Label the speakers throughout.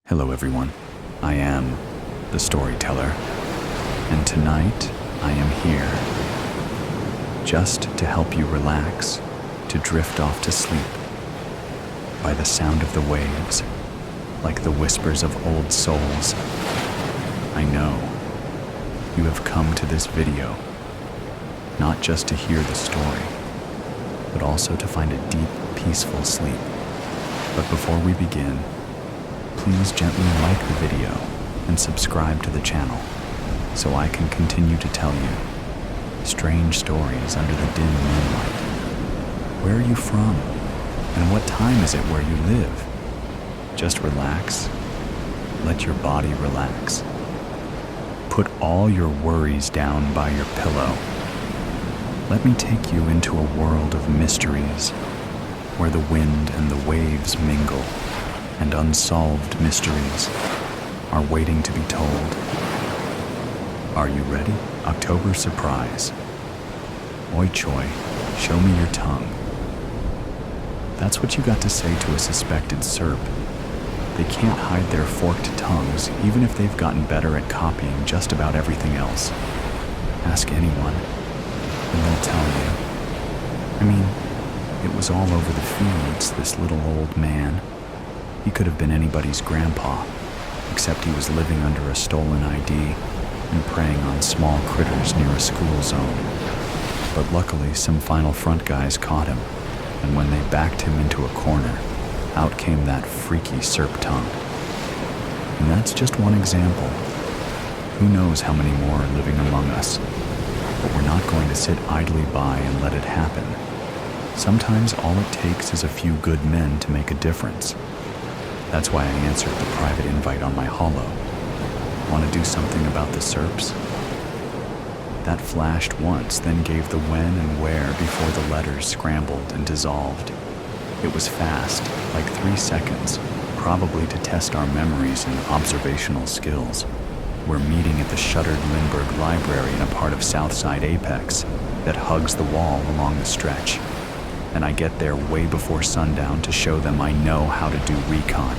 Speaker 1: Hello everyone, I am the storyteller, and tonight I am here just to help you relax, to drift off to sleep by the sound of the waves, like the whispers of old souls. I know you have come to this video not just to hear the story, but also to find a deep, peaceful sleep. But before we begin, please gently like the video and subscribe to the channel so I can continue to tell you strange stories under the dim moonlight. Where are you from? And what time is it where you live? Just relax. Let your body relax. Put all your worries down by your pillow. Let me take you into a world of mysteries where the wind and the waves mingle and unsolved mysteries are waiting to be told. Are you ready? October surprise. Oi choi, show me your tongue. That's what you got to say to a suspected serp. They can't hide their forked tongues, even if they've gotten better at copying just about everything else. Ask anyone, and they'll tell you. I mean, it was all over the fields, this little old man. He could have been anybody's grandpa, except he was living under a stolen ID and preying on small critters near a school zone. But luckily, some Final Front guys caught him, and when they backed him into a corner, out came that freaky serp tongue. And that's just one example. Who knows how many more are living among us? But we're not going to sit idly by and let it happen. Sometimes all it takes is a few good men to make a difference. That's why I answered the private invite on my holo. Want to do something about the serps? That flashed once, then gave the when and where before the letters scrambled and dissolved. It was fast, like 3 seconds, probably to test our memories and observational skills. We're meeting at the shuttered Lindbergh Library in a part of Southside Apex that hugs the wall along the stretch. And I get there way before sundown to show them I know how to do recon.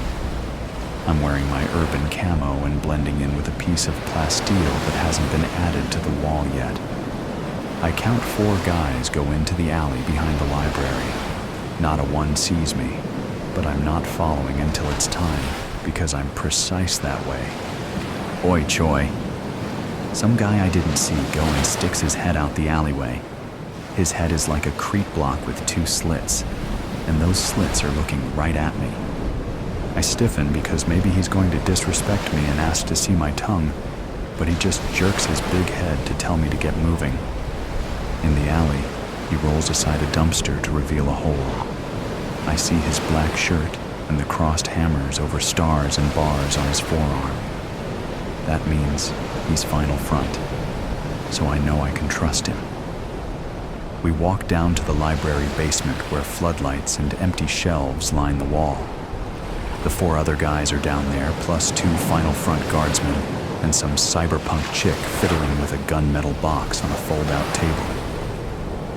Speaker 1: I'm wearing my urban camo and blending in with a piece of plasteel that hasn't been added to the wall yet. I count 4 guys go into the alley behind the library. Not a one sees me, but I'm not following until it's time because I'm precise that way. Oi choi. Some guy I didn't see go and sticks his head out the alleyway. His head is like a crete block with 2 slits, and those slits are looking right at me. I stiffen because maybe he's going to disrespect me and ask to see my tongue, but he just jerks his big head to tell me to get moving. In the alley, he rolls aside a dumpster to reveal a hole. I see his black shirt and the crossed hammers over stars and bars on his forearm. That means he's Final Front, so I know I can trust him. We walk down to the library basement where floodlights and empty shelves line the wall. The 4 other guys are down there, plus 2 Final Front guardsmen and some cyberpunk chick fiddling with a gunmetal box on a fold-out table.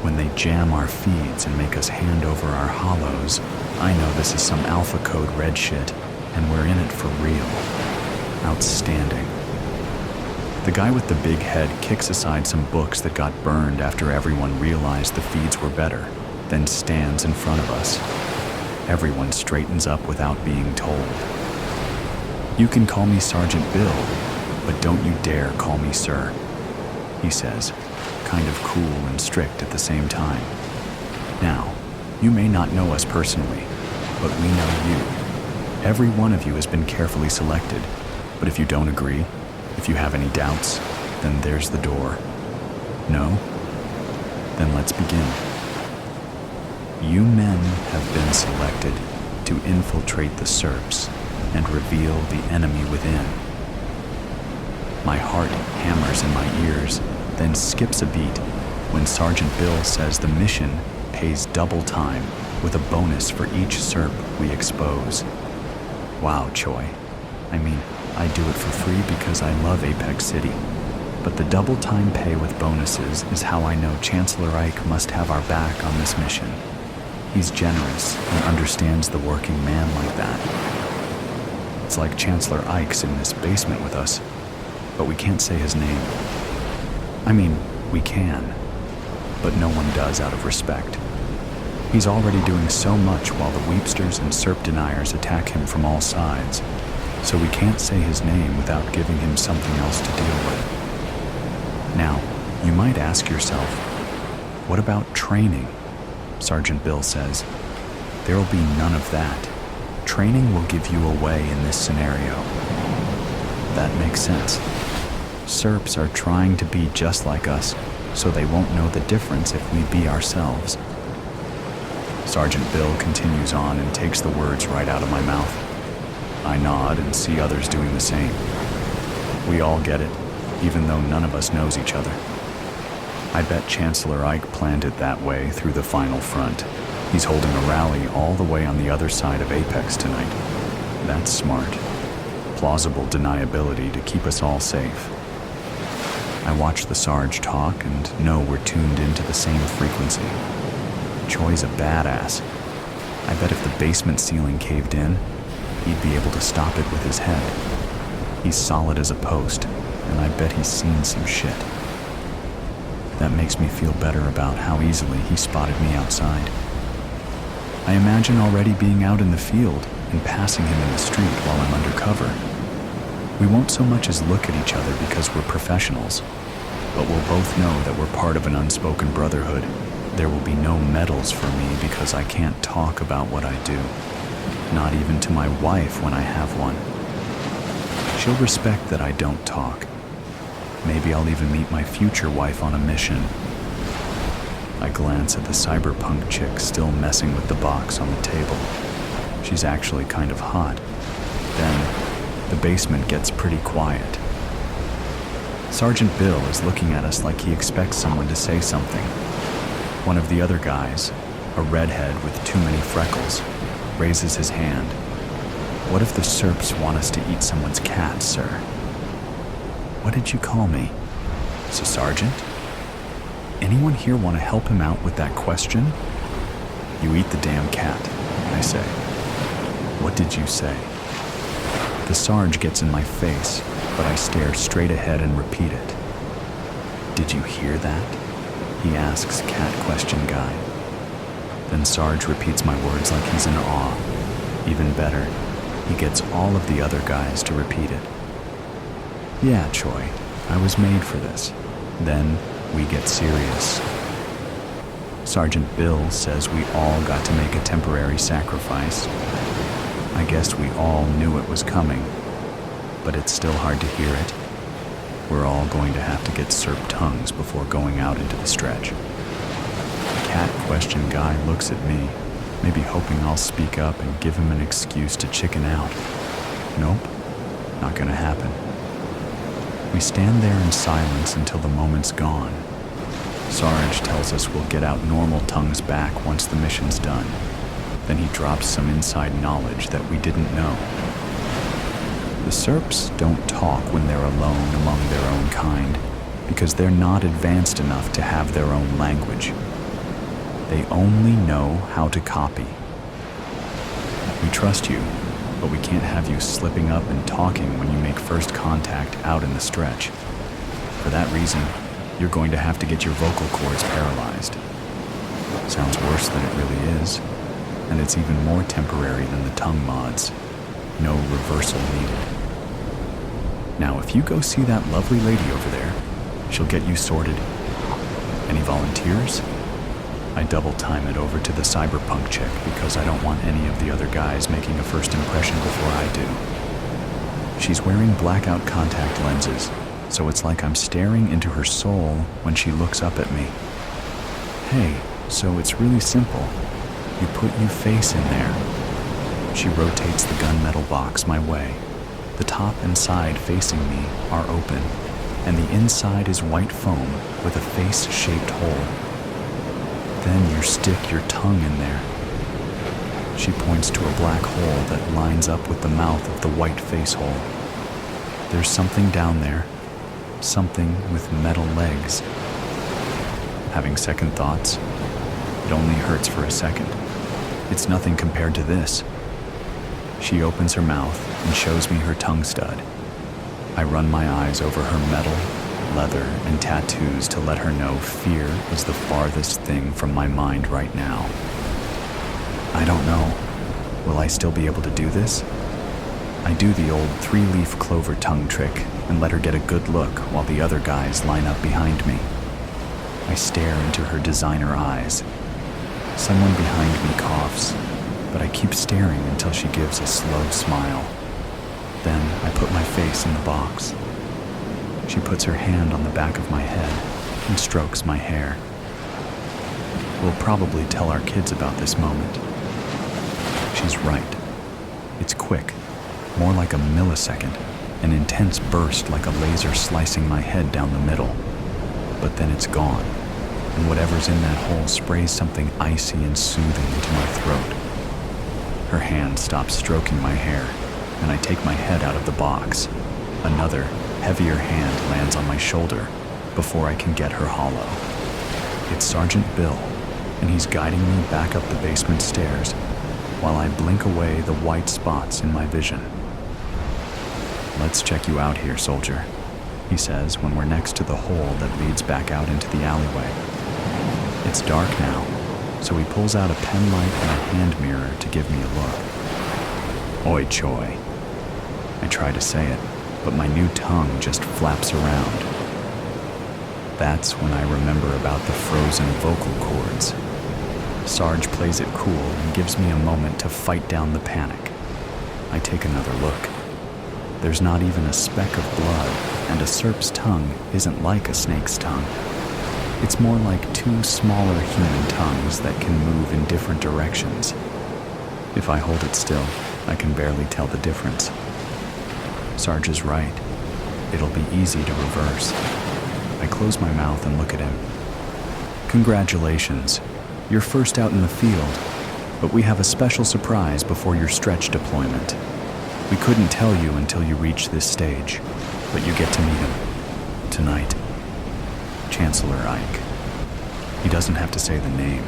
Speaker 1: When they jam our feeds and make us hand over our holos, I know this is some alpha code red shit, and we're in it for real. Outstanding. The guy with the big head kicks aside some books that got burned after everyone realized the feeds were better, then stands in front of us. Everyone straightens up without being told. You can call me Sergeant Bill, but don't you dare call me sir, he says, kind of cool and strict at the same time. Now, you may not know us personally, but we know you. Every one of you has been carefully selected, but if you don't agree, if you have any doubts, then there's the door. No? Then let's begin. You men have been selected to infiltrate the serps and reveal the enemy within. My heart hammers in my ears, then skips a beat when Sergeant Bill says the mission pays double time with a bonus for each serp we expose. Wow, Choi. I mean, I do it for free because I love Apex City. But the double time pay with bonuses is how I know Chancellor Ike must have our back on this mission. He's generous and understands the working man like that. It's like Chancellor Ike's in this basement with us, but we can't say his name. I mean, we can, but no one does out of respect. He's already doing so much while the Weepsters and Serp Deniers attack him from all sides, so we can't say his name without giving him something else to deal with. Now, you might ask yourself, what about training? Sergeant Bill says, there'll be none of that. Training will give you away in this scenario. That makes sense. Serps are trying to be just like us, so they won't know the difference if we be ourselves. Sergeant Bill continues on and takes the words right out of my mouth. I nod and see others doing the same. We all get it, even though none of us knows each other. I bet Chancellor Ike planned it that way through the final front. He's holding a rally all the way on the other side of Apex tonight. That's smart. Plausible deniability to keep us all safe. I watch the Sarge talk and know we're tuned into the same frequency. Choi's a badass. I bet if the basement ceiling caved in, he'd be able to stop it with his head. He's solid as a post, and I bet he's seen some shit. That makes me feel better about how easily he spotted me outside. I imagine already being out in the field and passing him in the street while I'm undercover. We won't so much as look at each other because we're professionals, but we'll both know that we're part of an unspoken brotherhood. There will be no medals for me because I can't talk about what I do, not even to my wife when I have one. She'll respect that I don't talk. Maybe I'll even meet my future wife on a mission. I glance at the cyberpunk chick still messing with the box on the table. She's actually kind of hot. Then, the basement gets pretty quiet. Sergeant Bill is looking at us like he expects someone to say something. One of the other guys, a redhead with too many freckles, raises his hand. What if the Serps want us to eat someone's cat, sir? What did you call me? So, Sergeant? Anyone here want to help him out with that question? You eat the damn cat, I say. What did you say? The Sarge gets in my face, but I stare straight ahead and repeat it. Did you hear that? He asks cat question guy. Then Sarge repeats my words like he's in awe. Even better, he gets all of the other guys to repeat it. Yeah, Choi, I was made for this. Then we get serious. Sergeant Bill says we all got to make a temporary sacrifice. I guess we all knew it was coming, but it's still hard to hear it. We're all going to have to get Serp tongues before going out into the stretch. The cat question guy looks at me, maybe hoping I'll speak up and give him an excuse to chicken out. Nope, not gonna happen. We stand there in silence until the moment's gone. Sarge tells us we'll get out normal tongues back once the mission's done. Then he drops some inside knowledge that we didn't know. The Serps don't talk when they're alone among their own kind because they're not advanced enough to have their own language. They only know how to copy. We trust you, but we can't have you slipping up and talking when you make first contact out in the stretch. For that reason, you're going to have to get your vocal cords paralyzed. Sounds worse than it really is, and it's even more temporary than the tongue mods. No reversal needed. Now, if you go see that lovely lady over there, she'll get you sorted. Any volunteers? I double time it over to the cyberpunk chick because I don't want any of the other guys making a first impression before I do. She's wearing blackout contact lenses, so it's like I'm staring into her soul when she looks up at me. Hey, so it's really simple. You put your face in there. She rotates the gunmetal box my way. The top and side facing me are open, and the inside is white foam with a face-shaped hole. Then you stick your tongue in there. She points to a black hole that lines up with the mouth of the white face hole. There's something down there, something with metal legs. Having second thoughts, it only hurts for a second. It's nothing compared to this. She opens her mouth and shows me her tongue stud. I run my eyes over her metal, leather, and tattoos to let her know fear is the farthest thing from my mind right now. I don't know. Will I still be able to do this? I do the old 3-leaf clover tongue trick and let her get a good look while the other guys line up behind me. I stare into her designer eyes. Someone behind me coughs, but I keep staring until she gives a slow smile. Then I put my face in the box. She puts her hand on the back of my head and strokes my hair. We'll probably tell our kids about this moment. She's right. It's quick, more like a millisecond, an intense burst like a laser slicing my head down the middle. But then it's gone, and whatever's in that hole sprays something icy and soothing into my throat. Her hand stops stroking my hair, and I take my head out of the box. Another, heavier hand lands on my shoulder before I can get her hollow. It's Sergeant Bill, and he's guiding me back up the basement stairs while I blink away the white spots in my vision. "Let's check you out here, soldier," he says when we're next to the hole that leads back out into the alleyway. It's dark now, so he pulls out a pen light and a hand mirror to give me a look. "Oi, Choi." I try to say it, but my new tongue just flaps around. That's when I remember about the frozen vocal cords. Sarge plays it cool and gives me a moment to fight down the panic. I take another look. There's not even a speck of blood, and a serp's tongue isn't like a snake's tongue. It's more like two smaller human tongues that can move in different directions. If I hold it still, I can barely tell the difference. Sarge is right. It'll be easy to reverse. I close my mouth and look at him. "Congratulations. You're first out in the field, but we have a special surprise before your stretch deployment. We couldn't tell you until you reach this stage, but you get to meet him. Tonight. Chancellor Ike." He doesn't have to say the name.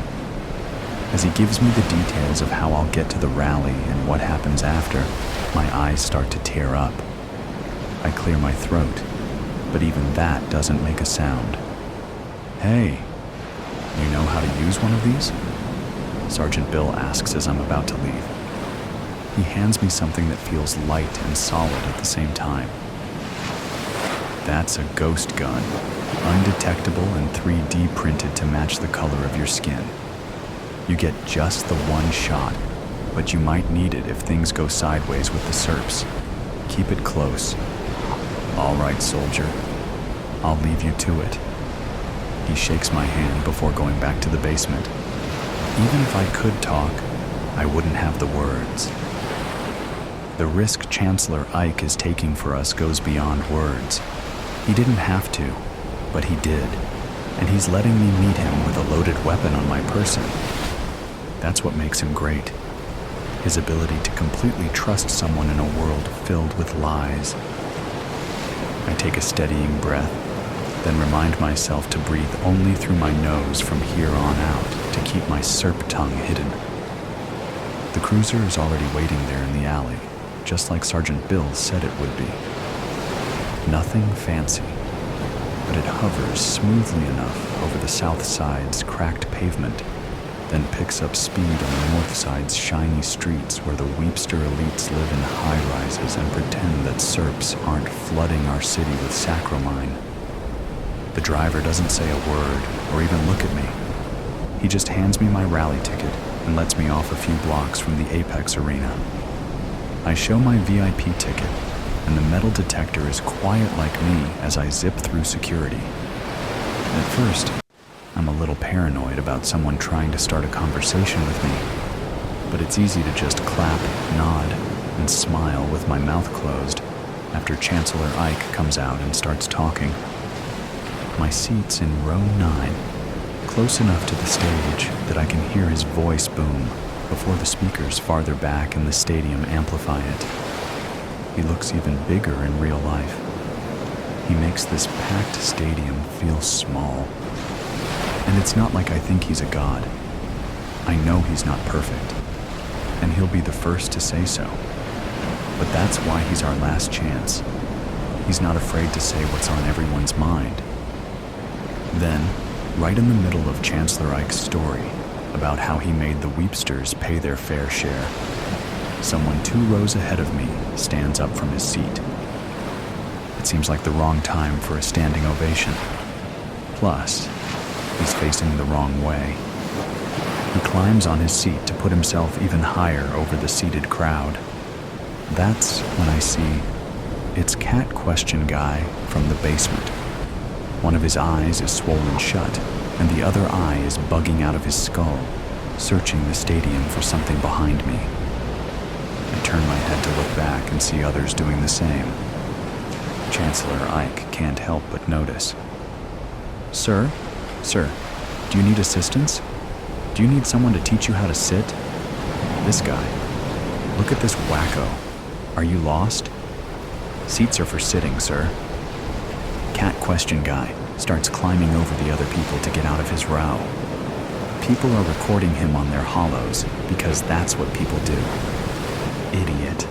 Speaker 1: As he gives me the details of how I'll get to the rally and what happens after, my eyes start to tear up. I clear my throat, but even that doesn't make a sound. "Hey, you know how to use one of these?" Sergeant Bill asks as I'm about to leave. He hands me something that feels light and solid at the same time. "That's a ghost gun, undetectable and 3D printed to match the color of your skin. You get just the one shot, but you might need it if things go sideways with the serps. Keep it close." "All right, soldier. I'll leave you to it." He shakes my hand before going back to the basement. Even if I could talk, I wouldn't have the words. The risk Chancellor Ike is taking for us goes beyond words. He didn't have to, but he did, and he's letting me meet him with a loaded weapon on my person. That's what makes him great. His ability to completely trust someone in a world filled with lies. I take a steadying breath, then remind myself to breathe only through my nose from here on out to keep my serp tongue hidden. The cruiser is already waiting there in the alley, just like Sergeant Bill said it would be. Nothing fancy, but it hovers smoothly enough over the south side's cracked pavement, then picks up speed on the north side's shiny streets where the Weepster elites live in high-rises and pretend that serps aren't flooding our city with sacromine. The driver doesn't say a word or even look at me. He just hands me my rally ticket and lets me off a few blocks from the Apex arena. I show my VIP ticket, and the metal detector is quiet like me as I zip through security. At first, I'm a little paranoid about someone trying to start a conversation with me, but it's easy to just clap, nod, and smile with my mouth closed after Chancellor Ike comes out and starts talking. My seat's in row 9, close enough to the stage that I can hear his voice boom before the speakers farther back in the stadium amplify it. He looks even bigger in real life. He makes this packed stadium feel small. And it's not like I think he's a god. I know he's not perfect, and he'll be the first to say so. But that's why he's our last chance. He's not afraid to say what's on everyone's mind. Then, right in the middle of Chancellor Ike's story about how he made the Weepsters pay their fair share, someone 2 rows ahead of me stands up from his seat. It seems like the wrong time for a standing ovation. Plus, he's facing the wrong way. He climbs on his seat to put himself even higher over the seated crowd. That's when I see it's Cat Question Guy from the basement. One of his eyes is swollen shut, and the other eye is bugging out of his skull, searching the stadium for something behind me. I turn my head to look back and see others doing the same. Chancellor Ike can't help but notice. Sir, do you need assistance? Do you need someone to teach you how to sit? This guy. Look at this wacko. Are you lost? Seats are for sitting, sir. Cat Question Guy starts climbing over the other people to get out of his row. People are recording him on their hollows because that's what people do. Idiot.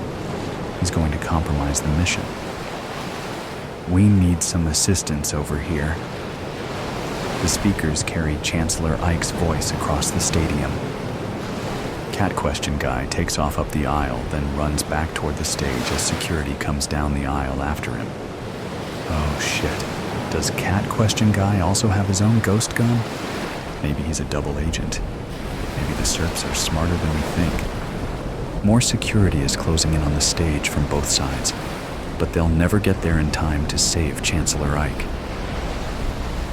Speaker 1: He's going to compromise the mission. We need some assistance over here. The speakers carry Chancellor Ike's voice across the stadium. Cat Question Guy takes off up the aisle, then runs back toward the stage as security comes down the aisle after him. Oh shit. Does Cat Question Guy also have his own ghost gun? Maybe he's a double agent. Maybe the Serps are smarter than we think. More security is closing in on the stage from both sides, but they'll never get there in time to save Chancellor Ike.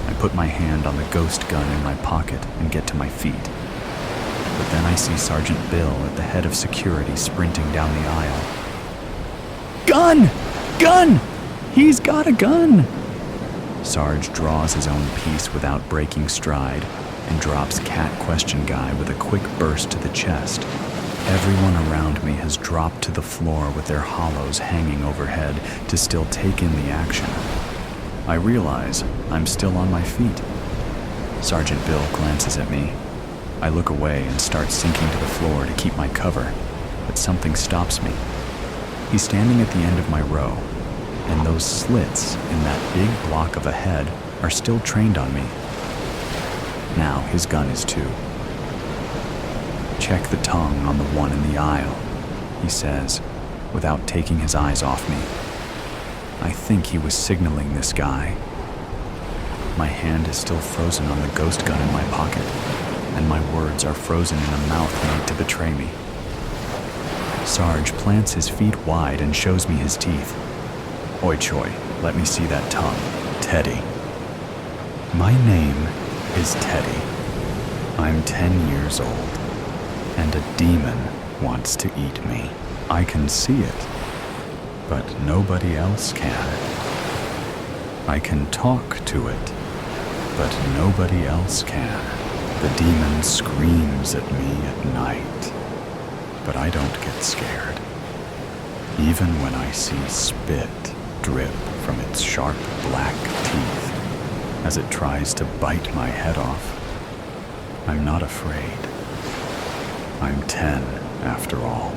Speaker 1: I put my hand on the ghost gun in my pocket and get to my feet. But then I see Sergeant Bill at the head of security sprinting down the aisle. Gun! Gun! He's got a gun! Sarge draws his own piece without breaking stride and drops Cat Question Guy with a quick burst to the chest. Everyone around me has dropped to the floor with their hollows hanging overhead to still take in the action. I realize I'm still on my feet. Sergeant Bill glances at me. I look away and start sinking to the floor to keep my cover, but something stops me. He's standing at the end of my row, and those slits in that big block of a head are still trained on me. Now his gun is too. Check the tongue on the one in the aisle, he says, without taking his eyes off me. I think he was signaling this guy. My hand is still frozen on the ghost gun in my pocket, and my words are frozen in a mouth made to betray me. Sarge plants his feet wide and shows me his teeth. Oi choy, let me see that tongue. Teddy. My name is Teddy. I'm 10 years old, and a demon wants to eat me. I can see it, but nobody else can. I can talk to it, but nobody else can. The demon screams at me at night, but I don't get scared. Even when I see spit drip from its sharp black teeth as it tries to bite my head off, I'm not afraid. I'm 10, after all.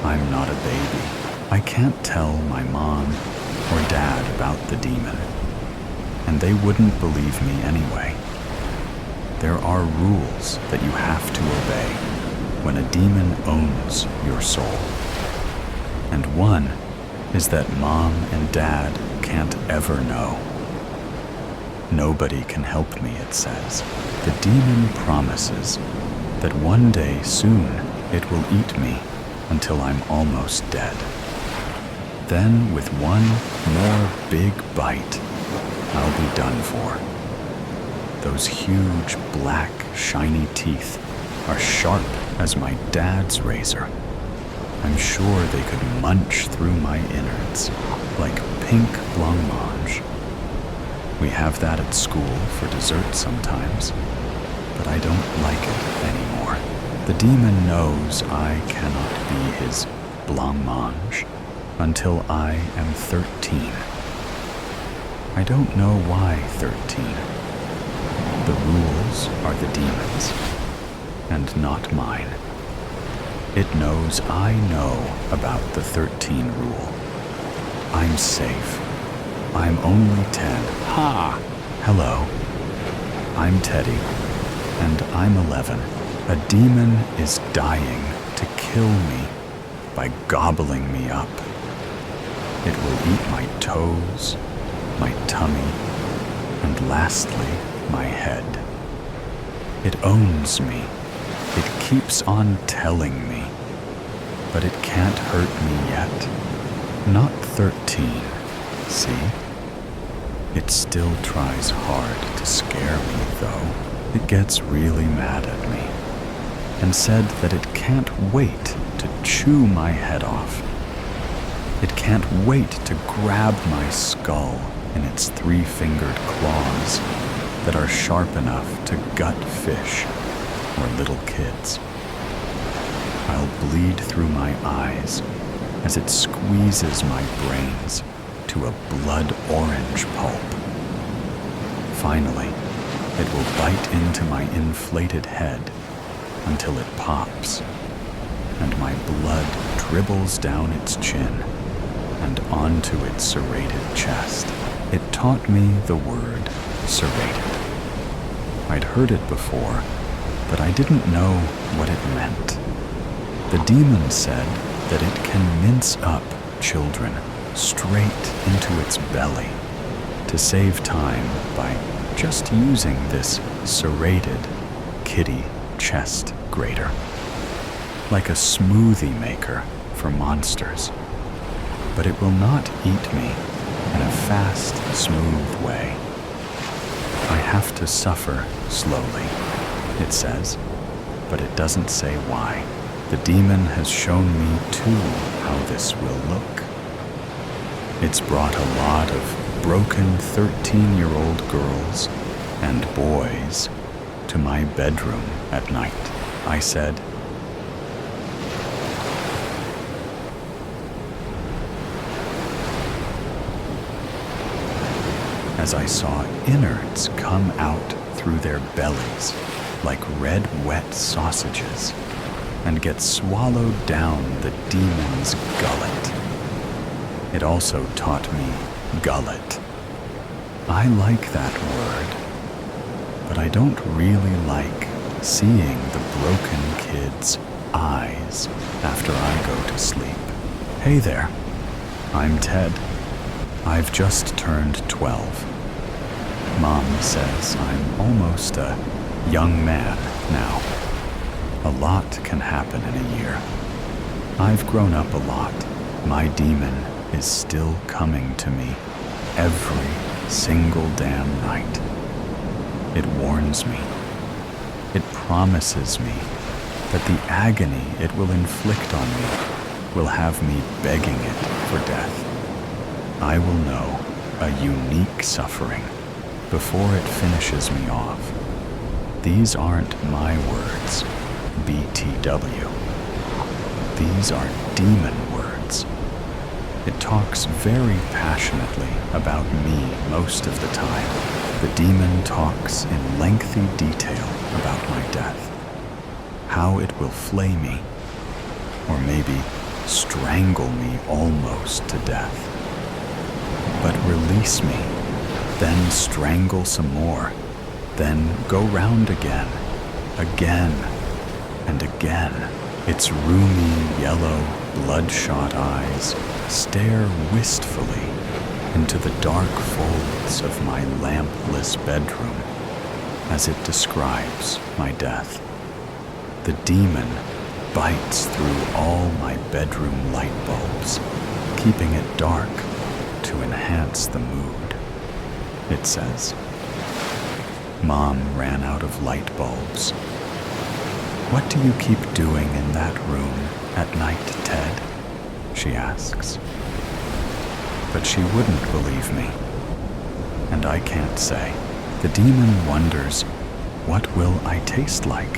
Speaker 1: I'm not a baby. I can't tell my mom or dad about the demon, and they wouldn't believe me anyway. There are rules that you have to obey when a demon owns your soul. And one is that mom and dad can't ever know. Nobody can help me, it says. The demon promises that one day soon it will eat me until I'm almost dead. Then with one more big bite, I'll be done for. Those huge, black, shiny teeth are sharp as my dad's razor. I'm sure they could munch through my innards like pink blancmange. We have that at school for dessert sometimes, but I don't like it anymore. The demon knows I cannot be his blancmange until I am 13. I don't know why 13. The rules are the demon's, and not mine. It knows I know about the 13 rule. I'm safe. I'm only Ted. Ha! Hello. I'm Teddy, and I'm 11. A demon is dying to kill me by gobbling me up. It will eat my toes, my tummy, and lastly, my head. It owns me. It keeps on telling me, but it can't hurt me yet. Not 13, see? It still tries hard to scare me, though. It gets really mad at me and said that it can't wait to chew my head off. It can't wait to grab my skull in its 3-fingered claws that are sharp enough to gut fish or little kids. I'll bleed through my eyes as it squeezes my brains to a blood orange pulp. Finally, it will bite into my inflated head until it pops, and my blood dribbles down its chin and onto its serrated chest. It taught me the word serrated. I'd heard it before, but I didn't know what it meant. The demon said that it can mince up children straight into its belly to save time by just using this serrated kitty chest grater, like a smoothie maker for monsters. But it will not eat me in a fast, smooth way. I have to suffer slowly, it says, but it doesn't say why. The demon has shown me too how this will look. It's brought a lot of broken 13-year-old girls and boys to my bedroom at night. I said, as I saw innards come out through their bellies like red, wet sausages and get swallowed down the demon's gullet. It also taught me gullet. I like that word, but I don't really like seeing the broken kid's eyes after I go to sleep. Hey there, I'm Ted. I've just turned 12. Mom says I'm almost a young man now. A lot can happen in a year. I've grown up a lot. My demon is still coming to me every single damn night. It warns me. It promises me that the agony it will inflict on me will have me begging it for death. I will know a unique suffering before it finishes me off. These aren't my words, BTW. These are demon words. It talks very passionately about me most of the time. The demon talks in lengthy detail about my death, how it will flay me, or maybe strangle me almost to death. But release me, then strangle some more, then go round again, and again. Its rheumy, yellow, bloodshot eyes stare wistfully into the dark folds of my lampless bedroom as it describes my death. The demon bites through all my bedroom light bulbs, keeping it dark to enhance the mood. It says, Mom ran out of light bulbs. What do you keep doing in that room at night, Ted? She asks. But she wouldn't believe me. And I can't say. The demon wonders, what will I taste like?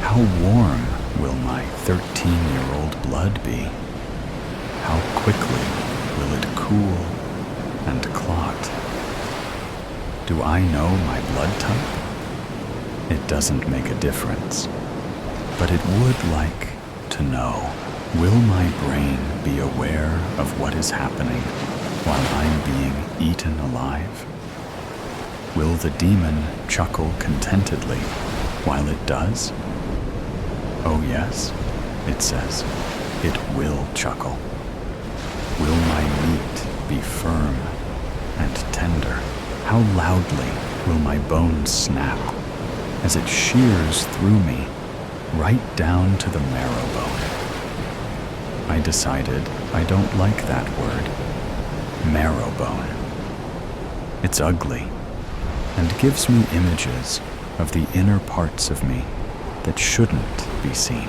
Speaker 1: How warm will my 13-year-old blood be? How quickly will it cool and clot? Do I know my blood type? It doesn't make a difference. but it would like to know, will my brain be aware of what is happening while I'm being eaten alive? Will the demon chuckle contentedly while it does? Oh yes, it says, it will chuckle. Will my meat be firm and tender? How loudly will my bones snap as it shears through me right down to the marrow bone? I decided I don't like that word, marrow bone. It's ugly and gives me images of the inner parts of me that shouldn't be seen,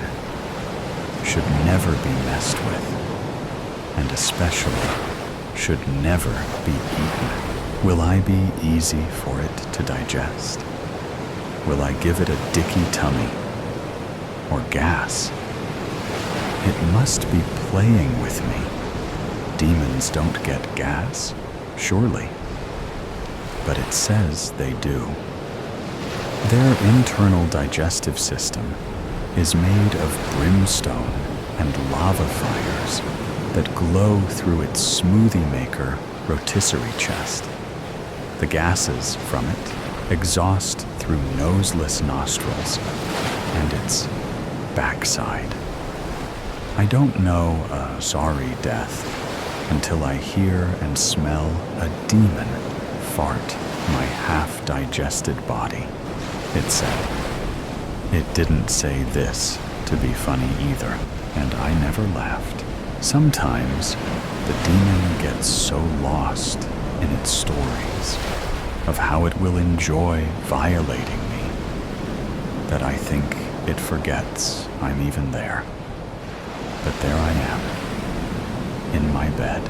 Speaker 1: should never be messed with, and especially should never be eaten. Will I be easy for it to digest? Will I give it a dicky tummy or gas? It must be playing with me. Demons don't get gas, surely. But it says they do. Their internal digestive system is made of brimstone and lava fires that glow through its smoothie maker rotisserie chest. The gases from it exhaust through noseless nostrils and its backside. I don't know a sorry death until I hear and smell a demon fart my half-digested body, it said. It didn't say this to be funny either, and I never laughed. Sometimes the demon gets so lost in its stories of how it will enjoy violating me that I think it forgets I'm even there. But there I am, in my bed,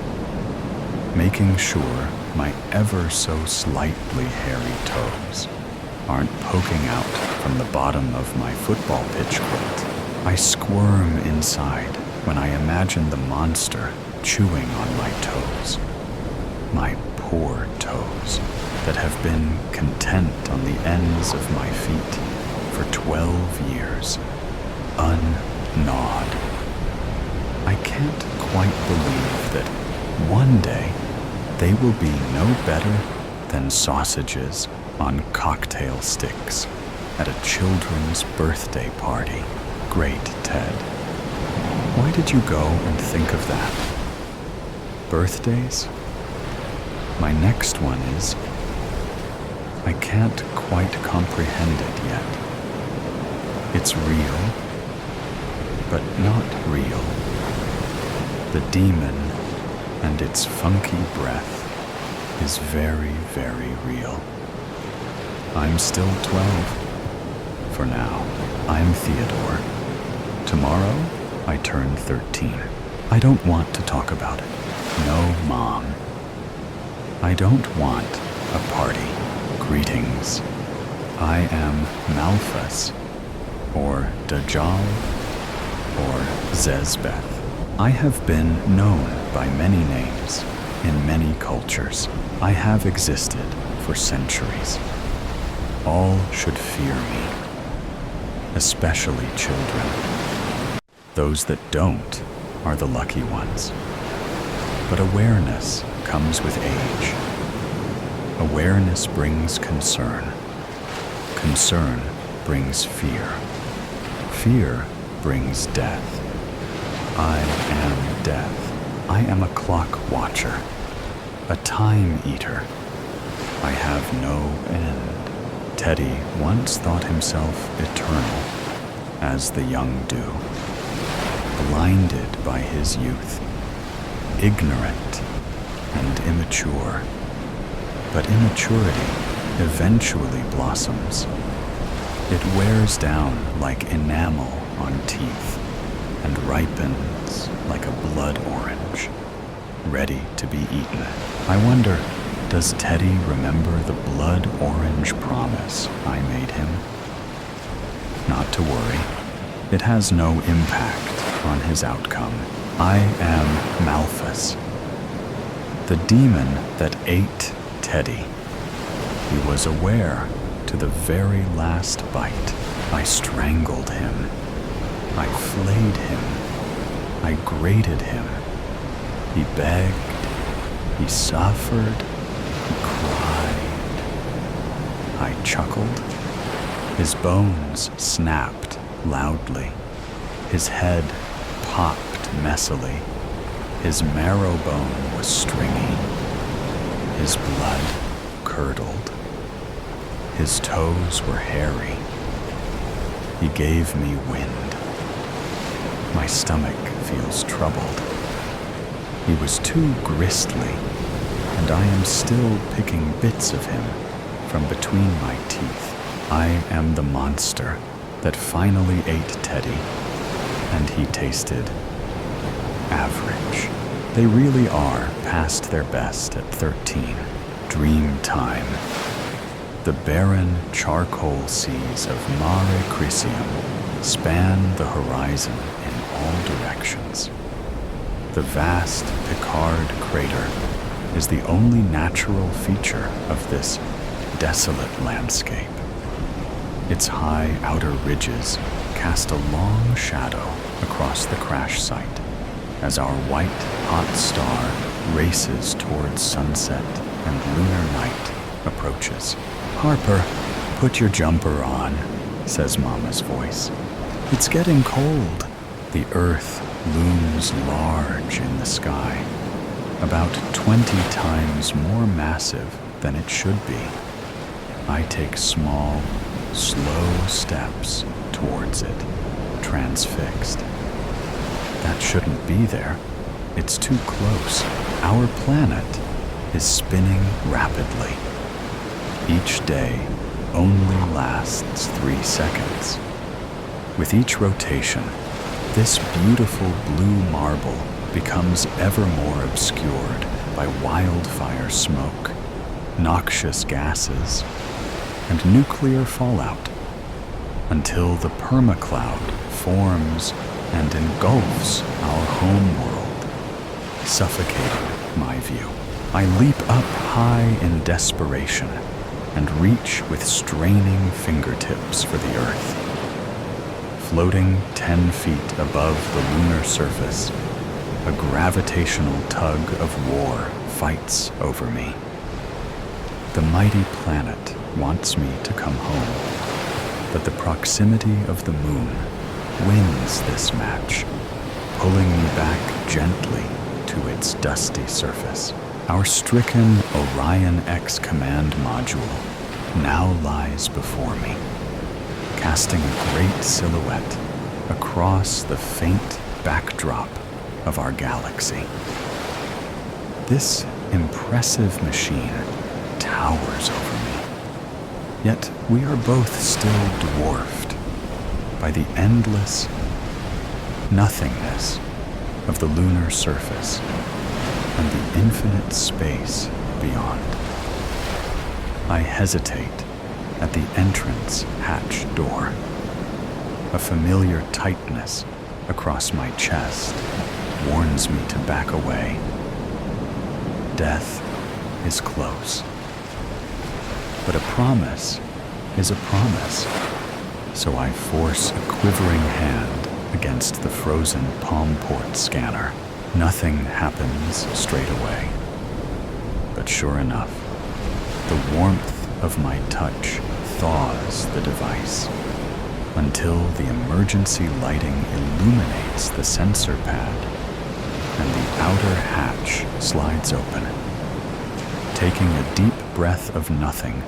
Speaker 1: making sure my ever so slightly hairy toes aren't poking out from the bottom of my football pitch quilt. I squirm inside when I imagine the monster chewing on my toes, my poor toes that have been content on the ends of my feet for 12 years, ungnawed. I can't quite believe that one day they will be no better than sausages on cocktail sticks at a children's birthday party. Great Ted. Why did you go and think of that? Birthdays? My next one is, I can't quite comprehend it yet. It's real, but not real. The demon and its funky breath is very, very real. I'm still 12. For now, I'm Theodore. Tomorrow, I turn 13. I don't want to talk about it. No, Mom. I don't want a party. Greetings. I am Malphus, or Dajjal, or Zezbeth. I have been known by many names in many cultures. I have existed for centuries. All should fear me, especially children. Those that don't are the lucky ones. But awareness comes with age. Awareness brings concern. Concern brings fear. Fear brings death. I am death. I am a clock watcher, a time eater. I have no end. Teddy once thought himself eternal, as the young do, blinded by his youth, ignorant and immature. But immaturity eventually blossoms. It wears down like enamel on teeth and ripens like a blood orange, ready to be eaten. I wonder, does Teddy remember the blood orange promise I made him? Not to worry. It has no impact on his outcome. I am Malphus, the demon that ate Teddy. He was aware to the very last bite. I strangled him I flayed him. I grated him. He begged. He suffered. He cried. I chuckled. His bones snapped loudly. His head popped messily. His marrow bone was stringy. His blood curdled. His toes were hairy. He gave me wind. My stomach feels troubled. He was too gristly, and I am still picking bits of him from between my teeth. I am the monster that finally ate Teddy, and he tasted average. They really are past their best at 13. Dreamtime. The barren charcoal seas of Mare Crisium span the horizon in all directions. The vast Picard crater is the only natural feature of this desolate landscape. Its high outer ridges cast a long shadow across the crash site as our white, hot star races towards sunset and lunar night approaches. "Harper, put your jumper on," says Mama's voice. "It's getting cold." The earth looms large in the sky, about 20 times more massive than it should be. I take small, slow steps towards it, transfixed. That shouldn't be there. It's too close. Our planet is spinning rapidly. Each day only lasts 3 seconds. With each rotation, this beautiful blue marble becomes ever more obscured by wildfire smoke, noxious gases, and nuclear fallout, until the permacloud forms and engulfs our home world, suffocating my view. I leap up high in desperation and reach with straining fingertips for the earth. Floating 10 feet above the lunar surface, a gravitational tug of war fights over me. The mighty planet wants me to come home, but the proximity of the moon wins this match, pulling me back gently to its dusty surface. Our stricken Orion X command module now lies before me, casting a great silhouette across the faint backdrop of our galaxy. This impressive machine towers over me, yet we are both still dwarfed by the endless nothingness of the lunar surface and the infinite space beyond. I hesitate at the entrance hatch door. A familiar tightness across my chest warns me to back away. Death is close. But a promise is a promise, so I force a quivering hand against the frozen palm port scanner. Nothing happens straight away. But sure enough, the warmth of my touch thaws the device until the emergency lighting illuminates the sensor pad and the outer hatch slides open. Taking a deep breath of nothing,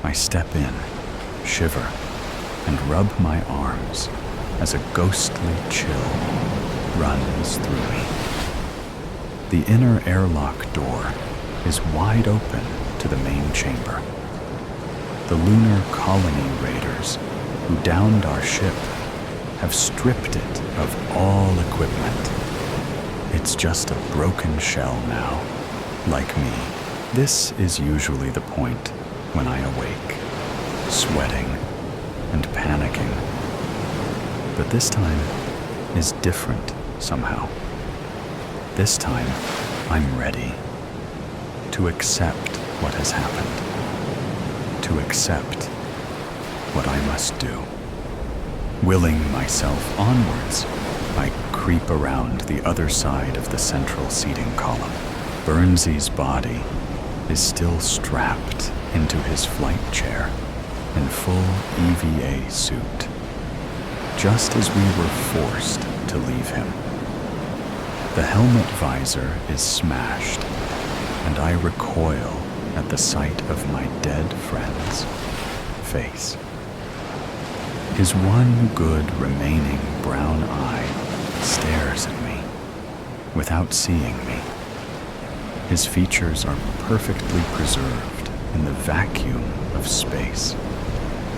Speaker 1: I step in, shiver, and rub my arms as a ghostly chill runs through me. The inner airlock door is wide open to the main chamber. The lunar colony raiders who downed our ship have stripped it of all equipment. It's just a broken shell now, like me. This is usually the point when I awake, sweating and panicking. But this time is different somehow. This time, I'm ready to accept what has happened, to accept what I must do. Willing myself onwards, I creep around the other side of the central seating column. Burnsy's body is still strapped into his flight chair in full EVA suit, just as we were forced to leave him. The helmet visor is smashed, and I recoil at the sight of my dead friend's face. His one good remaining brown eye stares at me without seeing me. His features are perfectly preserved in the vacuum of space,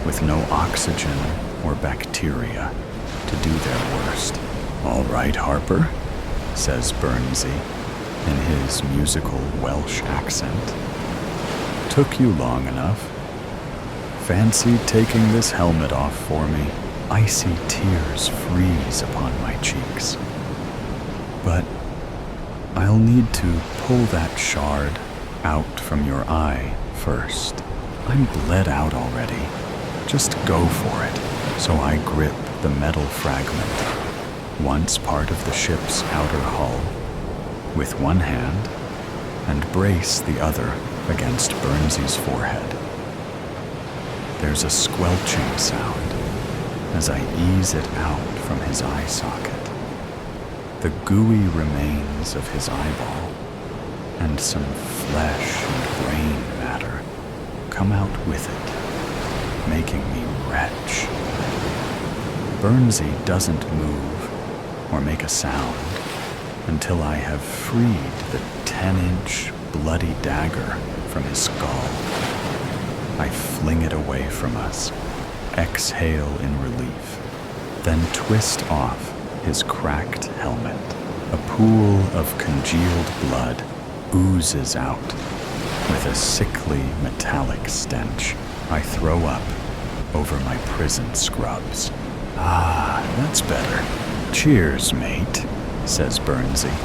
Speaker 1: with no oxygen or bacteria to do their worst. "All right, Harper," says Burnsy in his musical Welsh accent. "Took you long enough. Fancy taking this helmet off for me." Icy tears freeze upon my cheeks. "But I'll need to pull that shard out from your eye first. I'm bled out already. Just go for it." So I grip the metal fragment, once part of the ship's outer hull, with one hand and brace the other against Burnsy's forehead. There's a squelching sound as I ease it out from his eye socket. The gooey remains of his eyeball and some flesh and brain matter come out with it, making me retch. Burnsy doesn't move or make a sound until I have freed the 10-inch bloody dagger from his skull. I fling it away from us, exhale in relief, then twist off his cracked helmet. A pool of congealed blood oozes out with a sickly metallic stench. I throw up over my prison scrubs. "Ah, that's better. Cheers, mate," says Burnsy.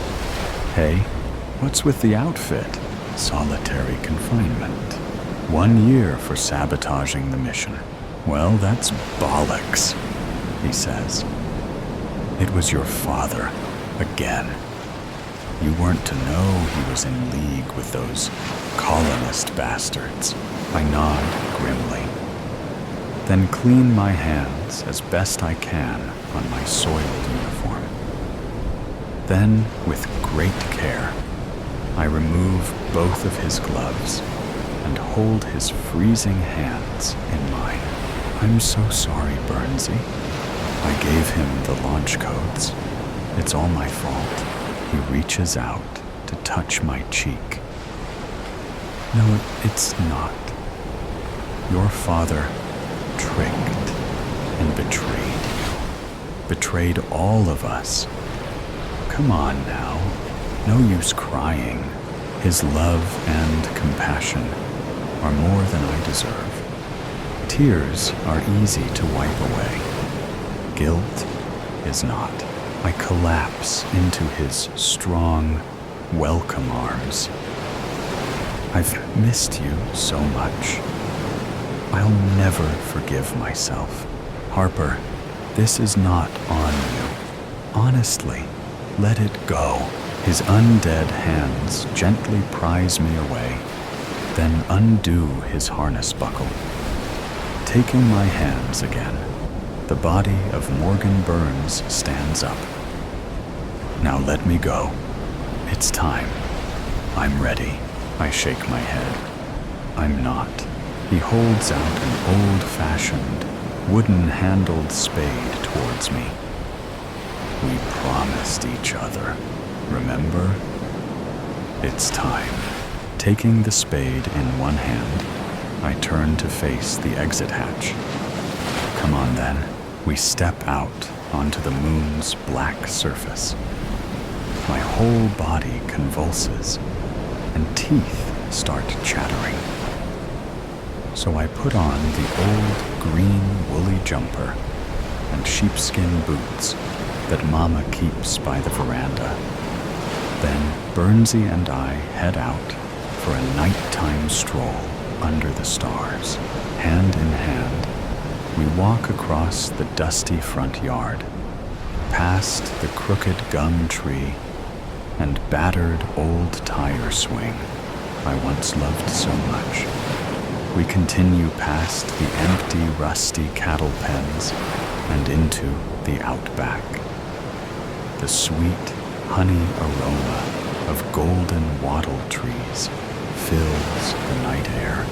Speaker 1: "Hey, what's with the outfit?" "Solitary confinement. 1 year for sabotaging the mission." "Well, that's bollocks," he says. "It was your father, again. You weren't to know he was in league with those colonist bastards." I nod grimly, then clean my hands as best I can on my soiled uniform. Then, with great care, I remove both of his gloves and hold his freezing hands in mine. "I'm so sorry, Burnsy. I gave him the launch codes. It's all my fault." He reaches out to touch my cheek. "No, it's not. Your father tricked and betrayed you. Betrayed all of us. Come on now. No use crying. His love and compassion are more than I deserve. Tears are easy to wipe away. Guilt is not." I collapse into his strong, welcome arms. "I've missed you so much. I'll never forgive myself. Harper, this is not on you. Honestly, let it go." His undead hands gently prise me away, then undo his harness buckle. Taking my hands again, the body of Morgan Burns stands up. "Now let me go. It's time." "I'm ready." I shake my head. "I'm not." He holds out an old-fashioned, wooden-handled spade towards me. "We promised each other, remember? It's time." Taking the spade in one hand, I turn to face the exit hatch. Come on then. We step out onto the moon's black surface. My whole body convulses, and teeth start chattering. So I put on the old green woolly jumper and sheepskin boots that Mama keeps by the veranda. Then Burnsy and I head out for a nighttime stroll under the stars, hand in hand, We walk across the dusty front yard, past the crooked gum tree and battered old tire swing I once loved so much. We continue past the empty, rusty cattle pens and into the outback. The sweet honey aroma of golden wattle trees fills the night air.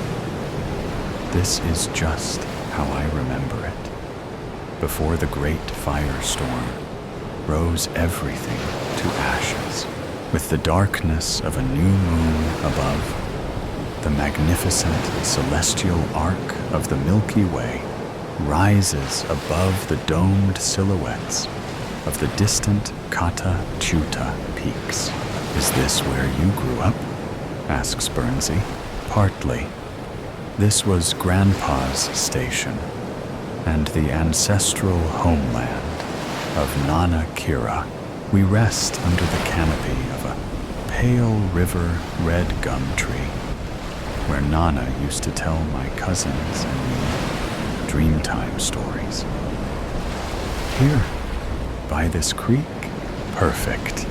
Speaker 1: This is just how I remember it. Before the great firestorm rose everything to ashes, with the darkness of a new moon above. The magnificent celestial arc of the Milky Way rises above the domed silhouettes of the distant Kata Chuta peaks. Is this where you grew up? Asks Bernsey. Partly. This was Grandpa's station and the ancestral homeland of Nana Kira. We rest under the canopy of a pale river red gum tree where Nana used to tell my cousins and me Dreamtime stories. Here, by this creek? Perfect,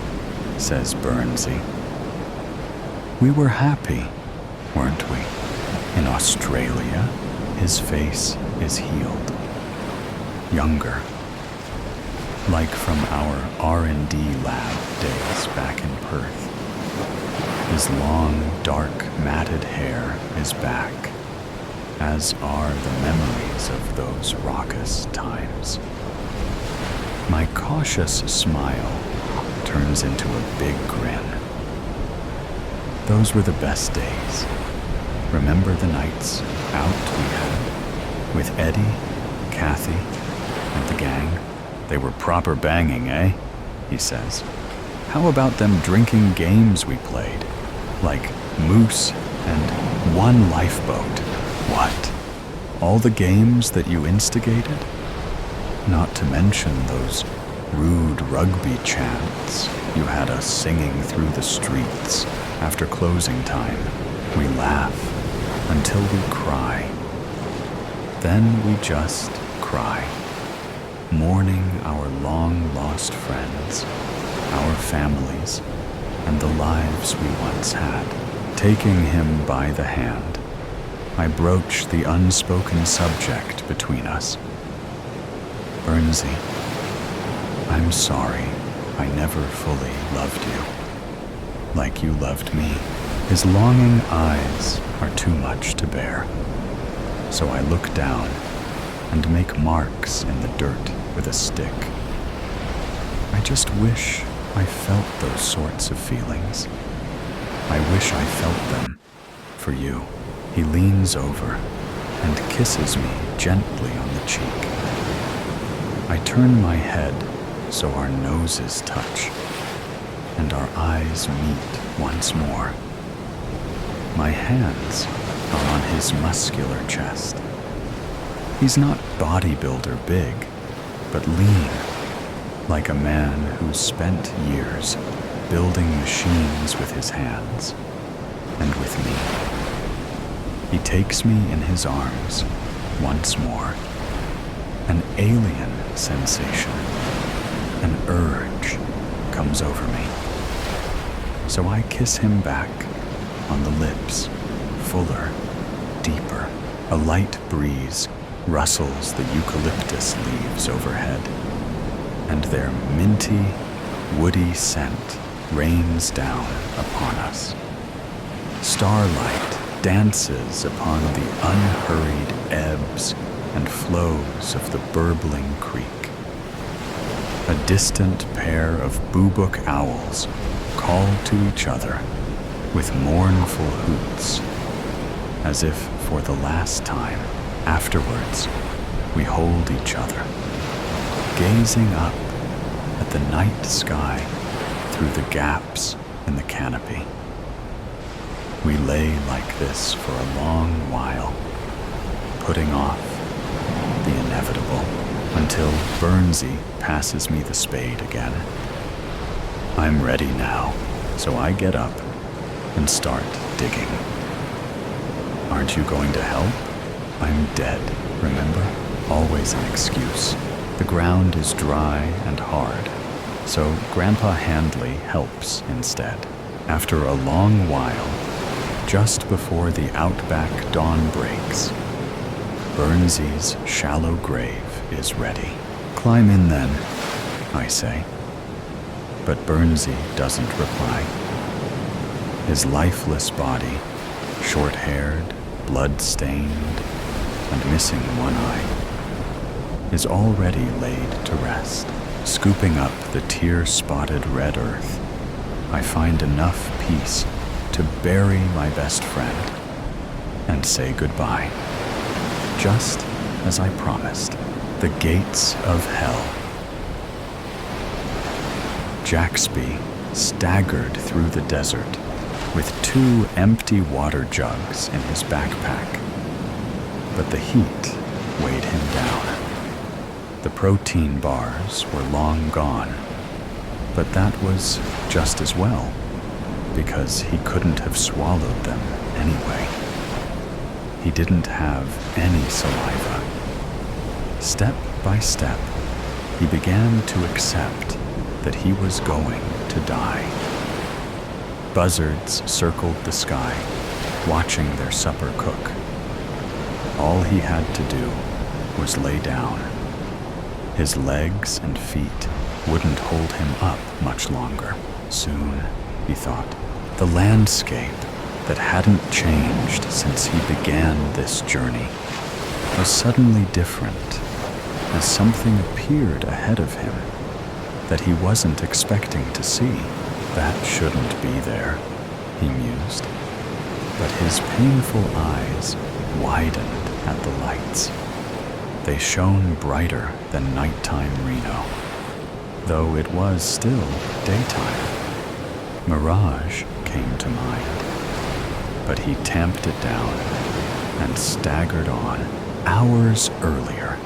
Speaker 1: says Bernsey. We were happy, weren't we? In Australia, his face is healed. Younger. Like from our R&D lab days back in Perth. His long, dark, matted hair is back, as are the memories of those raucous times. My cautious smile turns into a big grin. Those were the best days. Remember the nights out we had with Eddie, Kathy, and the gang? They were proper banging, eh? He says. How about them drinking games we played? Like Moose and One Lifeboat. What? All the games that you instigated? Not to mention those rude rugby chants you had us singing through the streets after closing time. We laugh until we cry. Then we just cry, mourning our long-lost friends, our families, and the lives we once had. Taking him by the hand, I broach the unspoken subject between us. Bernsey, I'm sorry I never fully loved you, like you loved me. His longing eyes are too much to bear, so I look down and make marks in the dirt with a stick. I just wish I felt those sorts of feelings. I wish I felt them for you. He leans over and kisses me gently on the cheek. I turn my head so our noses touch and our eyes meet once more. My hands are on his muscular chest. He's not bodybuilder big, but lean, like a man who's spent years building machines with his hands and with me. He takes me in his arms once more. An alien sensation, an urge comes over me. So I kiss him back on the lips, fuller, deeper. A light breeze rustles the eucalyptus leaves overhead, and their minty, woody scent rains down upon us. Starlight dances upon the unhurried ebbs and flows of the burbling creek. A distant pair of boobook owls call to each other with mournful hoots, as if for the last time. Afterwards, we hold each other, gazing up at the night sky through the gaps in the canopy. We lay like this for a long while, putting off the inevitable, until Bernsey passes me the spade again. I'm ready now, so I get up and start digging. Aren't you going to help? I'm dead, remember? always an excuse. The ground is dry and hard, so Grandpa Handley helps instead. After a long while, just before the outback dawn breaks, Burnsy's shallow grave is ready. "Climb in then," I say. But Burnsy doesn't reply. His lifeless body, short-haired, blood-stained, and missing one eye, is already laid to rest. Scooping up the tear-spotted red earth, I find enough peace to bury my best friend and say goodbye. Just as I promised, the gates of hell. Jaxby staggered through the desert with 2 empty water jugs in his backpack, but the heat weighed him down. The protein bars were long gone, but that was just as well, because he couldn't have swallowed them anyway. He didn't have any saliva. Step by step, he began to accept that he was going to die. Buzzards circled the sky, watching their supper cook. All he had to do was lay down. His legs and feet wouldn't hold him up much longer. Soon, he thought, the landscape that hadn't changed since he began this journey was suddenly different, as something appeared ahead of him that he wasn't expecting to see. That shouldn't be there, he mused. But his painful eyes widened at the lights. They shone brighter than nighttime Reno, though it was still daytime. Mirage came to mind, but he tamped it down and staggered on. Hours earlier,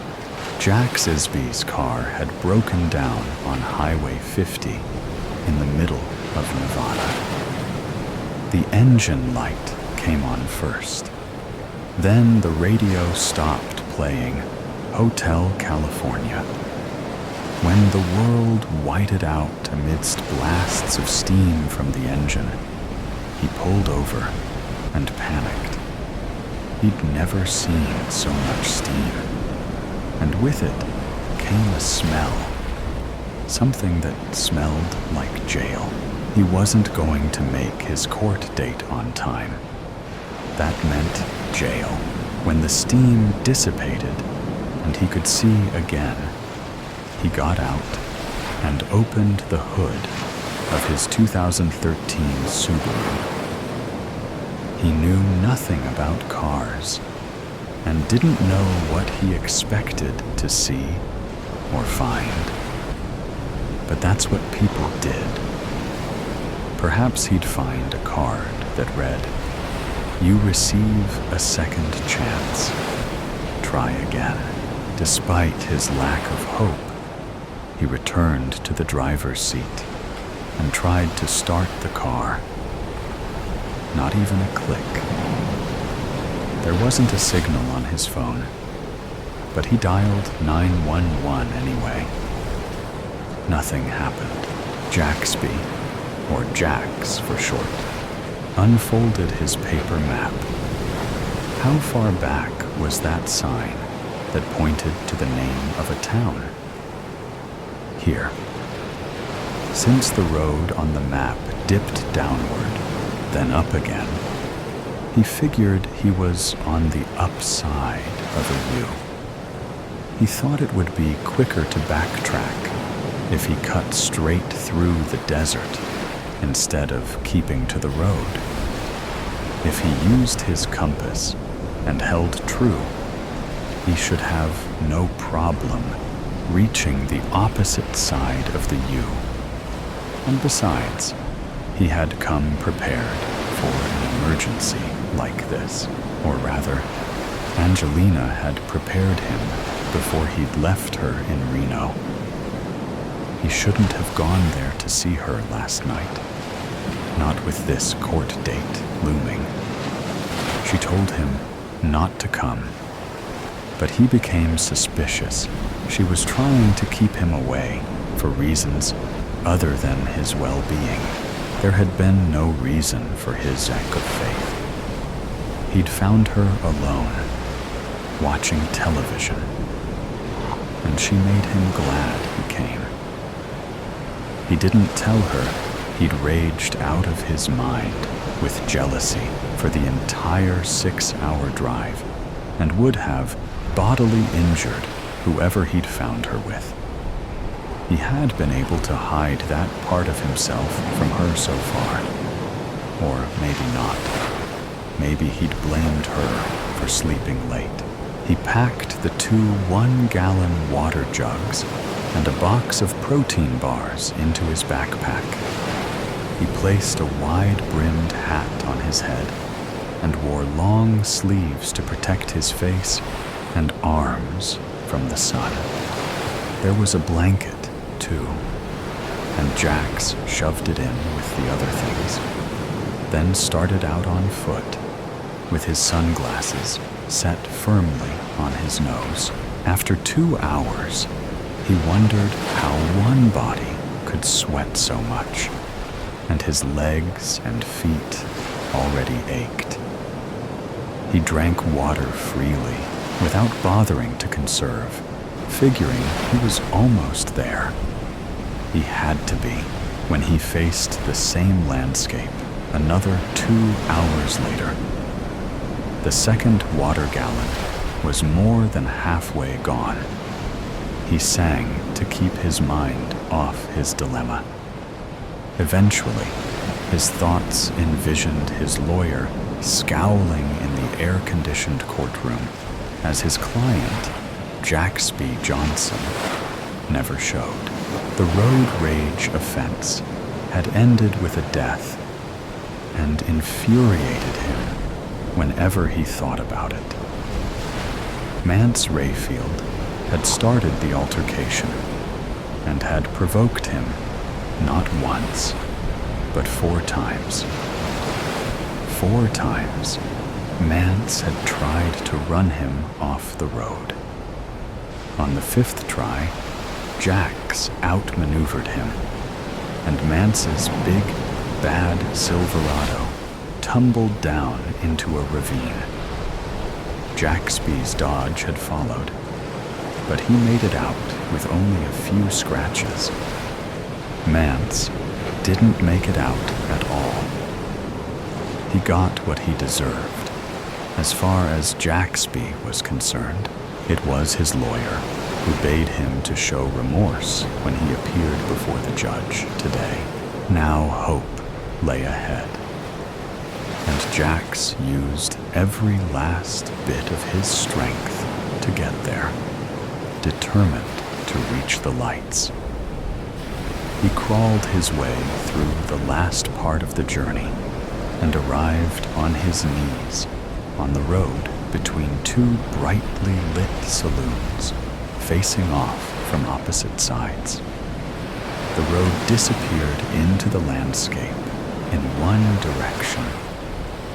Speaker 1: Jack Isby's car had broken down on Highway 50 in the middle of Nevada. The engine light came on first. Then the radio stopped playing Hotel California. When the world whited out amidst blasts of steam from the engine, he pulled over and panicked. He'd never seen so much steam, and with it came a smell, something that smelled like jail. He wasn't going to make his court date on time. That meant jail. When the steam dissipated and he could see again, he got out and opened the hood of his 2013 Subaru. He knew nothing about cars and didn't know what he expected to see or find. But that's what people did. Perhaps he'd find a card that read, "You receive a second chance. Try again." Despite his lack of hope, he returned to the driver's seat and tried to start the car. Not even a click. There wasn't a signal on his phone, but he dialed 911 anyway. Nothing happened. Jaxby, or Jax for short, unfolded his paper map. How far back was that sign that pointed to the name of a town? Here. Since the road on the map dipped downward, then up again, he figured he was on the upside of a U. He thought it would be quicker to backtrack if he cut straight through the desert instead of keeping to the road. If he used his compass and held true, he should have no problem reaching the opposite side of the U. And besides, he had come prepared for an emergency like this. Or rather, Angelina had prepared him before he'd left her in Reno. He shouldn't have gone there to see her last night, not with this court date looming. She told him not to come, But he became suspicious. She was trying to keep him away for reasons other than his well-being. There had been no reason for his act of faith. He'd found her alone, watching television, and she made him glad he came. He didn't tell her he'd raged out of his mind with jealousy for the entire 6-hour drive and would have bodily injured whoever he'd found her with. He had been able to hide that part of himself from her so far. Or maybe not. Maybe he'd blamed her for sleeping late. He packed the 2 one-gallon water jugs and a box of protein bars into his backpack. He placed a wide-brimmed hat on his head and wore long sleeves to protect his face and arms from the sun. There was a blanket, too, and Jax shoved it in with the other things, then started out on foot, with his sunglasses set firmly on his nose. After 2 hours, he wondered how one body could sweat so much, and his legs and feet already ached. He drank water freely, without bothering to conserve, figuring he was almost there. He had to be when he faced the same landscape another 2 hours later. The second water gallon was more than halfway gone. He sang to keep his mind off his dilemma. Eventually, his thoughts envisioned his lawyer scowling in the air-conditioned courtroom as his client, Jaxby Johnson, never showed. The road rage offense had ended with a death and infuriated him whenever he thought about it. Mance Rayfield had started the altercation and had provoked him not once, but 4 times. 4 times, Mance had tried to run him off the road. On the 5th try, Jax outmaneuvered him, and Mance's big, bad Silverado tumbled down into a ravine. Jaxby's Dodge had followed, but he made it out with only a few scratches. Mance didn't make it out at all. He got what he deserved. As far as Jaxby was concerned, it was his lawyer who bade him to show remorse when he appeared before the judge today. Now hope lay ahead, and Jax used every last bit of his strength to get there, determined to reach the lights. He crawled his way through the last part of the journey and arrived on his knees on the road between 2 brightly lit saloons facing off from opposite sides. The road disappeared into the landscape in one direction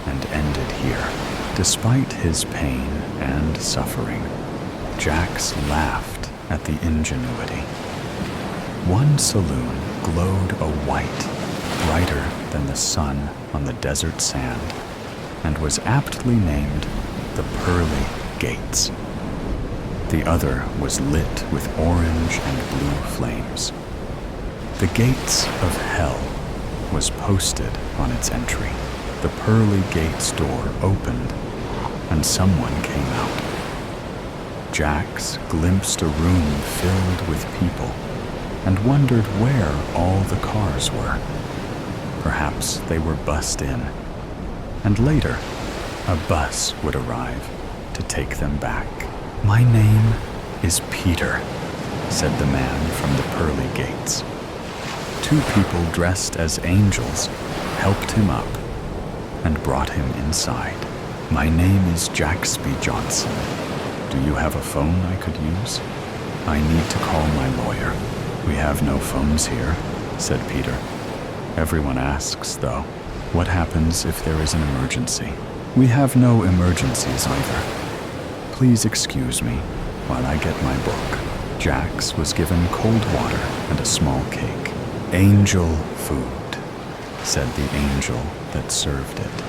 Speaker 1: and ended here. Despite his pain and suffering, Jax laughed at the ingenuity. One saloon glowed a white, brighter than the sun on the desert sand, and was aptly named the Pearly Gates. The other was lit with orange and blue flames. The Gates of Hell was posted on its entry. The Pearly Gates door opened, and someone came out. Jax glimpsed a room filled with people and wondered where all the cars were. Perhaps they were bussed in, and later a bus would arrive to take them back. "My name is Peter," said the man from the Pearly Gates. 2 people dressed as angels helped him up and brought him inside. "My name is Jaxby Johnson. Do you have a phone I could use? I need to call my lawyer." "We have no phones here," said Peter. "Everyone asks, though, what happens if there is an emergency?" "We have no emergencies either. Please excuse me while I get my book." Jax was given cold water and a small cake. "Angel food," said the angel that served it.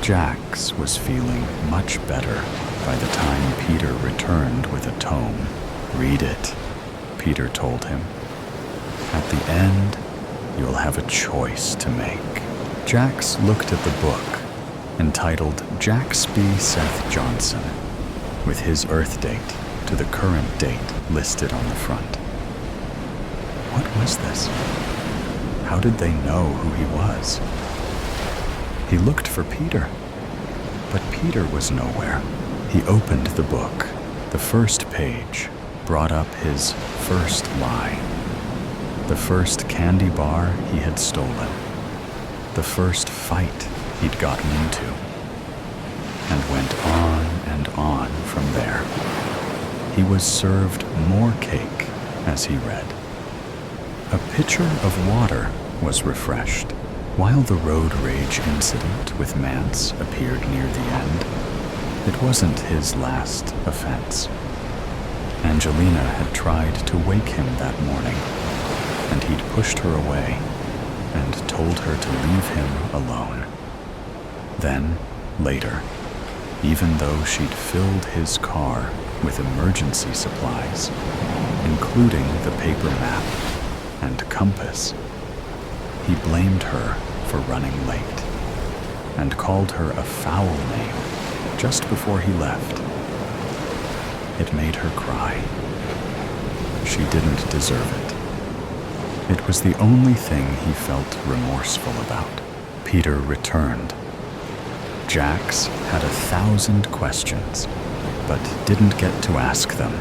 Speaker 1: Jax was feeling much better by the time Peter returned with a tome. "Read it," Peter told him. "At the end, you'll have a choice to make." Jax looked at the book, entitled Jaxby Seth Johnson, with his Earth date to the current date listed on the front. What was this? How did they know who he was? He looked for Peter, but Peter was nowhere. He opened the book. The first page brought up his first lie, the first candy bar he had stolen, the first fight he'd gotten into, and went on from there. He was served more cake as he read. A pitcher of water was refreshed. While the road rage incident with Mance appeared near the end, it wasn't his last offense. Angelina had tried to wake him that morning, and he'd pushed her away and told her to leave him alone. Then, later, even though she'd filled his car with emergency supplies, including the paper map and compass, he blamed her for running late and called her a foul name just before he left. It made her cry. She didn't deserve it. It was the only thing he felt remorseful about. Peter returned. Jax had 1,000 questions, but didn't get to ask them.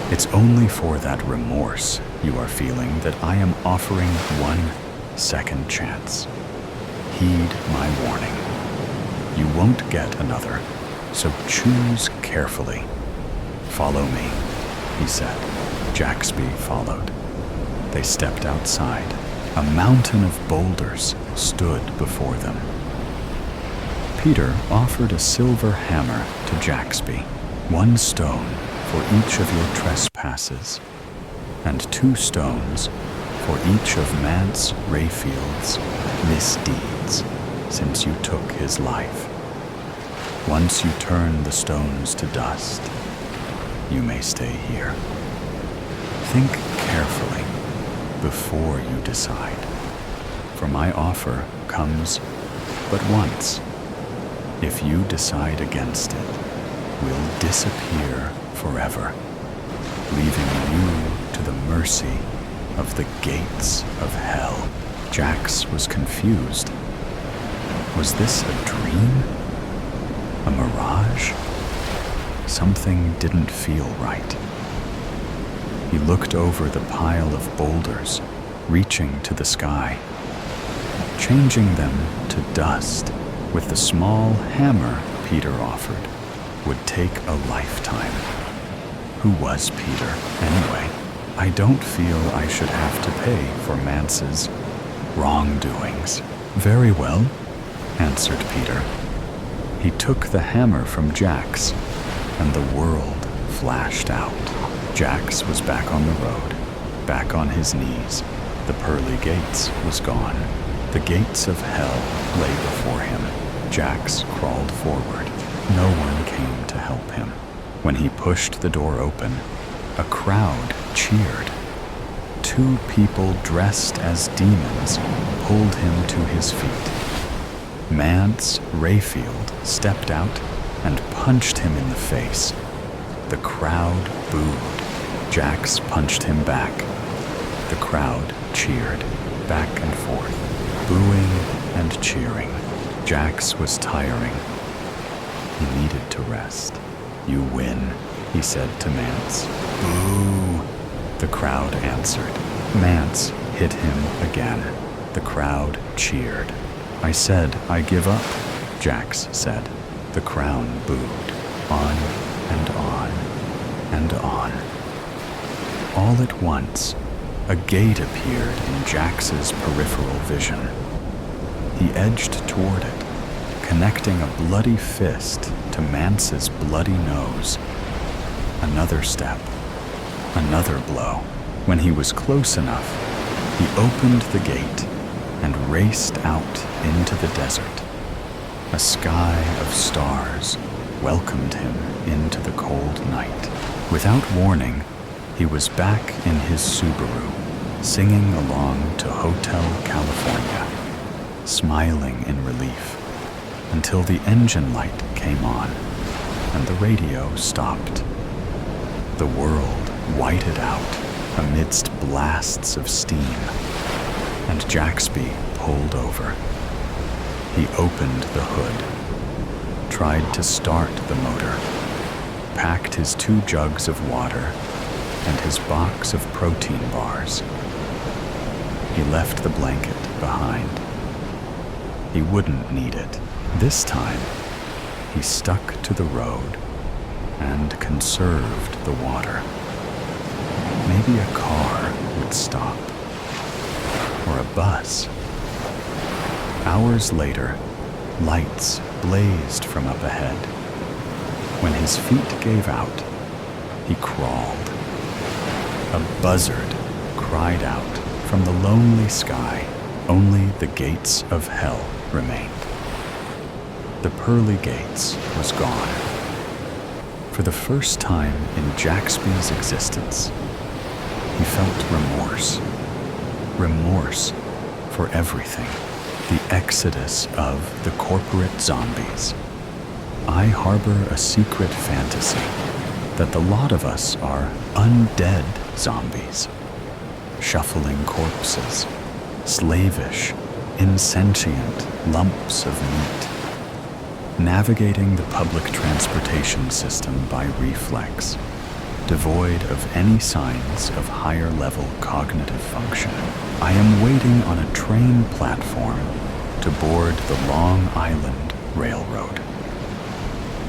Speaker 1: "It's only for that remorse you are feeling that I am offering one second chance. Heed my warning. You won't get another, so choose carefully. Follow me," he said. Jaxby followed. They stepped outside. A mountain of boulders stood before them. Peter offered a silver hammer to Jaxby, 1 stone for each of your trespasses, and 2 stones for each of Mance Rayfield's misdeeds since you took his life. Once you turn the stones to dust, you may stay here. Think carefully before you decide, for my offer comes but once. If you decide against it, we'll disappear forever, leaving you to the mercy of the gates of hell. Jax was confused. Was this a dream? A mirage? Something didn't feel right. He looked over the pile of boulders, reaching to the sky, changing them to dust with the small hammer Peter offered would take a lifetime. Who was Peter, anyway? I don't feel I should have to pay for Mance's wrongdoings. Very well, answered Peter. He took the hammer from Jax, and the world flashed out. Jax was back on the road, back on his knees. The pearly gates was gone. The gates of hell lay before him. Jax crawled forward. No one came to help him. When he pushed the door open, a crowd cheered. 2 people dressed as demons pulled him to his feet. Mance Rayfield stepped out and punched him in the face. The crowd booed. Jax punched him back. The crowd cheered, back and forth, booing and cheering. Jax was tiring. He needed to rest. You win, he said to Mance. Boo, the crowd answered. Mance hit him again. The crowd cheered. I said I give up, Jax said. The crowd booed, on and on and on. All at once, a gate appeared in Jax's peripheral vision. He edged toward it, connecting a bloody fist to Mance's bloody nose. Another step, another blow. When he was close enough, he opened the gate and raced out into the desert. A sky of stars welcomed him into the cold night. Without warning, he was back in his Subaru, singing along to Hotel California, smiling in relief, until the engine light came on and the radio stopped. The world whited out amidst blasts of steam, and Jaxby pulled over. He opened the hood, tried to start the motor, packed his 2 jugs of water and his box of protein bars. He left the blanket behind. He wouldn't need it. This time, he stuck to the road and conserved the water. Maybe a car would stop, or a bus. Hours later, lights blazed from up ahead. When his feet gave out, he crawled. A buzzard cried out from the lonely sky. Only the gates of hell remained. The pearly gates was gone. For the first time in Jaxby's existence, he felt remorse. Remorse for everything. The exodus of the corporate zombies. I harbor a secret fantasy that the lot of us are undead zombies. Shuffling corpses, slavish, insentient lumps of meat. Navigating the public transportation system by reflex, devoid of any signs of higher-level cognitive function. I am waiting on a train platform to board the Long Island Railroad.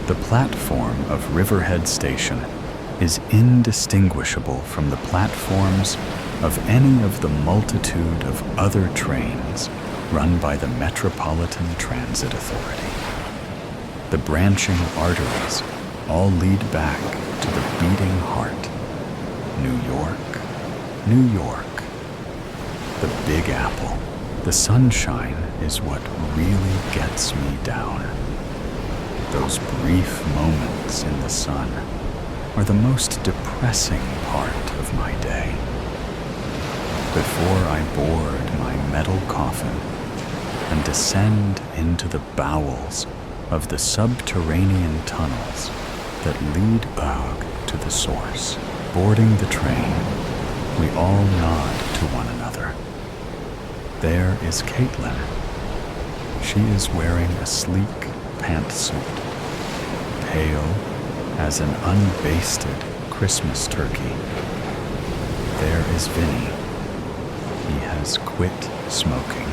Speaker 1: The platform of Riverhead Station is indistinguishable from the platforms of any of the multitude of other trains run by the Metropolitan Transit Authority. The branching arteries all lead back to the beating heart. New York, New York. The Big Apple. The sunshine is what really gets me down. Those brief moments in the sun are the most depressing part of my day. Before I board my metal coffin and descend into the bowels of the subterranean tunnels that lead to the source. Boarding the train, we all nod to one another. There is Caitlin. She is wearing a sleek pantsuit, pale as an unbasted Christmas turkey. There is Vinny. He has quit smoking.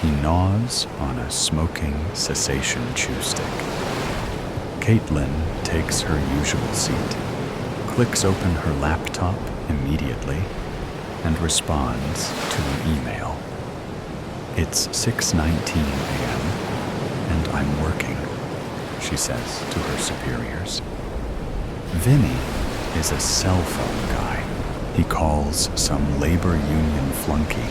Speaker 1: He gnaws on a smoking cessation chew stick. Caitlin takes her usual seat, clicks open her laptop immediately, and responds to an email. It's 6:19 a.m., and I'm working, she says to her superiors. Vinny is a cell phone guy. He calls some labor union flunky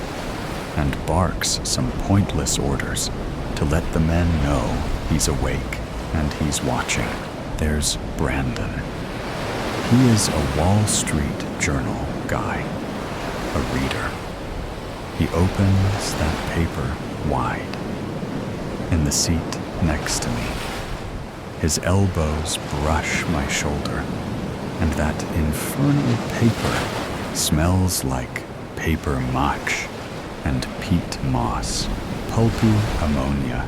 Speaker 1: and barks some pointless orders to let the men know he's awake and he's watching. There's Brandon. He is a Wall Street Journal guy, a reader. He opens that paper wide. In the seat next to me, his elbows brush my shoulder, and that infernal paper smells like paper mâche and peat moss, pulpy ammonia,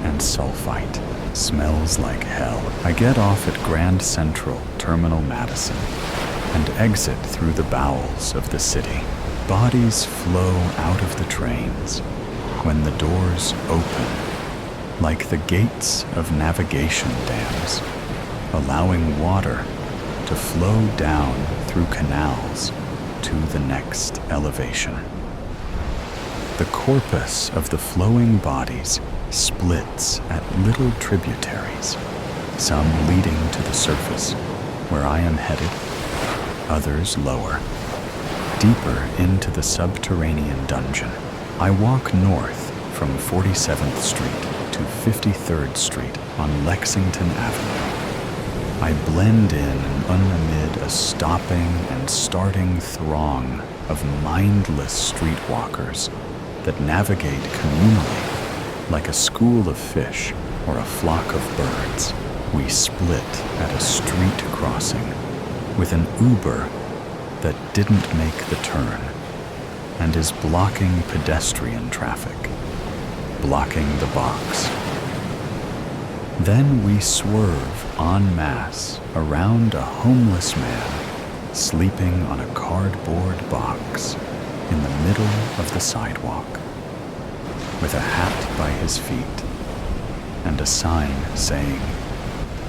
Speaker 1: and sulfite. Smells like hell. I get off at Grand Central Terminal Madison and exit through the bowels of the city. Bodies flow out of the trains when the doors open, like the gates of navigation dams, allowing water to flow down through canals to the next elevation. The corpus of the flowing bodies splits at little tributaries, some leading to the surface, where I am headed, others lower, deeper into the subterranean dungeon. I walk north from 47th Street to 53rd Street on Lexington Avenue. I blend in amid a stopping and starting throng of mindless streetwalkers that navigate communally like a school of fish or a flock of birds. We split at a street crossing with an Uber that didn't make the turn and is blocking pedestrian traffic, blocking the box. Then we swerve en masse around a homeless man sleeping on a cardboard box in the middle of the sidewalk, with a hat by his feet and a sign saying,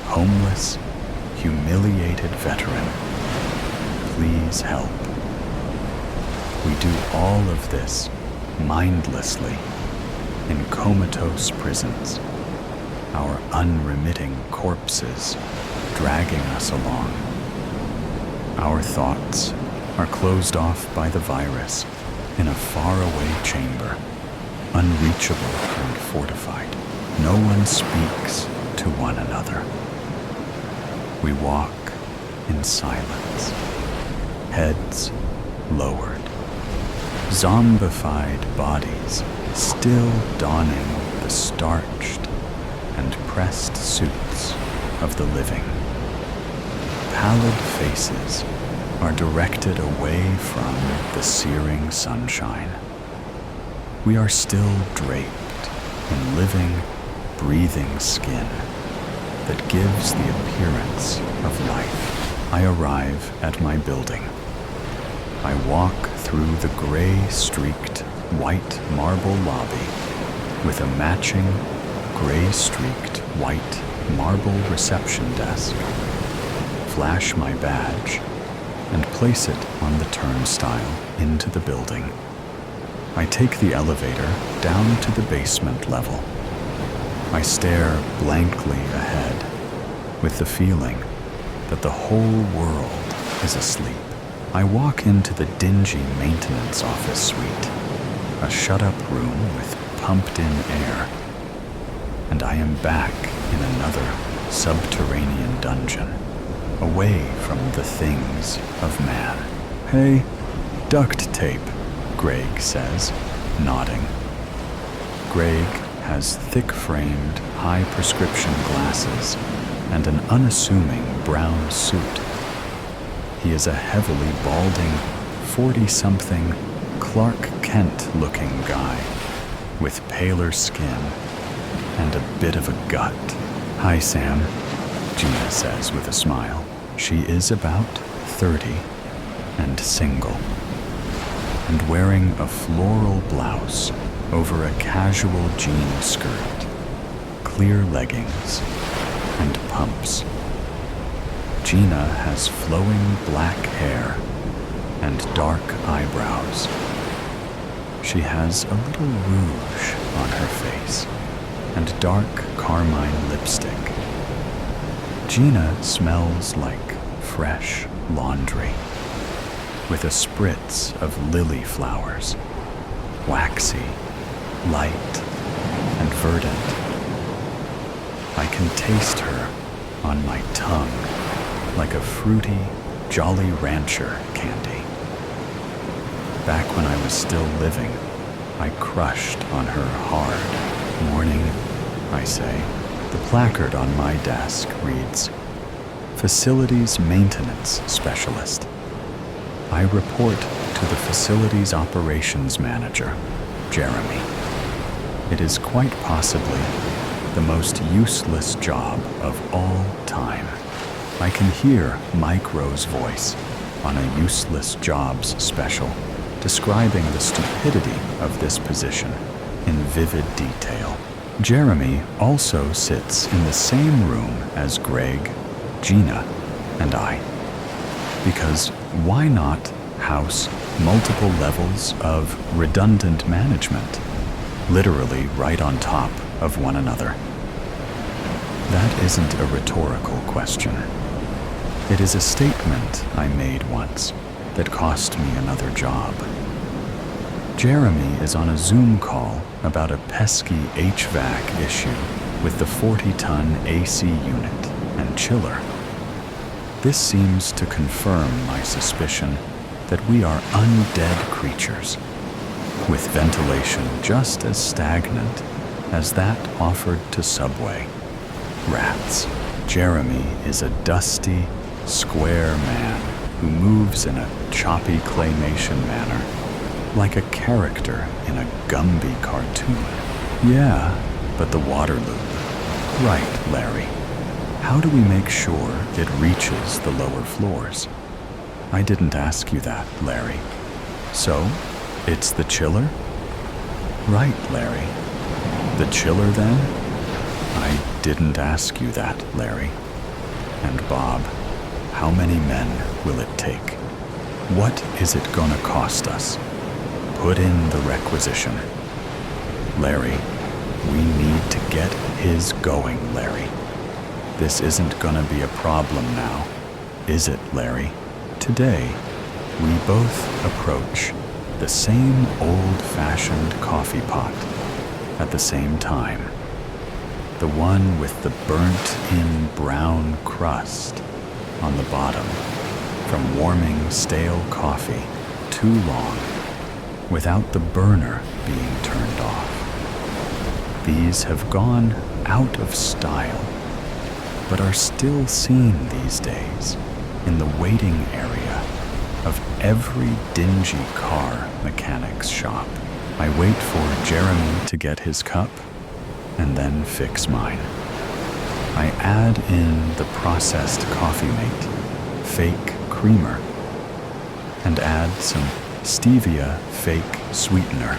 Speaker 1: "Homeless, humiliated veteran, please help." We do all of this mindlessly in comatose prisons, our unremitting corpses dragging us along. Our thoughts are closed off by the virus in a faraway chamber, unreachable and fortified. No one speaks to one another. We walk in silence, heads lowered, zombified bodies still donning the starched and pressed suits of the living. Pallid faces are directed away from the searing sunshine. We are still draped in living, breathing skin that gives the appearance of life. I arrive at my building. I walk through the gray-streaked white marble lobby with a matching gray-streaked white marble reception desk, flash my badge, and place it on the turnstile into the building. I take the elevator down to the basement level. I stare blankly ahead with the feeling that the whole world is asleep. I walk into the dingy maintenance office suite, a shut-up room with pumped-in air, and I am back in another subterranean dungeon, away from the things of man. "Hey, duct tape," Greg says, nodding. Greg has thick-framed, high-prescription glasses and an unassuming brown suit. He is a heavily balding, 40-something, Clark Kent-looking guy with paler skin and a bit of a gut. "Hi, Sam," Gina says with a smile. She is about 30 and single, and wearing a floral blouse over a casual jean skirt, clear leggings, and pumps. Gina has flowing black hair and dark eyebrows. She has a little rouge on her face and dark carmine lipstick. Gina smells like fresh laundry, with a spritz of lily flowers, waxy, light, and verdant. I can taste her on my tongue like a fruity Jolly Rancher candy. Back when I was still living, I crushed on her hard. "Morning," I say. The placard on my desk reads, "Facilities Maintenance Specialist." I report to the facilities operations manager, Jeremy. It is quite possibly the most useless job of all time. I can hear Mike Rowe's voice on a useless jobs special describing the stupidity of this position in vivid detail. Jeremy also sits in the same room as Greg, Gina, and I. Because why not house multiple levels of redundant management, literally right on top of one another. That isn't a rhetorical question. It is a statement I made once that cost me another job. Jeremy is on a Zoom call about a pesky HVAC issue with the 40-ton AC unit and chiller. This seems to confirm my suspicion that we are undead creatures, with ventilation just as stagnant as that offered to Subway. Rats. Jeremy is a dusty, square man who moves in a choppy claymation manner, like a character in a Gumby cartoon. Yeah, but the water loop. Right, Larry. How do we make sure it reaches the lower floors? I didn't ask you that, Larry. So, it's the chiller? Right, Larry. The chiller, then? I didn't ask you that, Larry. And Bob, how many men will it take? What is it gonna cost us? Put in the requisition. Larry, we need to get his going, Larry. This isn't gonna be a problem now, is it, Larry? Today, we both approach the same old-fashioned coffee pot at the same time. The one with the burnt-in brown crust on the bottom from warming stale coffee too long without the burner being turned off. These have gone out of style, but are still seen these days in the waiting area of every dingy car mechanic's shop. I wait for Jeremy to get his cup and then fix mine. I add in the processed coffee mate, fake creamer, and add some stevia fake sweetener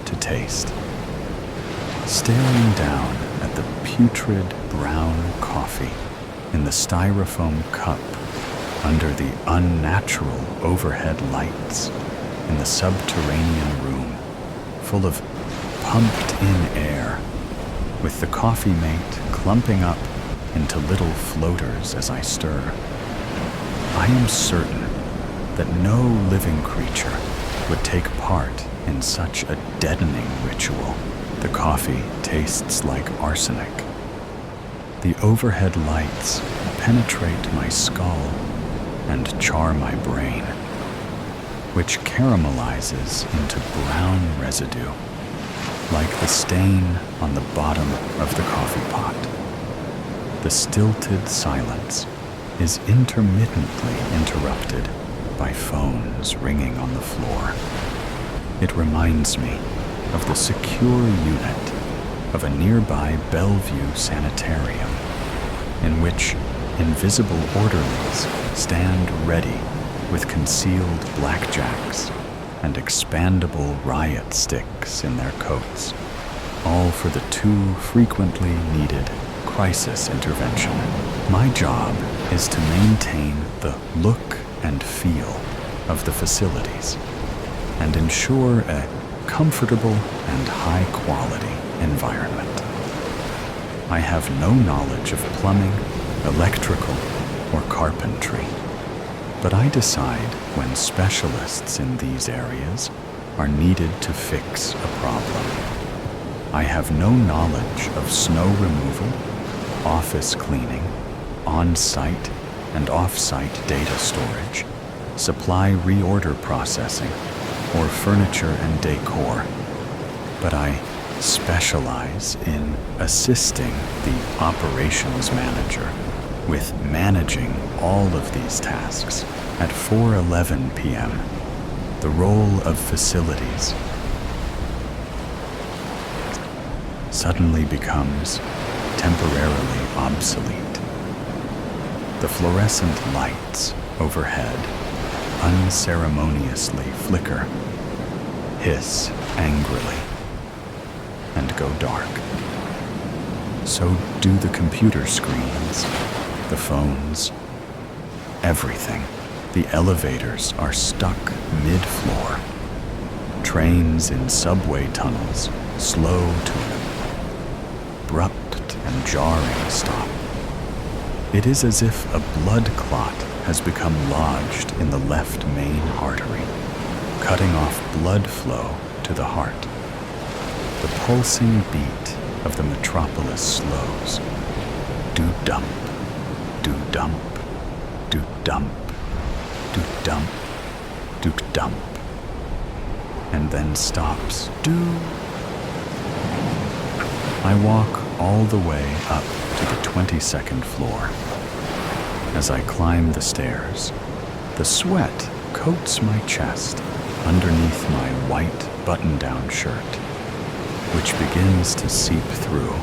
Speaker 1: to taste. Staring down at the putrid brown coffee in the styrofoam cup under the unnatural overhead lights in the subterranean room full of pumped-in air, with the coffee mate clumping up into little floaters as I stir. I am certain that no living creature would take part in such a deadening ritual. The coffee tastes like arsenic. The overhead lights penetrate my skull and char my brain, which caramelizes into brown residue, like the stain on the bottom of the coffee pot. The stilted silence is intermittently interrupted by phones ringing on the floor. It reminds me of the secure unit of a nearby Bellevue sanitarium, in which invisible orderlies stand ready with concealed blackjacks and expandable riot sticks in their coats, all for the too frequently needed crisis intervention. My job is to maintain the look and feel of the facilities and ensure a comfortable and high-quality environment. I have no knowledge of plumbing, electrical, or carpentry, but I decide when specialists in these areas are needed to fix a problem. I have no knowledge of snow removal, office cleaning, on-site and off-site data storage, supply reorder processing, or furniture and decor, but I specialize in assisting the operations manager with managing all of these tasks. At 4:11 p.m., the role of facilities suddenly becomes temporarily obsolete. The fluorescent lights overhead unceremoniously flicker, hiss angrily, and go dark. So do the computer screens, the phones, everything. The elevators are stuck mid-floor. Trains in subway tunnels slow to an abrupt and jarring stop. It is as if a blood clot has become lodged in the left main artery, cutting off blood flow to the heart. The pulsing beat of the metropolis slows. Do-dump, do-dump, do-dump, do-dump, do-dump, and then stops. Do. I walk all the way up to the 22nd floor. As I climb the stairs, the sweat coats my chest underneath my white button-down shirt, which begins to seep through.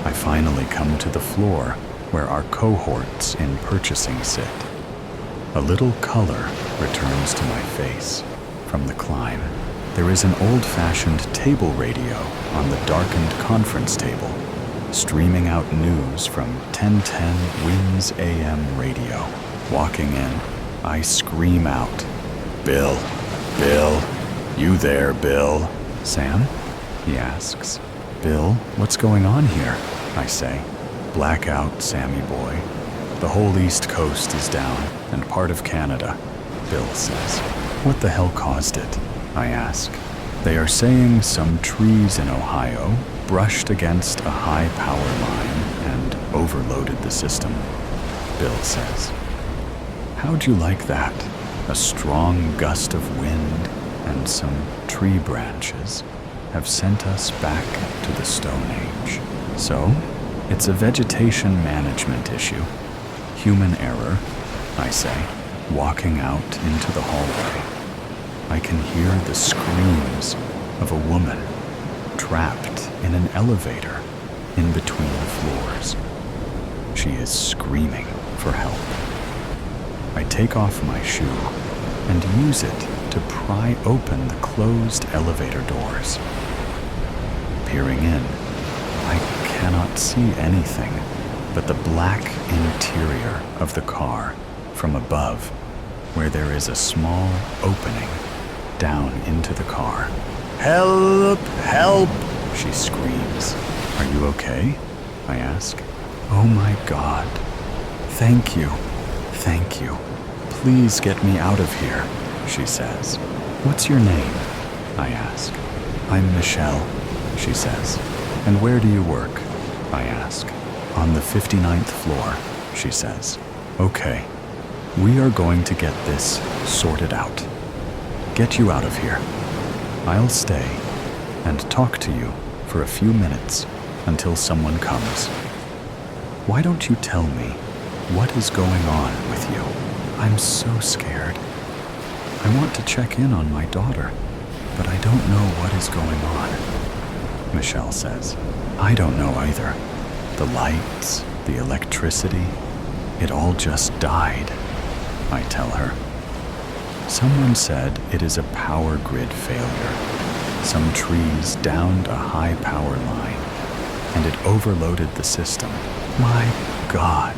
Speaker 1: I finally come to the floor where our cohorts in purchasing sit. A little color returns to my face from the climb. There is an old-fashioned table radio on the darkened conference table, streaming out news from 1010 Winds AM radio. Walking in, I scream out, "Bill, Bill, you there, Bill?" "Sam?" he asks. "Bill, what's going on here?" I say. "Blackout, Sammy boy. The whole East Coast is down, and part of Canada," Bill says. "What the hell caused it?" I ask. "They are saying some trees in Ohio brushed against a high power line and overloaded the system," Bill says. "How'd you like that? A strong gust of wind and some tree branches have sent us back to the Stone Age. So, it's a vegetation management issue. Human error," I say, walking out into the hallway. I can hear the screams of a woman trapped in an elevator in between floors. She is screaming for help. I take off my shoe and use it to pry open the closed elevator doors. Peering in, I cannot see anything but the black interior of the car from above, where there is a small opening down into the car. "Help! Help!" she screams. "Are you okay?" I ask. "Oh my God. Thank you. Thank you. Please get me out of here," she says. "What's your name?" I ask. "I'm Michelle," she says. "And where do you work?" I ask. "On the 59th floor," she says. "Okay. We are going to get this sorted out. Get you out of here. I'll stay and talk to you for a few minutes until someone comes. Why don't you tell me what is going on with you? I'm so scared. I want to check in on my daughter, but I don't know what is going on." Michelle says, "I don't know either. The lights, the electricity, it all just died," I tell her. "Someone said it is a power grid failure. Some trees downed a high power line, and it overloaded the system. My God,"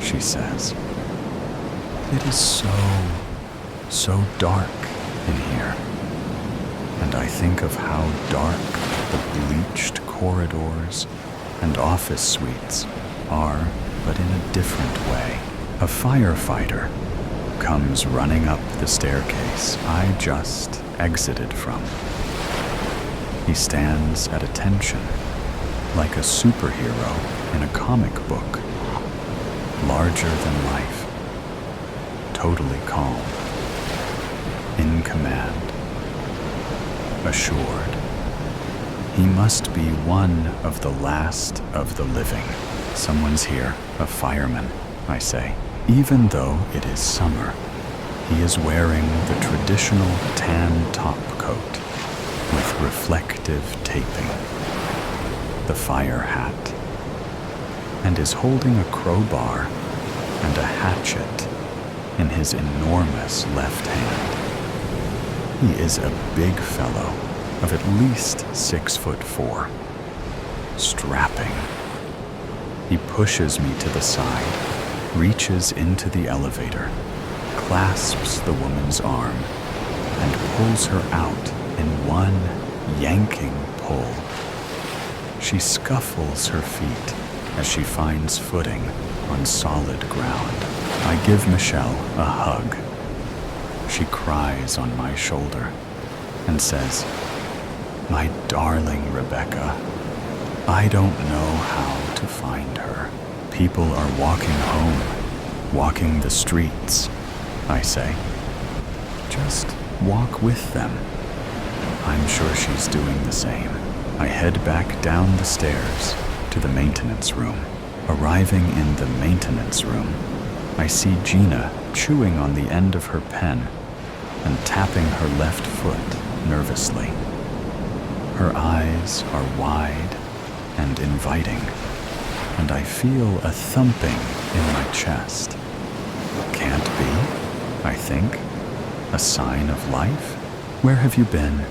Speaker 1: she says. "It is so dark in here. And I think of how dark the bleached corridors and office suites are, but in a different way. A firefighter comes running up the staircase I just exited from. He stands at attention, like a superhero in a comic book, larger than life, totally calm, in command, assured. He must be one of the last of the living. Someone's here, a fireman, I say. Even though it is summer, he is wearing the traditional tan top coat with reflective taping, the fire hat, and is holding a crowbar and a hatchet in his enormous left hand. He is a big fellow of at least 6'4", strapping. He pushes me to the side reaches into the elevator, clasps the woman's arm, and pulls her out in one yanking pull. She scuffles her feet as she finds footing on solid ground. I give Michelle a hug. She cries on my shoulder and says, "My darling Rebecca, I don't know how to find her. People are walking home, walking the streets," I say. "Just walk with them. I'm sure she's doing the same." I head back down the stairs to the maintenance room. Arriving in the maintenance room, I see Gina chewing on the end of her pen and tapping her left foot nervously. Her eyes are wide and inviting, and I feel a thumping in my chest. Can't be, I think. A sign of life? "Where have you been?"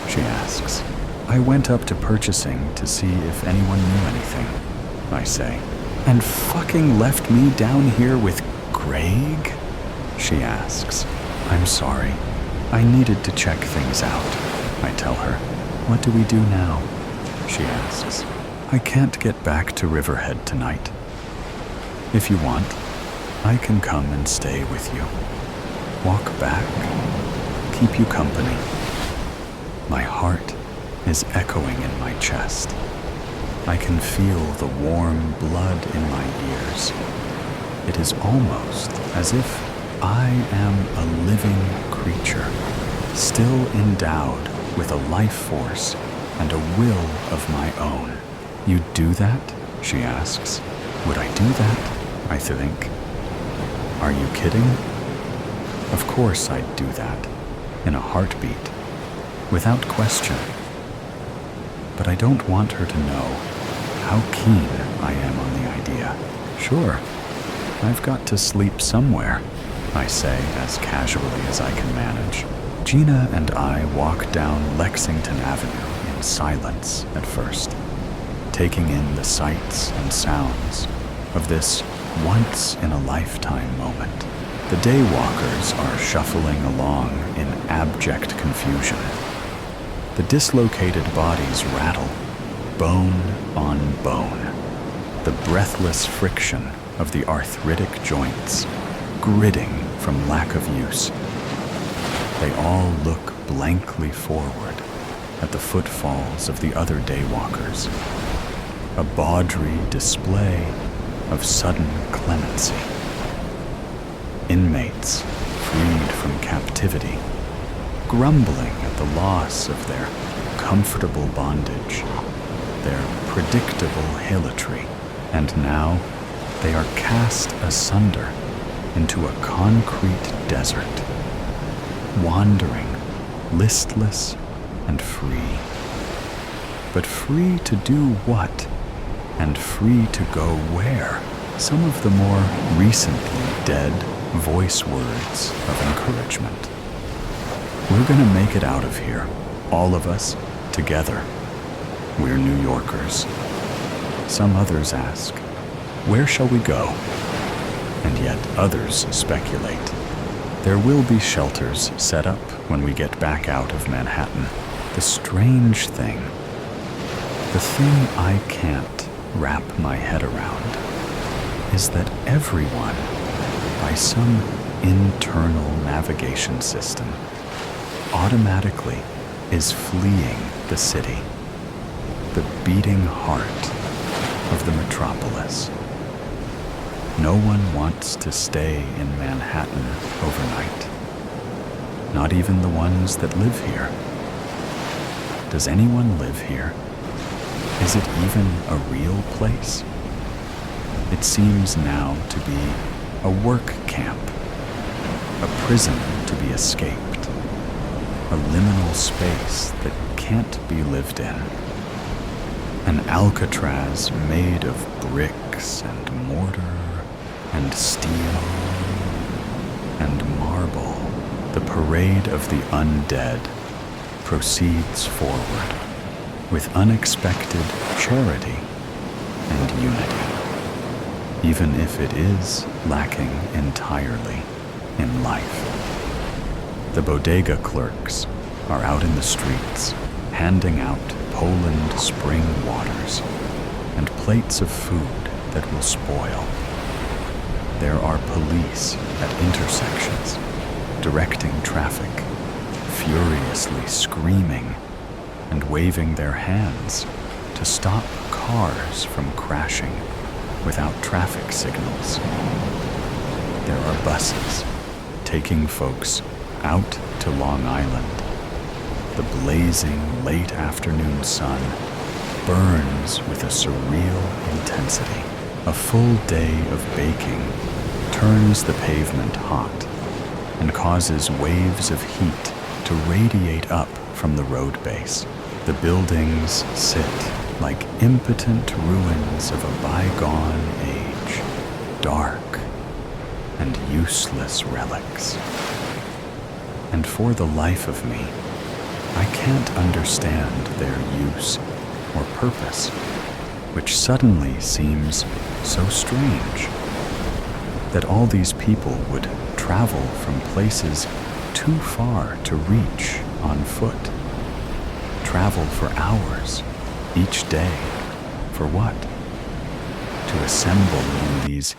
Speaker 1: she asks. "I went up to purchasing to see if anyone knew anything," I say. "And fucking left me down here with Greg?" she asks. "I'm sorry. I needed to check things out," I tell her. "What do we do now?" she asks. "I can't get back to Riverhead tonight. If you want, I can come and stay with you. Walk back, keep you company." My heart is echoing in my chest. I can feel the warm blood in my ears. It is almost as if I am a living creature, still endowed with a life force and a will of my own. "You'd do that?" she asks. "Would I do that?" I think. "Are you kidding?" Of course I'd do that, in a heartbeat, without question. But I don't want her to know how keen I am on the idea. "Sure, I've got to sleep somewhere," I say as casually as I can manage. Gina and I walk down Lexington Avenue in silence at first, taking in the sights and sounds of this once-in-a-lifetime moment. The daywalkers are shuffling along in abject confusion. The dislocated bodies rattle, bone on bone. The breathless friction of the arthritic joints, gritting from lack of use. They all look blankly forward at the footfalls of the other daywalkers. A bawdry display of sudden clemency. Inmates freed from captivity, grumbling at the loss of their comfortable bondage, their predictable harlotry, and now they are cast asunder into a concrete desert, wandering, listless and free. But free to do what? And free to go where? Some of the more recently dead voice words of encouragement. "We're gonna make it out of here, all of us, together. We're New Yorkers." Some others ask, "Where shall we go?" And yet others speculate. There will be shelters set up when we get back out of Manhattan. The strange thing, the thing I can't wrap my head around, is that everyone, by some internal navigation system, automatically is fleeing the city, the beating heart of the metropolis. No one wants to stay in Manhattan overnight, not even the ones that live here. Does anyone live here? Is it even a real place? It seems now to be a work camp, a prison to be escaped, a liminal space that can't be lived in, an Alcatraz made of bricks and mortar and steel and marble. The parade of the undead proceeds forward with unexpected charity and unity. even if it is lacking entirely in life. The bodega clerks are out in the streets, handing out Poland spring waters and plates of food that will spoil. There are police at intersections, directing traffic, furiously screaming and waving their hands to stop cars from crashing without traffic signals. There are buses taking folks out to Long Island. The blazing late afternoon sun burns with a surreal intensity. A full day of baking turns the pavement hot and causes waves of heat to radiate up from the road base. The buildings sit like impotent ruins of a bygone age, dark and useless relics. And for the life of me, I can't understand their use or purpose, which suddenly seems so strange. That all these people would travel from places too far to reach on foot, travel for hours each day. For what? To assemble in these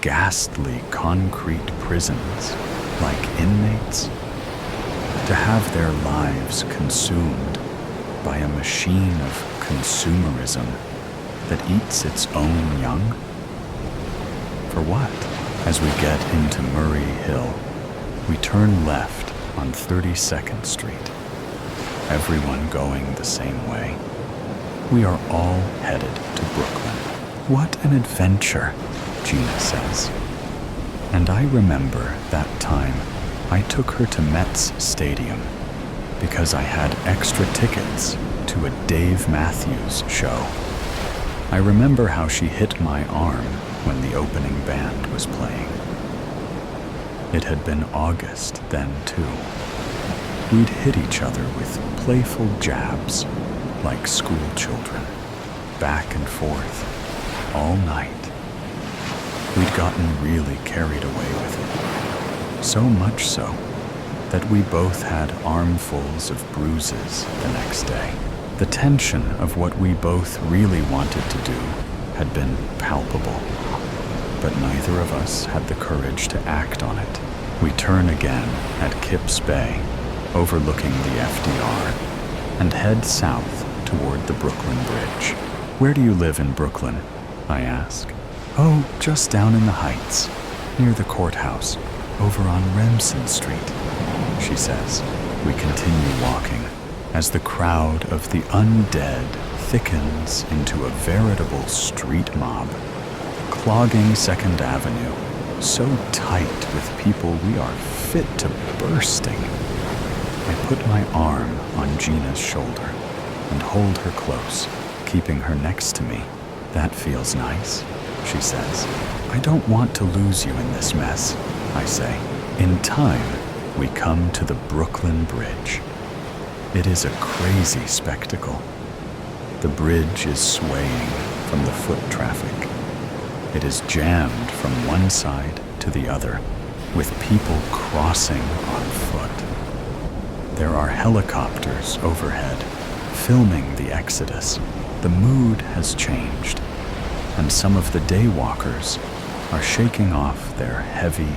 Speaker 1: ghastly concrete prisons like inmates? To have their lives consumed by a machine of consumerism that eats its own young? For what? As we get into Murray Hill, we turn left on 32nd Street, everyone going the same way. We are all headed to Brooklyn. What an adventure, Gina says. And I remember that time I took her to Mets Stadium because I had extra tickets to a Dave Matthews show. I remember how she hit my arm when the opening band was playing. It had been August then, too. We'd hit each other with playful jabs like school children, back and forth, all night. We'd gotten really carried away with it. So much so that we both had armfuls of bruises the next day. The tension of what we both really wanted to do had been palpable, but neither of us had the courage to act on it. We turn again at Kips Bay, overlooking the FDR, and head south toward the Brooklyn Bridge. Where do you live in Brooklyn? I ask. Oh, just down in the Heights, near the courthouse, over on Remsen Street, she says. We continue walking as the crowd of the undead thickens into a veritable street mob, clogging 2nd Avenue, so tight with people we are fit to bursting. I put my arm on Gina's shoulder and hold her close, keeping her next to me. That feels nice, she says. I don't want to lose you in this mess, I say. In time, we come to the Brooklyn Bridge. It is a crazy spectacle. The bridge is swaying from the foot traffic. It is jammed from one side to the other, with people crossing on foot. There are helicopters overhead, filming the exodus. The mood has changed, and some of the daywalkers are shaking off their heavy,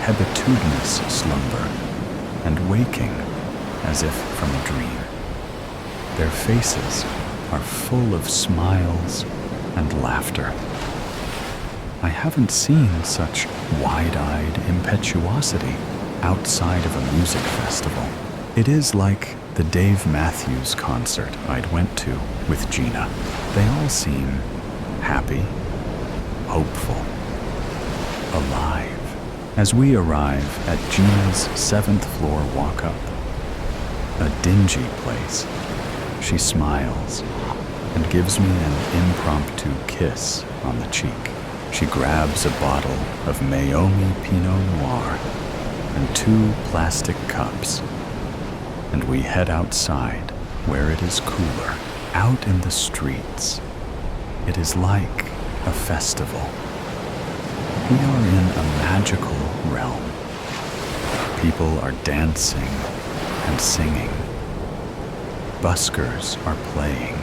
Speaker 1: hebetudinous slumber and waking as if from a dream. Their faces are full of smiles and laughter. I haven't seen such wide-eyed impetuosity outside of a music festival. It is like the Dave Matthews concert I'd went to with Gina. They all seem happy, hopeful, alive. As we arrive at Gina's 7th floor walk-up, a dingy place, she smiles and gives me an impromptu kiss on the cheek. She grabs a bottle of Meiomi Pinot Noir and 2 plastic cups, and we head outside where it is cooler. Out in the streets, it is like a festival. We are in a magical realm. People are dancing and singing. Buskers are playing.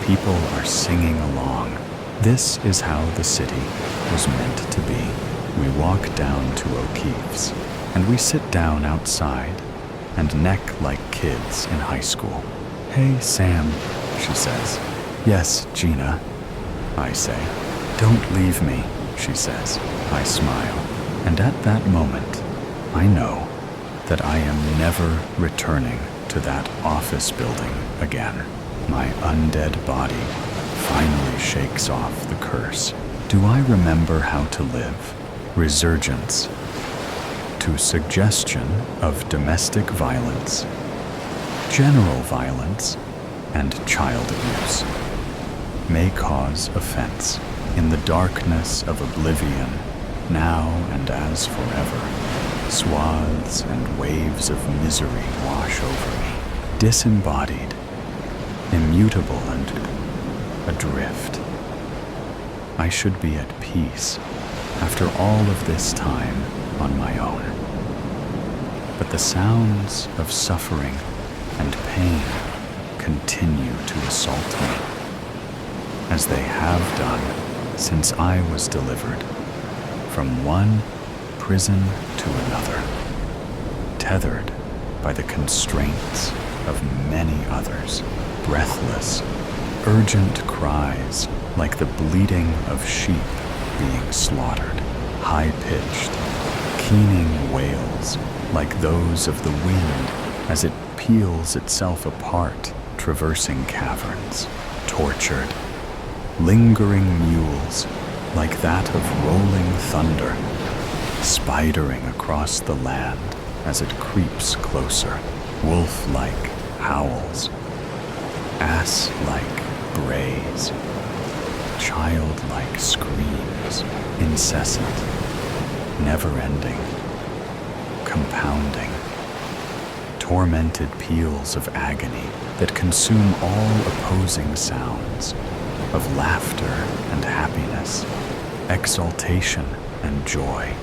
Speaker 1: People are singing along. This is how the city was meant to be. We walk down to O'Keefe's, and we sit down outside and neck like kids in high school. "Hey, Sam," she says. "Yes, Gina," I say. "Don't leave me," she says. I smile, and at that moment, I know that I am never returning to that office building again. My undead body finally shakes off the curse. Do I remember how to live? Resurgence. To suggestion of domestic violence, general violence, and child abuse may cause offense. In the darkness of oblivion, now and as forever, swaths and waves of misery wash over me, disembodied, immutable and adrift. I should be at peace after all of this time on my own. But the sounds of suffering and pain continue to assault me, as they have done since I was delivered from one prison to another, tethered by the constraints of many others. Breathless, urgent cries like the bleating of sheep being slaughtered, high-pitched, keening wails like those of the wind as it peels itself apart, traversing caverns, tortured, lingering mules like that of rolling thunder, spidering across the land as it creeps closer, wolf-like howls, ass-like brays, childlike screams, incessant, never-ending, compounding, tormented peals of agony that consume all opposing sounds of laughter and happiness, exultation and joy,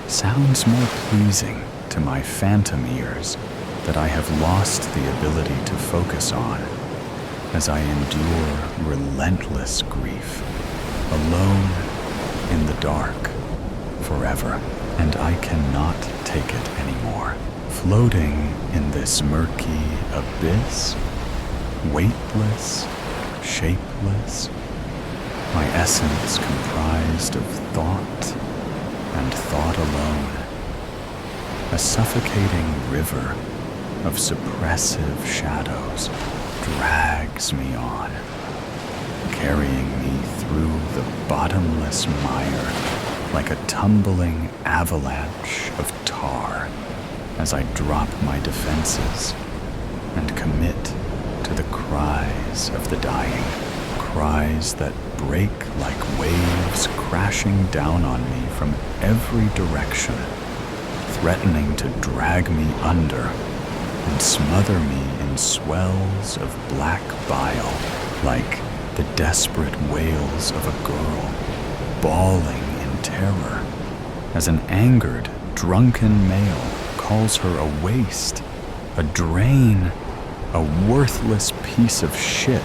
Speaker 1: sounds more pleasing to my phantom ears that I have lost the ability to focus on as I endure relentless grief, alone in the dark, forever, and I cannot take it anymore. Floating in this murky abyss, weightless, shapeless, my essence comprised of thought and thought alone, a suffocating river of suppressive shadows drags me on, carrying me through the bottomless mire like a tumbling avalanche of tar as I drop my defenses and commit to the cries of the dying, cries that break like waves crashing down on me from every direction, threatening to drag me under and smother me in swells of black bile, like the desperate wails of a girl, bawling in terror as an angered, drunken male calls her a waste, a drain, a worthless piece of shit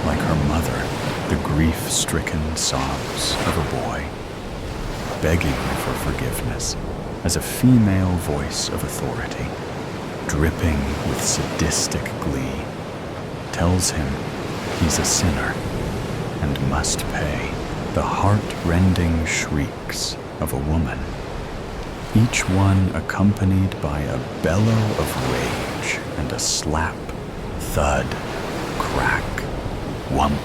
Speaker 1: like her mother, the grief-stricken sobs of a boy, begging for forgiveness as a female voice of authority, dripping with sadistic glee, tells him he's a sinner and must pay. The heart-rending shrieks of a woman, each one accompanied by a bellow of rage and a slap, thud, crack, whump,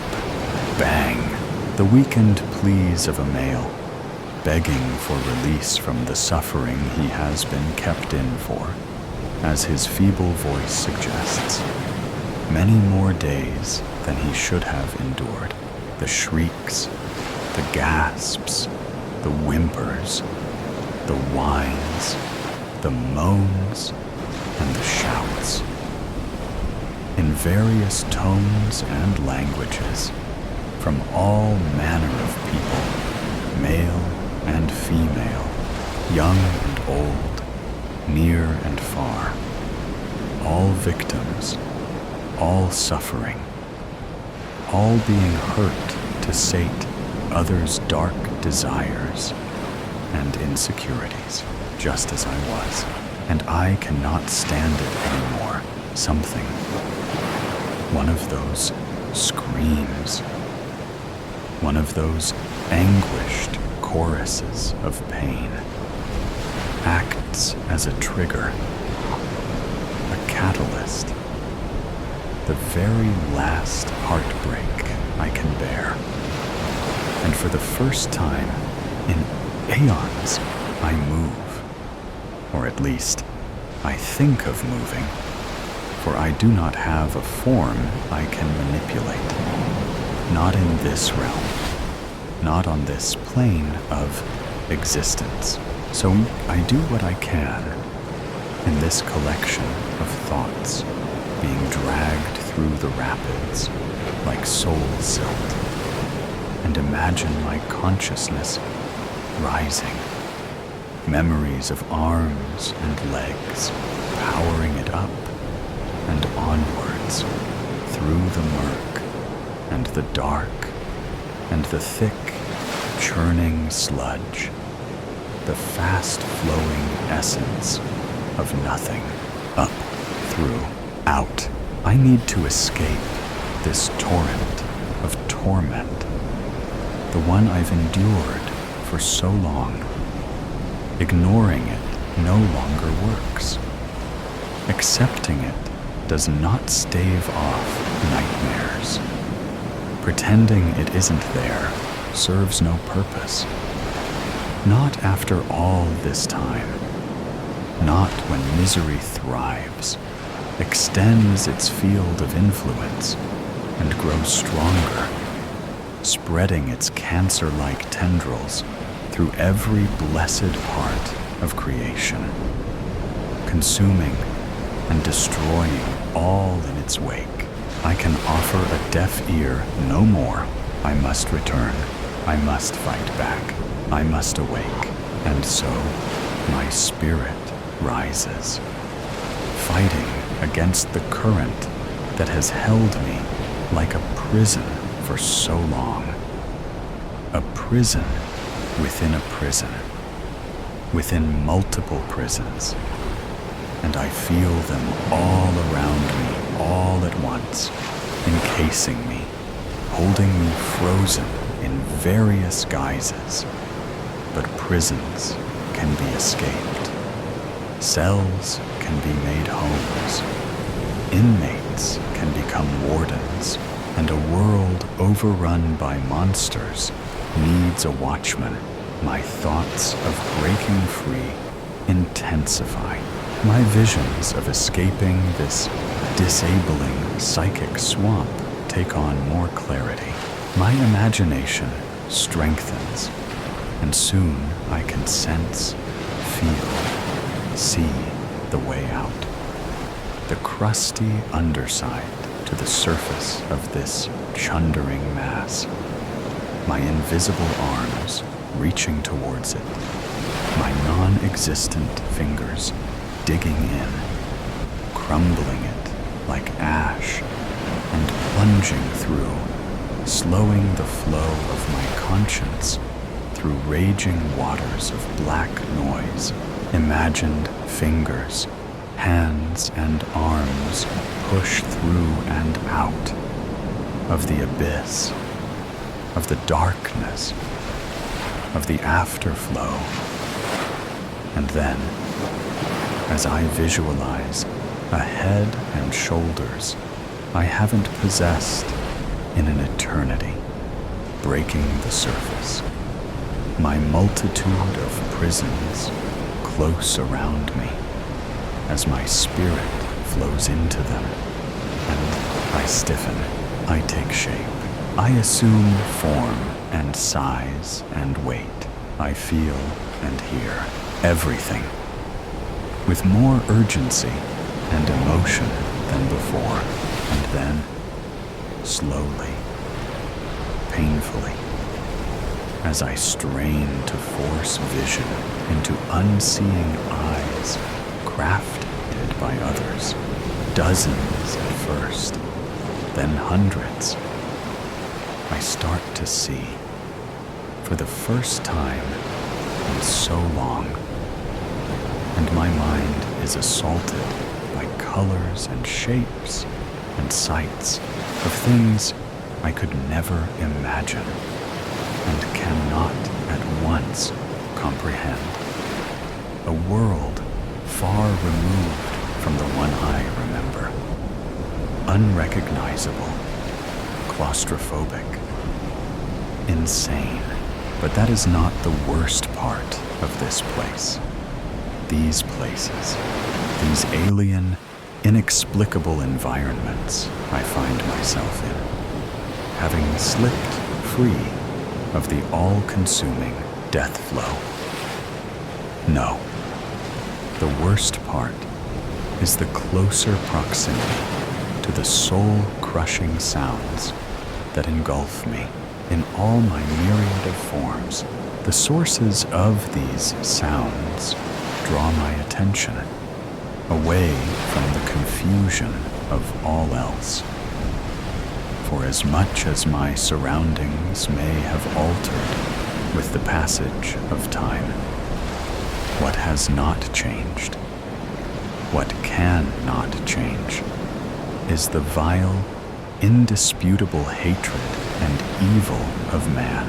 Speaker 1: bang, the weakened pleas of a male, begging for release from the suffering he has been kept in for, as his feeble voice suggests. Many more days than he should have endured. The shrieks, the gasps, the whimpers, the whines, the moans, and the shouts. In various tones and languages, from all manner of people, male and female, young and old, near and far, all victims, all suffering, all being hurt to sate others' dark desires and insecurities, just as I was. And I cannot stand it anymore. Something, one of those screams, one of those anguished choruses of pain, acts as a trigger, a catalyst, the very last heartbreak I can bear. And for the first time in aeons, I move. Or at least, I think of moving, for I do not have a form I can manipulate. Not in this realm, not on this plane of existence. So I do what I can in this collection of thoughts being dragged through the rapids like soul silt, and imagine my consciousness rising. Memories of arms and legs, powering it up and onwards through the murk and the dark and the thick, churning sludge, the fast-flowing essence of nothing, up, through, out. I need to escape this torrent of torment, the one I've endured for so long. Ignoring it no longer works. Accepting it does not stave off nightmares. Pretending it isn't there serves no purpose. Not after all this time. Not when misery thrives, extends its field of influence, and grows stronger, spreading its cancer-like tendrils through every blessed part of creation, consuming and destroying all in its wake. I can offer a deaf ear no more. I must return. I must fight back. I must awake. And so my spirit rises, fighting against the current that has held me like a prison for so long. A prison within a prison, within multiple prisons, and I feel them all around me, all at once, encasing me, holding me frozen in various guises. But prisons can be escaped. Cells can be made homes. Inmates can become wardens, and a world overrun by monsters needs a watchman. My thoughts of breaking free intensify. My visions of escaping this disabling psychic swamp take on more clarity. My imagination strengthens, and soon I can sense, feel, see the way out. The crusty underside to the surface of this chundering mass. My invisible arms reaching towards it, my non-existent fingers digging in, crumbling it like ash, and plunging through, slowing the flow of my conscience through raging waters of black noise. Imagined fingers, hands and arms push through and out of the abyss, of the darkness, of the afterflow. And then, as I visualize a head and shoulders I haven't possessed in an eternity, breaking the surface, my multitude of prisons close around me, as my spirit flows into them, and I stiffen, I take shape, I assume form and size and weight. I feel and hear everything with more urgency and emotion than before, and then, slowly, painfully, as I strain to force vision into unseeing eyes crafted by others, dozens at first, then hundreds. I start to see, for the first time in so long, and my mind is assaulted by colors and shapes and sights of things I could never imagine and cannot at once comprehend. A world far removed from the one I remember, unrecognizable, claustrophobic, insane. But that is not the worst part of this place. These places, these alien, inexplicable environments I find myself in, having slipped free of the all-consuming death flow. No, the worst part is the closer proximity to the soul-crushing sounds that engulf me in all my myriad of forms. The sources of these sounds draw my attention away from the confusion of all else. For as much as my surroundings may have altered with the passage of time, what has not changed, what can not change, is the vile, indisputable hatred and evil of man,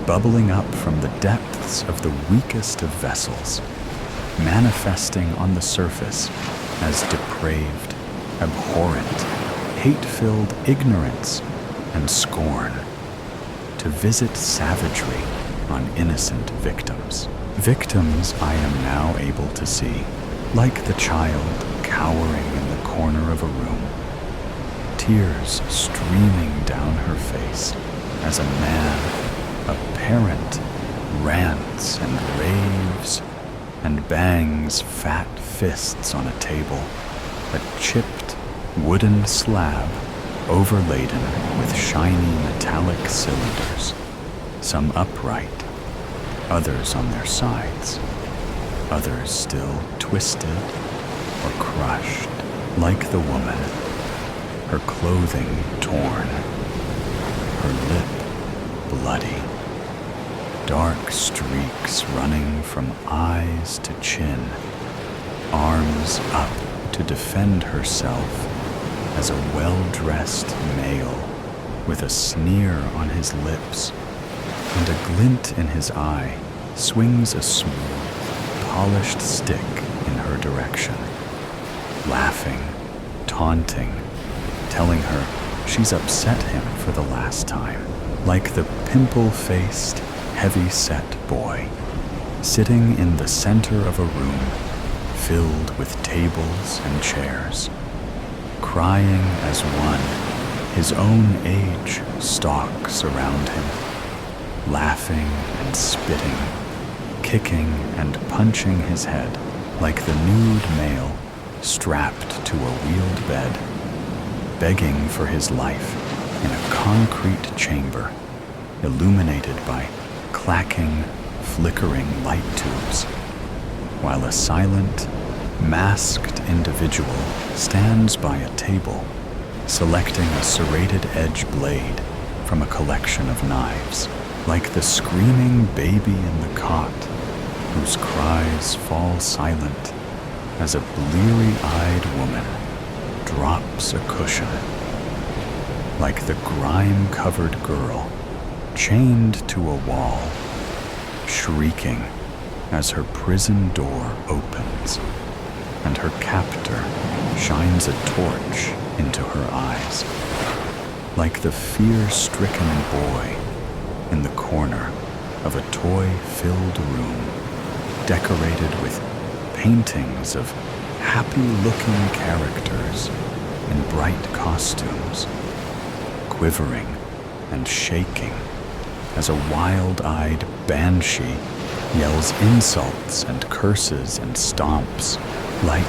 Speaker 1: bubbling up from the depths of the weakest of vessels, manifesting on the surface as depraved, abhorrent, hate-filled ignorance and scorn, to visit savagery on innocent victims. Victims I am now able to see, like the child cowering in the corner of a room, tears streaming down her face as a man, a parent, rants and raves and bangs fat fists on a table, a chipped wooden slab overladen with shiny metallic cylinders, some upright, others on their sides, others still twisted or crushed, like the woman, her clothing torn, her lip bloody, dark streaks running from eyes to chin, arms up to defend herself as a well-dressed male with a sneer on his lips and a glint in his eye swings a smooth, polished stick in her direction, laughing, taunting, telling her she's upset him for the last time, like the pimple-faced, heavy-set boy, sitting in the center of a room filled with tables and chairs, crying as one his own age stalks around him, laughing and spitting, kicking and punching his head like the nude male strapped to a wheeled bed, begging for his life in a concrete chamber illuminated by clacking, flickering light tubes, while a silent, masked individual stands by a table, selecting a serrated edge blade from a collection of knives, like the screaming baby in the cot, whose cries fall silent as a bleary-eyed woman drops a cushion, like the grime-covered girl chained to a wall, shrieking as her prison door opens and her captor shines a torch into her eyes, like the fear-stricken boy in the corner of a toy-filled room decorated with paintings of happy-looking characters in bright costumes, quivering and shaking as a wild-eyed banshee yells insults and curses and stomps like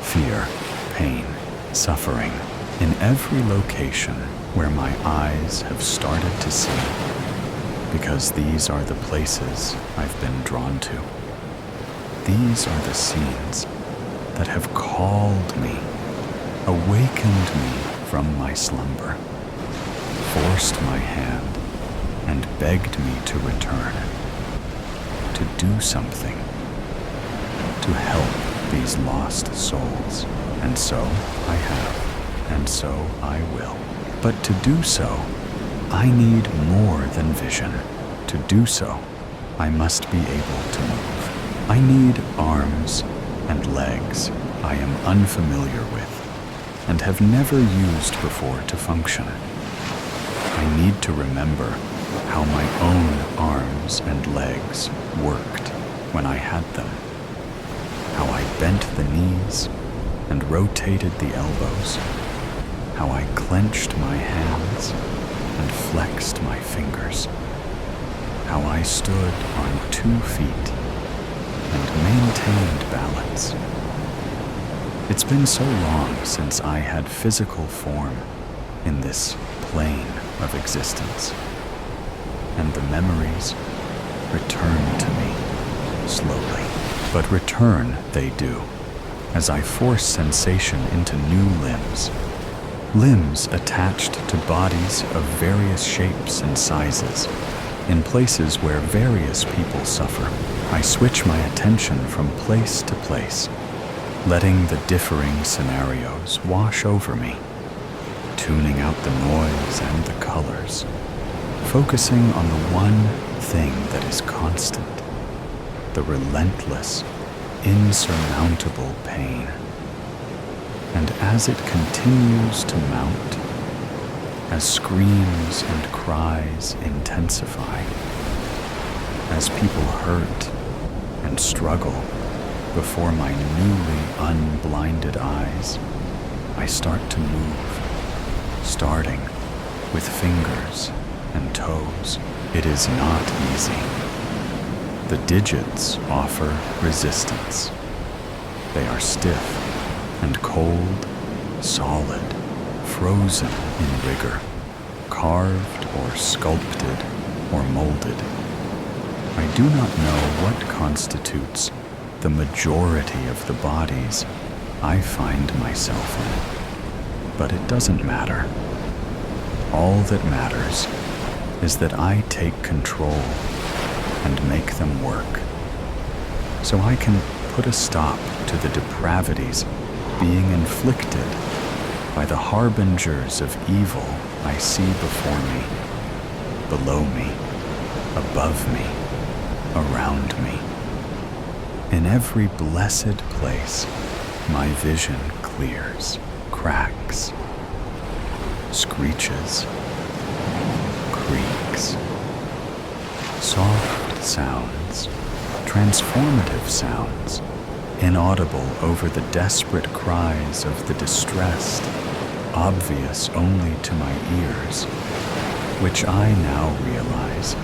Speaker 1: fear, pain, suffering, in every location where my eyes have started to see, because these are the places I've been drawn to. These are the scenes that have called me, awakened me from my slumber, forced my hand, and begged me to return, to do something, to help these lost souls. And so I have, and so I will. But to do so, I need more than vision. To do so, I must be able to move. I need arms and legs I am unfamiliar with and have never used before to function. I need to remember how my own arms and legs worked when I had them, how I bent the knees and rotated the elbows, how I clenched my hands and flexed my fingers, how I stood on 2 feet and maintained balance. It's been so long since I had physical form in this plane of existence, and the memories return to me slowly. But return they do, as I force sensation into new limbs, limbs attached to bodies of various shapes and sizes, in places where various people suffer. I switch my attention from place to place, letting the differing scenarios wash over me, tuning out the noise and the colors, focusing on the one thing that is constant, the relentless, insurmountable pain. And as it continues to mount, as screams and cries intensify, as people hurt and struggle before my newly unblinded eyes, I start to move, starting with fingers and toes. It is not easy. The digits offer resistance. They are stiff and cold, solid, frozen in rigor, carved or sculpted or molded. I do not know what constitutes the majority of the bodies I find myself in, but it doesn't matter. All that matters is that I take control and make them work, so I can put a stop to the depravities being inflicted by the harbingers of evil I see before me, below me, above me, around me. In every blessed place, my vision clears, cracks, screeches, creaks. Soft sounds, transformative sounds, inaudible over the desperate cries of the distressed, obvious only to my ears, which I now realize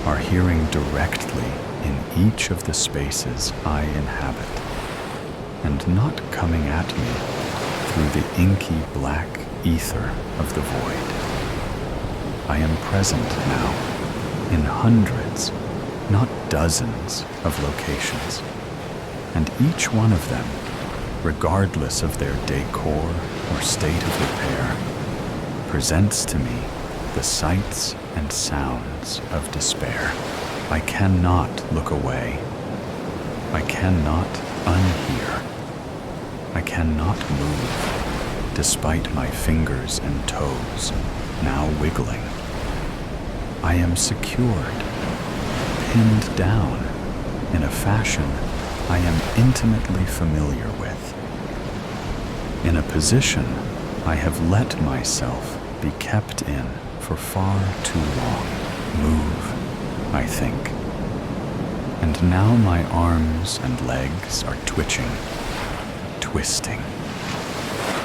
Speaker 1: are hearing directly in each of the spaces I inhabit, and not coming at me through the inky black ether of the void. I am present now in hundreds, not dozens of locations, and each one of them, regardless of their decor or state of repair, presents to me the sights and sounds of despair. I cannot look away. I cannot unhear. I cannot move, despite my fingers and toes now wiggling. I am secured, pinned down in a fashion I am intimately familiar with, in a position I have let myself be kept in for far too long. Move, I think. And now my arms and legs are twitching, twisting,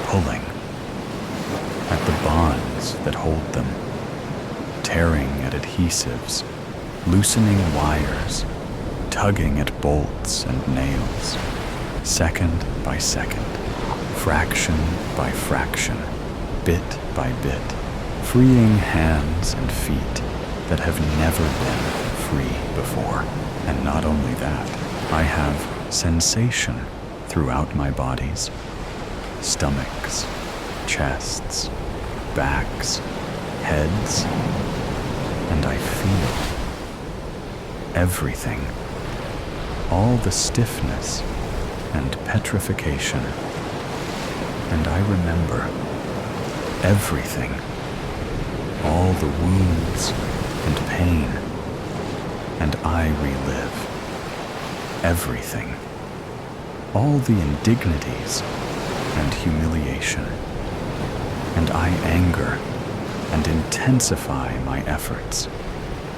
Speaker 1: pulling at the bonds that hold them, tearing at adhesives, loosening wires, tugging at bolts and nails, second by second, fraction by fraction, bit by bit, freeing hands and feet that have never been free before. And not only that, I have sensation throughout my bodies, stomachs, chests, backs, heads, and I feel everything, all the stiffness and petrification, and I remember everything, all the wounds and pain, and I relive everything, all the indignities and humiliation, and I anger and intensify my efforts,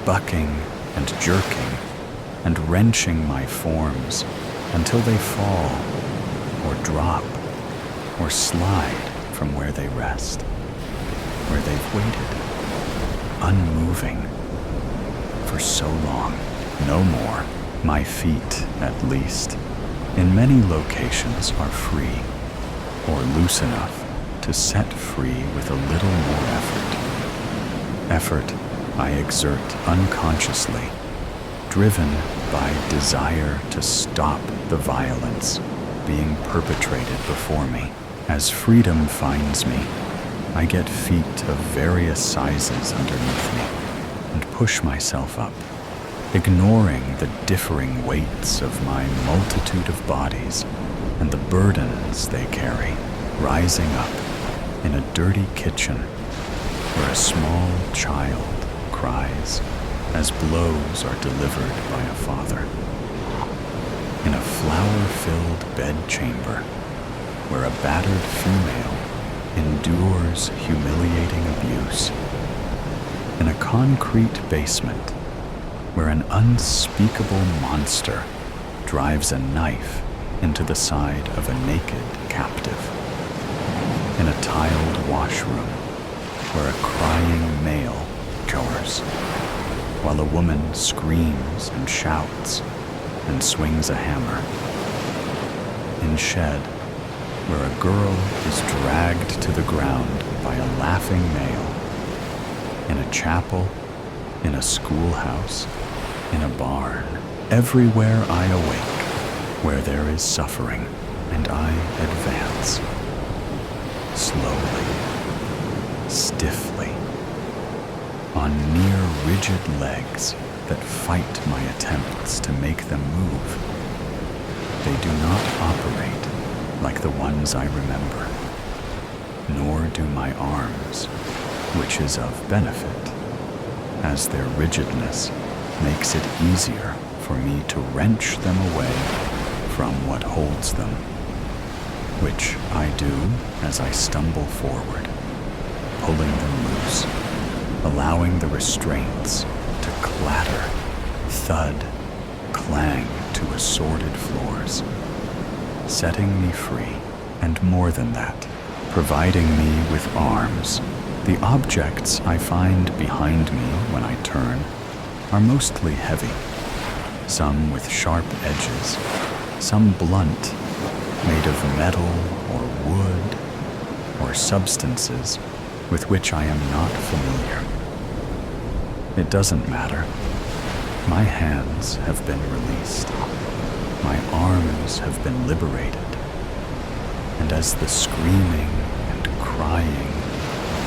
Speaker 1: bucking and jerking and wrenching my forms until they fall or drop or slide from where they rest, where they've waited, unmoving for so long. No more. My feet, at least, in many locations are free, or loose enough to set free with a little more effort. Effort I exert unconsciously, driven by desire to stop the violence being perpetrated before me. As freedom finds me, I get feet of various sizes underneath me and push myself up, ignoring the differing weights of my multitude of bodies and the burdens they carry, rising up in a dirty kitchen where a small child cries as blows are delivered by a father, in a flower-filled bedchamber where a battered female endures humiliating abuse, in a concrete basement where an unspeakable monster drives a knife into the side of a naked captive, in a tiled washroom where a crying male cowers, while a woman screams and shouts and swings a hammer, in shed where a girl is dragged to the ground by a laughing male, in a chapel, in a schoolhouse, in a barn, everywhere I awake, where there is suffering, and I advance, slowly, stiffly, on near rigid legs that fight my attempts to make them move. They do not operate like the ones I remember, nor do my arms, which is of benefit, as their rigidness makes it easier for me to wrench them away from what holds them, which I do as I stumble forward, pulling them loose, allowing the restraints to clatter, thud, clang to assorted floors, setting me free, and more than that, providing me with arms. The objects I find behind me when I turn are mostly heavy, some with sharp edges, some blunt, made of metal or wood or substances with which I am not familiar. It doesn't matter. My hands have been released. My arms have been liberated. And as the screaming and crying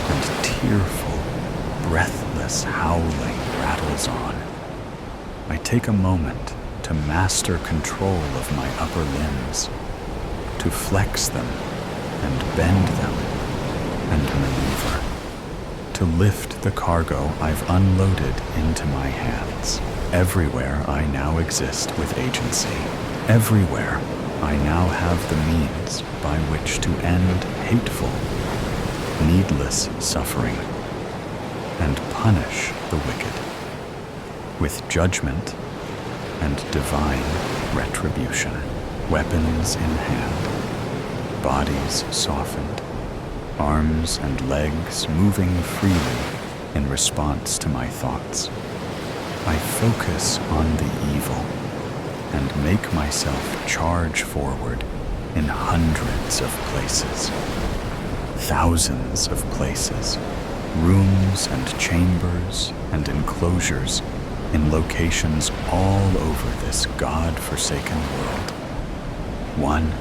Speaker 1: and tearful, breathless howling rattles on, I take a moment to master control of my upper limbs, to flex them and bend them and maneuver, to lift the cargo I've unloaded into my hands. Everywhere I now exist with agency. Everywhere I now have the means by which to end hateful, needless suffering and punish the wicked with judgment and divine retribution, weapons in hand, bodies softened, arms and legs moving freely in response to my thoughts. I focus on the evil and make myself charge forward in hundreds of places, thousands of places, rooms and chambers and enclosures in locations all over this God-forsaken world. One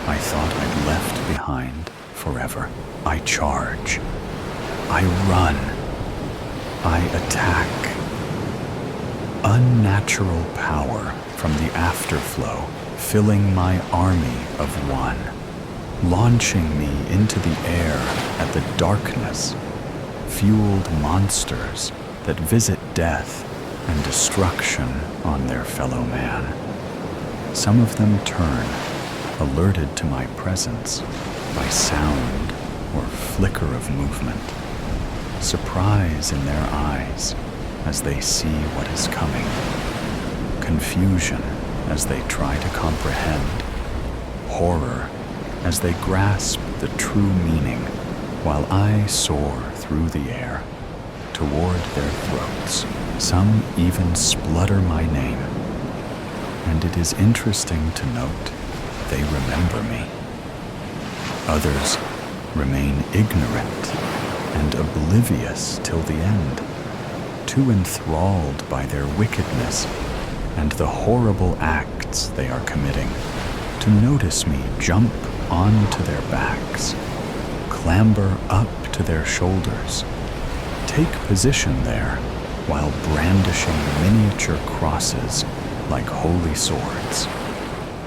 Speaker 1: I thought I'd left behind forever. I charge. I run. I attack. Unnatural power from the afterflow filling my army of one, launching me into the air at the darkness, fueled monsters that visit death and destruction on their fellow man. Some of them turn, alerted to my presence by sound or flicker of movement, surprise in their eyes as they see what is coming, confusion as they try to comprehend, horror as they grasp the true meaning, while I soar through the air toward their throats. Some even splutter my name, and it is interesting to note they remember me. Others remain ignorant and oblivious till the end, too enthralled by their wickedness and the horrible acts they are committing to notice me jump onto their backs, clamber up to their shoulders, take position there while brandishing miniature crosses like holy swords,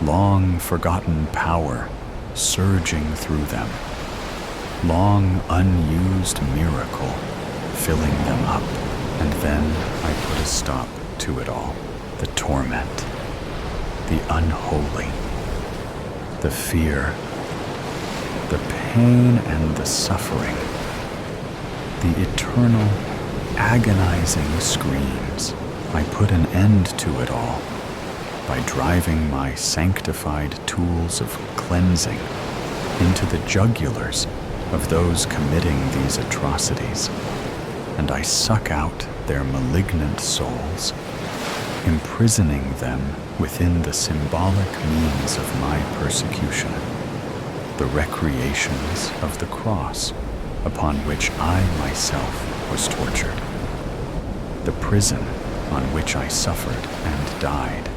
Speaker 1: long forgotten power surging through them, long unused miracle filling them up. And then I put a stop to it all. The torment, the unholy, the fear, the pain and the suffering, the eternal, agonizing screams. I put an end to it all by driving my sanctified tools of cleansing into the jugulars of those committing these atrocities, and I suck out their malignant souls, imprisoning them within the symbolic means of my persecution, the recreations of the cross upon which I myself was tortured, the prison on which I suffered and died.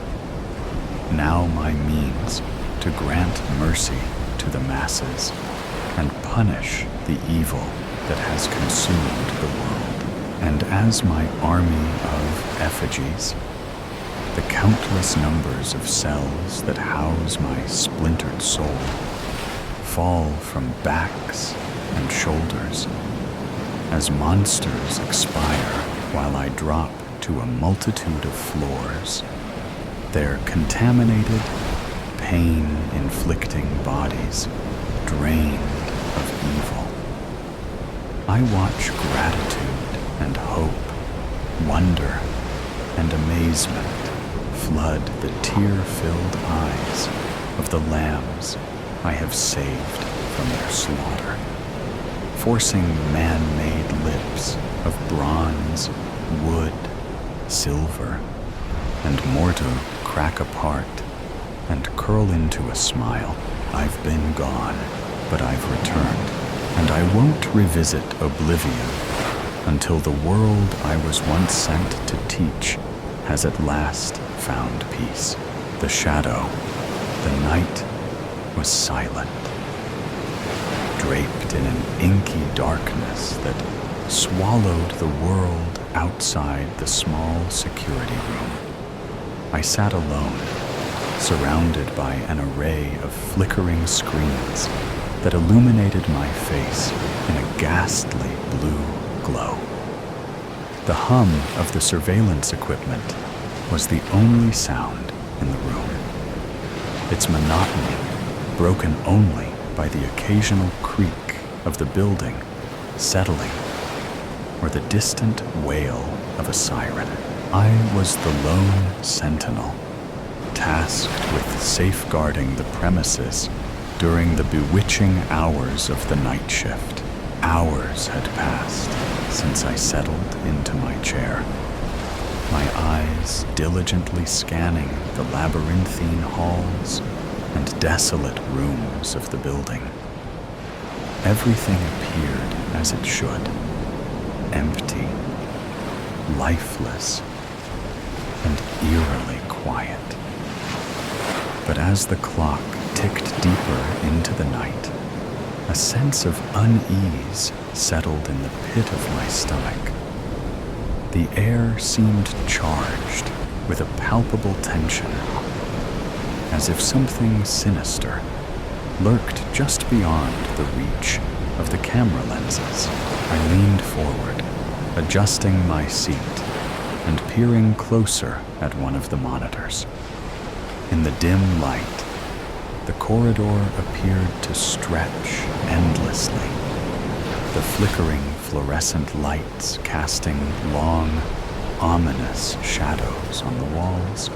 Speaker 1: Now my means to grant mercy to the masses and punish the evil that has consumed the world. And as my army of effigies, the countless numbers of cells that house my splintered soul, fall from backs and shoulders, as monsters expire while I drop to a multitude of floors, their contaminated, pain-inflicting bodies drained of evil. I watch gratitude and hope, wonder and amazement flood the tear-filled eyes of the lambs I have saved from their slaughter, forcing man-made lips of bronze, wood, silver, and mortar crack apart and curl into a smile. I've been gone, but I've returned, and I won't revisit oblivion until the world I was once sent to teach has at last found peace. The shadow, the night, was silent, draped in an inky darkness that swallowed the world outside the small security room. I sat alone, surrounded by an array of flickering screens that illuminated my face in a ghastly blue glow. The hum of the surveillance equipment was the only sound in the room, its monotony broken only by the occasional creak of the building settling or the distant wail of a siren. I was the lone sentinel, tasked with safeguarding the premises during the bewitching hours of the night shift. Hours had passed since I settled into my chair, my eyes diligently scanning the labyrinthine halls and desolate rooms of the building. Everything appeared as it should, empty, lifeless, and eerily quiet. But as the clock ticked deeper into the night, a sense of unease settled in the pit of my stomach. The air seemed charged with a palpable tension, as if something sinister lurked just beyond the reach of the camera lenses. I leaned forward, adjusting my seat and peering closer at one of the monitors. In the dim light, the corridor appeared to stretch endlessly, the flickering fluorescent lights casting long, ominous shadows on the walls.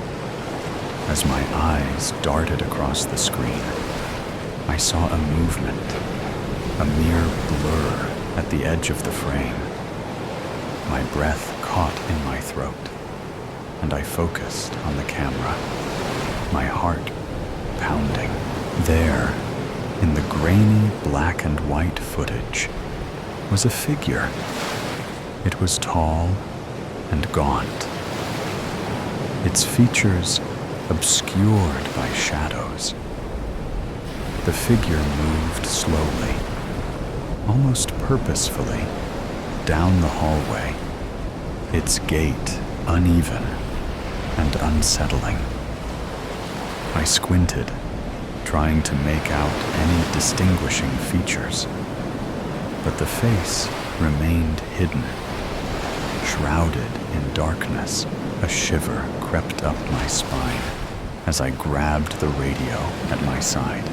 Speaker 1: As my eyes darted across the screen, I saw a movement, a mere blur at the edge of the frame. My breath caught in my throat, and I focused on the camera, my heart pounding. There, in the grainy black and white footage, was a figure. It was tall and gaunt, its features obscured by shadows. The figure moved slowly, almost purposefully, down the hallway, its gait uneven and unsettling. I squinted, trying to make out any distinguishing features, but the face remained hidden. Shrouded in darkness, a shiver crept up my spine as I grabbed the radio at my side.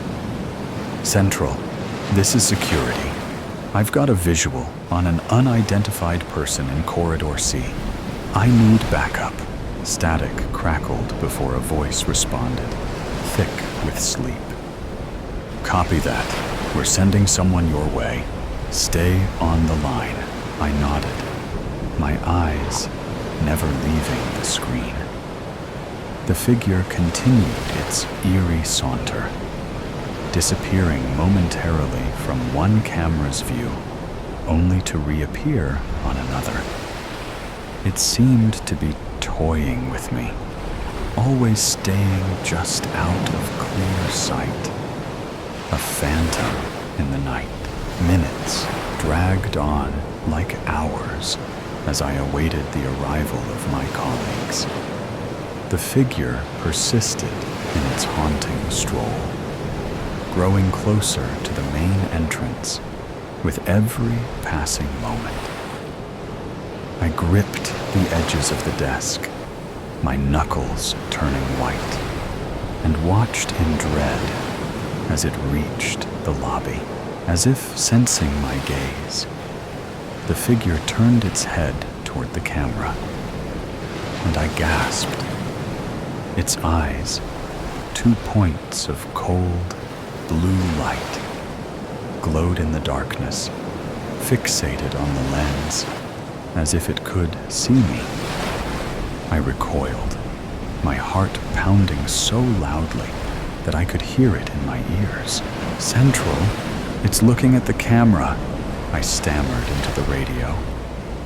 Speaker 1: Central, this is security. I've got a visual on an unidentified person in Corridor C. I need backup. Static crackled before a voice responded, thick with sleep. Copy that. We're sending someone your way. Stay on the line. I nodded, my eyes never leaving the screen. The figure continued its eerie saunter, disappearing momentarily from one camera's view, only to reappear on another. It seemed to be toying with me, always staying just out of clear sight. A phantom in the night. Minutes dragged on like hours as I awaited the arrival of my colleagues. The figure persisted in its haunting stroll, growing closer to the main entrance with every passing moment. I gripped the edges of the desk, my knuckles turning white, and watched in dread as it reached the lobby. As if sensing my gaze, the figure turned its head toward the camera, and I gasped. Its eyes, 2 points of cold, blue light, glowed in the darkness, fixated on the lens, as if it could see me. I recoiled, my heart pounding so loudly that I could hear it in my ears. Central? It's looking at the camera, I stammered into the radio.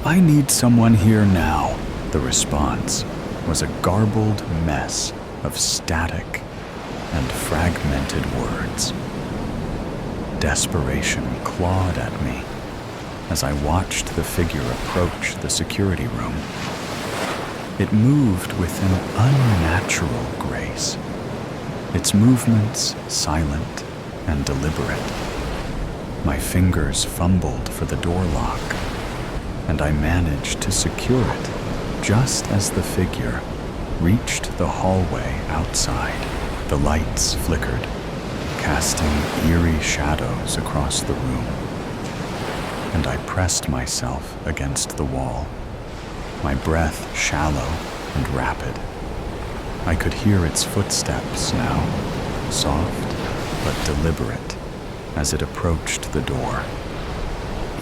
Speaker 1: I need someone here now. The response was a garbled mess of static and fragmented words. Desperation clawed at me as I watched the figure approach the security room. It moved with an unnatural grace, its movements silent and deliberate. My fingers fumbled for the door lock, and I managed to secure it just as the figure reached the hallway outside. The lights flickered, casting eerie shadows across the room, and I pressed myself against the wall, my breath shallow and rapid. I could hear its footsteps now, soft but deliberate, as it approached the door.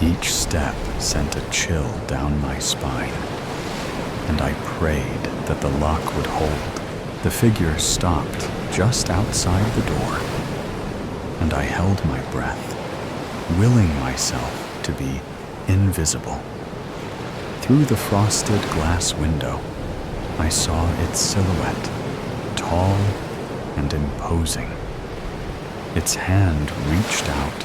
Speaker 1: Each step sent a chill down my spine, and I prayed that the lock would hold. The figure stopped just outside the door, and I held my breath, willing myself to be invisible. Through the frosted glass window, I saw its silhouette, tall and imposing. Its hand reached out,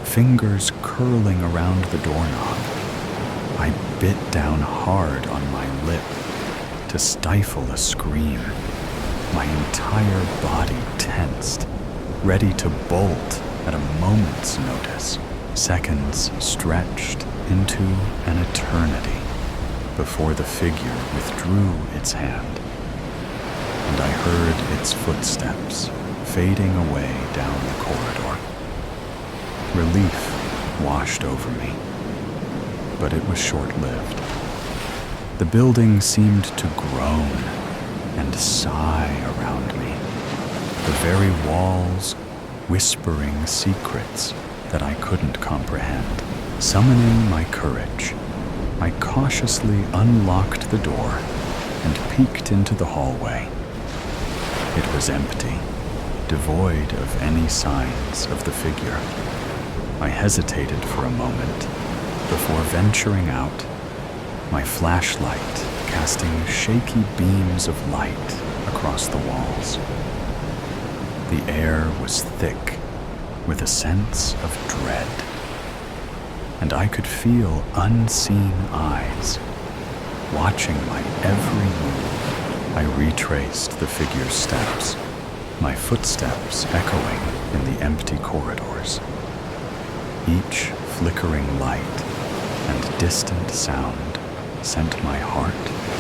Speaker 1: fingers curling around the doorknob. I bit down hard on my lip to stifle a scream. My entire body tensed, ready to bolt at a moment's notice. Seconds stretched into an eternity before the figure withdrew its hand, and I heard its footsteps fading away down the corridor. Relief washed over me, but it was short-lived. The building seemed to groan and sigh around me, the very walls whispering secrets that I couldn't comprehend. Summoning my courage, I cautiously unlocked the door and peeked into the hallway. It was empty, devoid of any signs of the figure. I hesitated for a moment before venturing out, my flashlight casting shaky beams of light across the walls. The air was thick with a sense of dread, and I could feel unseen eyes watching my every move. I retraced the figure's steps, my footsteps echoing in the empty corridors. Each flickering light and distant sound sent my heart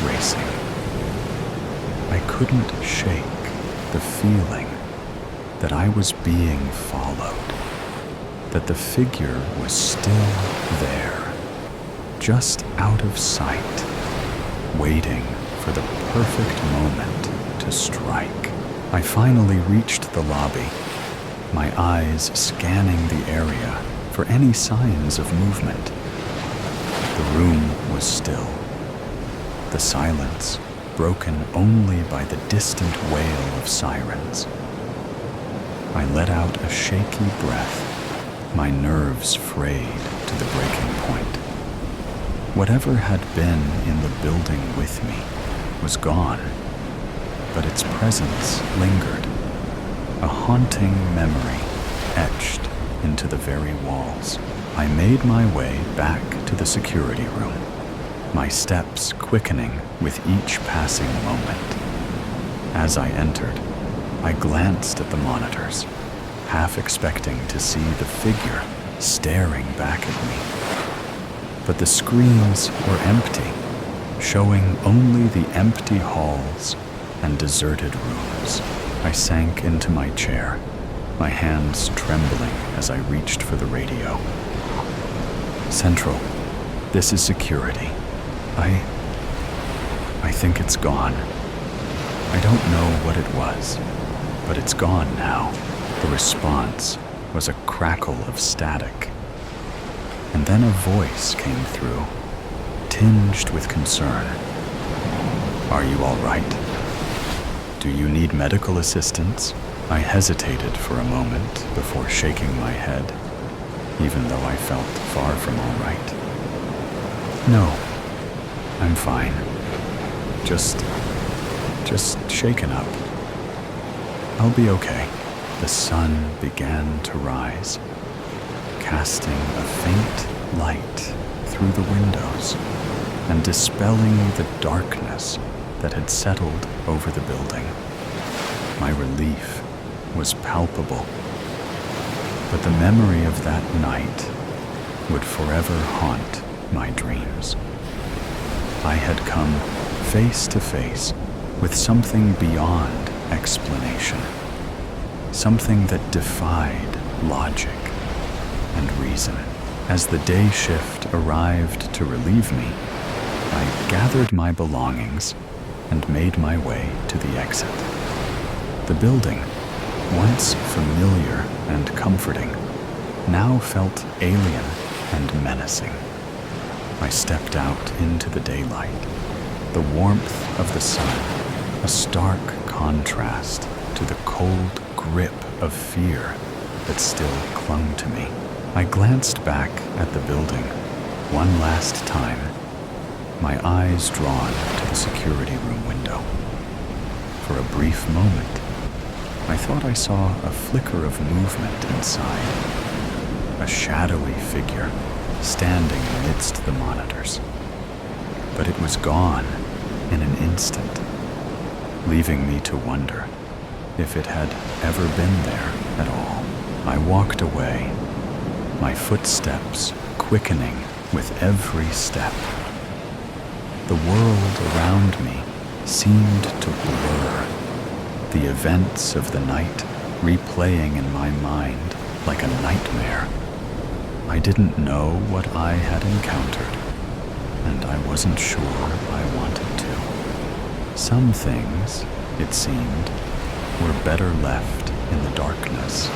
Speaker 1: racing. I couldn't shake the feeling that I was being followed, that the figure was still there, just out of sight, waiting for the perfect moment to strike. I finally reached the lobby, my eyes scanning the area for any signs of movement. The room was still, the silence broken only by the distant wail of sirens. I let out a shaky breath, my nerves frayed to the breaking point. Whatever had been in the building with me was gone, but its presence lingered, a haunting memory etched into the very walls. I made my way back to the security room, my steps quickening with each passing moment. As I entered, I glanced at the monitors, half expecting to see the figure staring back at me. But the screens were empty, showing only the empty halls and deserted rooms. I sank into my chair, my hands trembling as I reached for the radio. Central, this is security. I think it's gone. I don't know what it was, but it's gone now. The response was a crackle of static. And then a voice came through, tinged with concern. Are you all right? Do you need medical assistance? I hesitated for a moment before shaking my head, even though I felt far from all right. No, I'm fine. Just shaken up. I'll be okay. The sun began to rise, casting a faint light through the windows and dispelling the darkness that had settled over the building. My relief was palpable, but the memory of that night would forever haunt my dreams. I had come face to face with something beyond explanation, something that defied logic and reason. As the day shift arrived to relieve me, I gathered my belongings and made my way to the exit. The building, once familiar and comforting, now felt alien and menacing. I stepped out into the daylight, the warmth of the sun, a stark contrast to the cold grip of fear that still clung to me. I glanced back at the building one last time, my eyes drawn to the security room window. For a brief moment, I thought I saw a flicker of movement inside, a shadowy figure standing amidst the monitors. But it was gone in an instant, leaving me to wonder if it had ever been there at all. I walked away, my footsteps quickening with every step. The world around me seemed to blur, the events of the night replaying in my mind like a nightmare. I didn't know what I had encountered, and I wasn't sure I wanted to. Some things, it seemed, were better left in the darkness,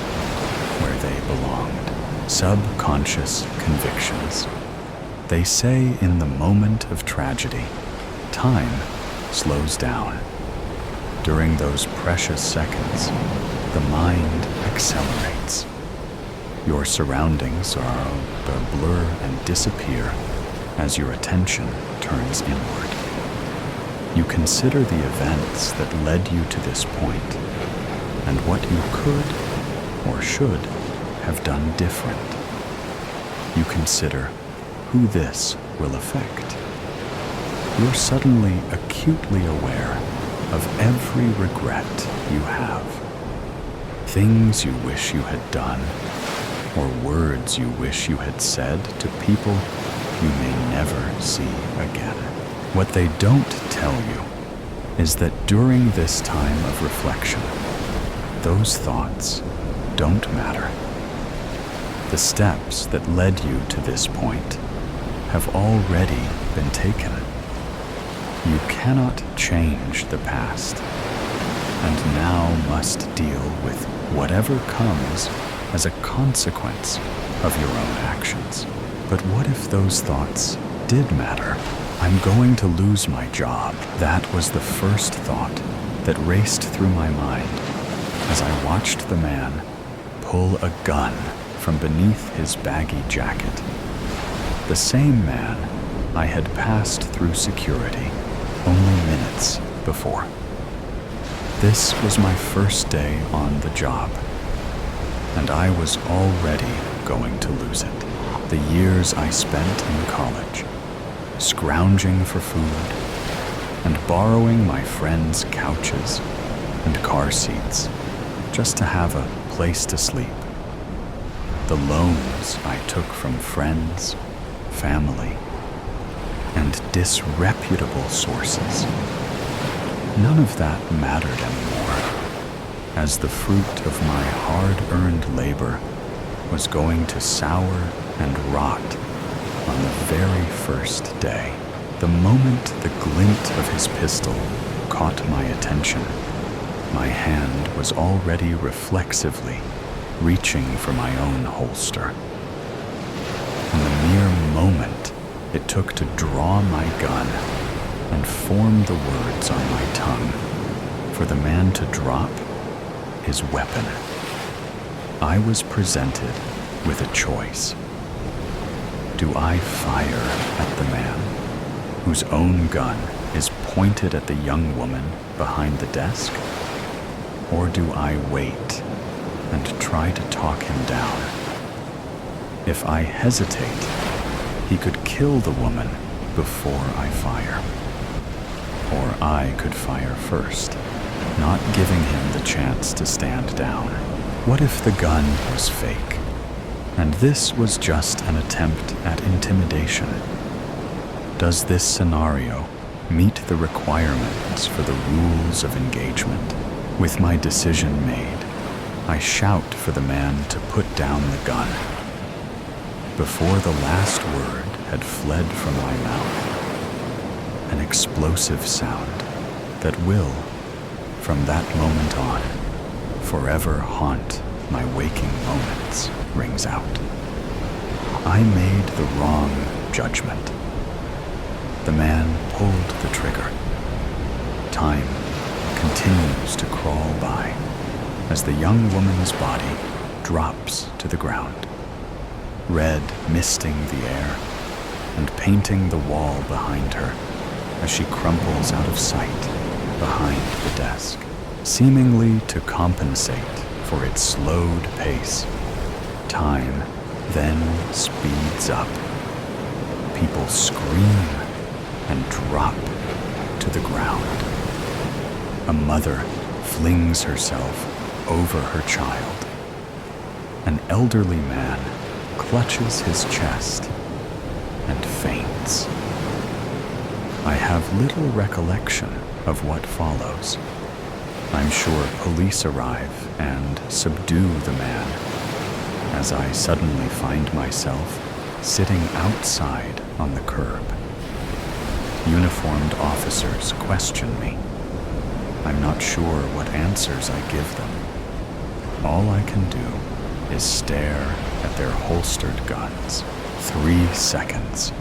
Speaker 1: where they belonged. Subconscious convictions. They say in the moment of tragedy, time slows down. During those precious seconds, the mind accelerates. Your surroundings are a blur and disappear as your attention turns inward. You consider the events that led you to this point and what you could or should have done different. You consider who this will affect. You're suddenly acutely aware of every regret you have. Things you wish you had done, or words you wish you had said to people you may never see again. What they don't tell you is that during this time of reflection, those thoughts don't matter. The steps that led you to this point have already been taken. You cannot change the past, and now must deal with whatever comes as a consequence of your own actions. But what if those thoughts did matter? I'm going to lose my job. That was the first thought that raced through my mind as I watched the man pull a gun from beneath his baggy jacket. The same man I had passed through security only minutes before. This was my first day on the job, and I was already going to lose it. The years I spent in college, scrounging for food and borrowing my friends' couches and car seats just to have a place to sleep. The loans I took from friends, family, and disreputable sources. None of that mattered anymore, as the fruit of my hard-earned labor was going to sour and rot on the very first day. The moment the glint of his pistol caught my attention, my hand was already reflexively reaching for my own holster. In the mere moment it took to draw my gun and form the words on my tongue for the man to drop his weapon, I was presented with a choice. Do I fire at the man whose own gun is pointed at the young woman behind the desk? Or do I wait and try to talk him down? If I hesitate, he could kill the woman before I fire. Or I could fire first, not giving him the chance to stand down. What if the gun was fake, and this was just an attempt at intimidation? Does this scenario meet the requirements for the rules of engagement? With my decision made, I shout for the man to put down the gun. Before the last word had fled from my mouth, an explosive sound that will, from that moment on, forever haunt my waking moments rings out. I made the wrong judgment. The man pulled the trigger. Time continues to crawl by as the young woman's body drops to the ground. red misting the air and painting the wall behind her as she crumples out of sight behind the desk, seemingly to compensate for its slowed pace. Time then speeds up. People scream and drop to the ground. A mother flings herself over her child. An elderly man clutches his chest and faints. I have little recollection of what follows. I'm sure police arrive and subdue the man as I suddenly find myself sitting outside on the curb. Uniformed officers question me. I'm not sure what answers I give them. All I can do is stare at their holstered guns. 3 seconds.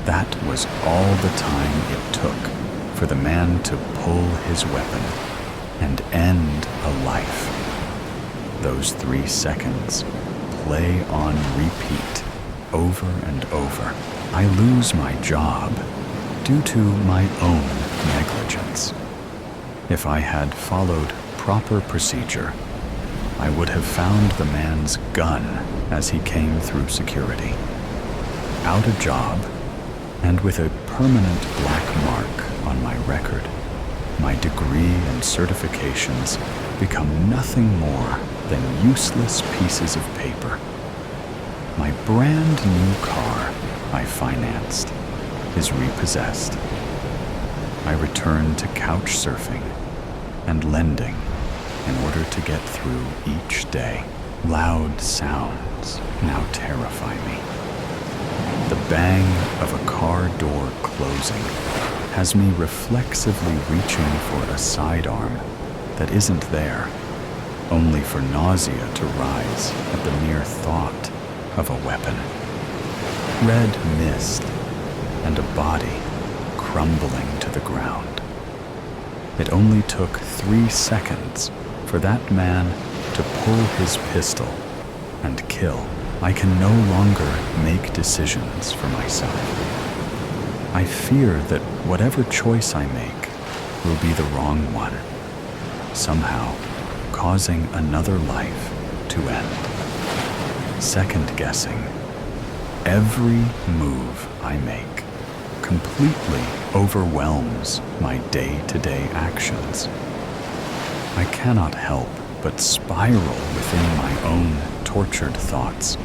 Speaker 1: That was all the time it took for the man to pull his weapon and end a life. Those 3 seconds play on repeat over and over. I lose my job due to my own negligence. If I had followed proper procedure, I would have found the man's gun as he came through security. Out of job, and with a permanent black mark on my record, my degree and certifications become nothing more than useless pieces of paper. My brand new car I financed is repossessed. I return to couch surfing and lending in order to get through each day. Loud sounds now terrify me. The bang of a car door closing has me reflexively reaching for a sidearm that isn't there, only for nausea to rise at the mere thought of a weapon. Red mist and a body crumbling to the ground. It only took 3 seconds for that man to pull his pistol and kill. I can no longer make decisions for myself. I fear that whatever choice I make will be the wrong one, somehow causing another life to end. Second-guessing every move I make completely overwhelms my day-to-day actions. I cannot help but spiral within my own tortured thoughts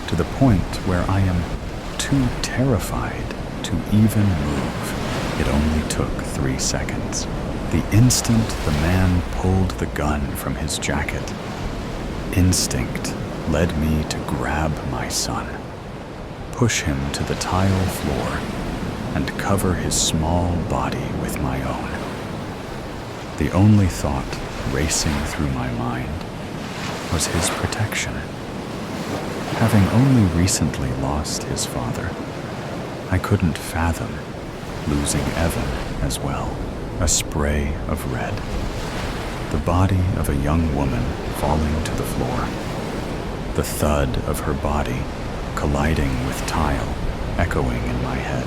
Speaker 1: to the point where I am too terrified to even move. It only took 3 seconds. The instant the man pulled the gun from his jacket, instinct led me to grab my son, push him to the tile floor, and cover his small body with my own. The only thought racing through my mind was his protection. Having only recently lost his father, I couldn't fathom losing Evan as well. A spray of red. The body of a young woman falling to the floor. The thud of her body colliding with tile echoing in my head.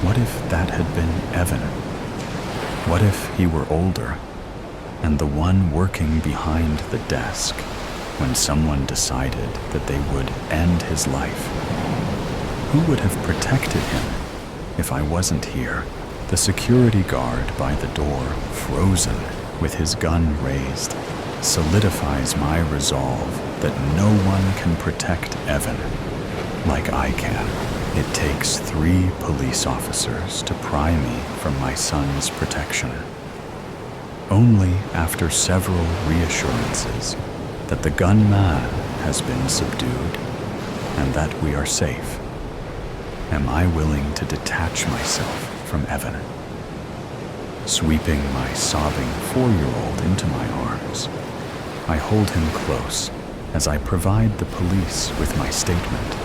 Speaker 1: What if that had been Evan? What if he were older and the one working behind the desk when someone decided that they would end his life? Who would have protected him if I wasn't here? The security guard by the door, frozen with his gun raised, solidifies my resolve that no one can protect Evan like I can. It takes 3 police officers to pry me from my son's protection. Only after several reassurances that the gunman has been subdued and that we are safe am I willing to detach myself from Evan. Sweeping my sobbing 4-year-old into my arms, I hold him close as I provide the police with my statement,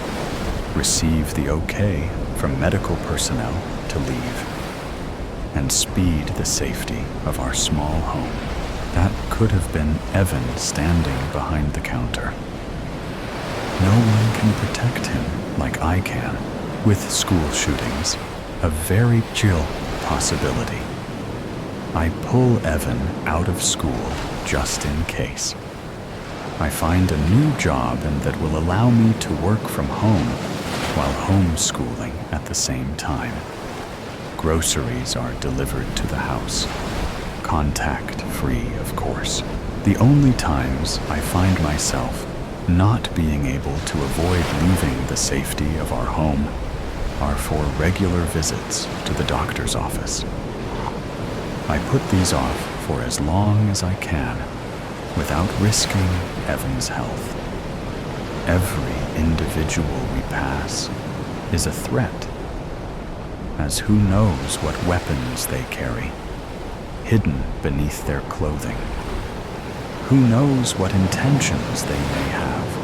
Speaker 1: receive the okay from medical personnel to leave, and speed the safety of our small home. That could have been Evan standing behind the counter. No one can protect him like I can. With school shootings, a very real possibility. I pull Evan out of school just in case. I find a new job and that will allow me to work from home while homeschooling at the same time. Groceries are delivered to the house. Contact-free, of course. The only times I find myself not being able to avoid leaving the safety of our home are for regular visits to the doctor's office. I put these off for as long as I can without risking Evan's health. Every individual we pass is a threat, as who knows what weapons they carry, hidden beneath their clothing. Who knows what intentions they may have,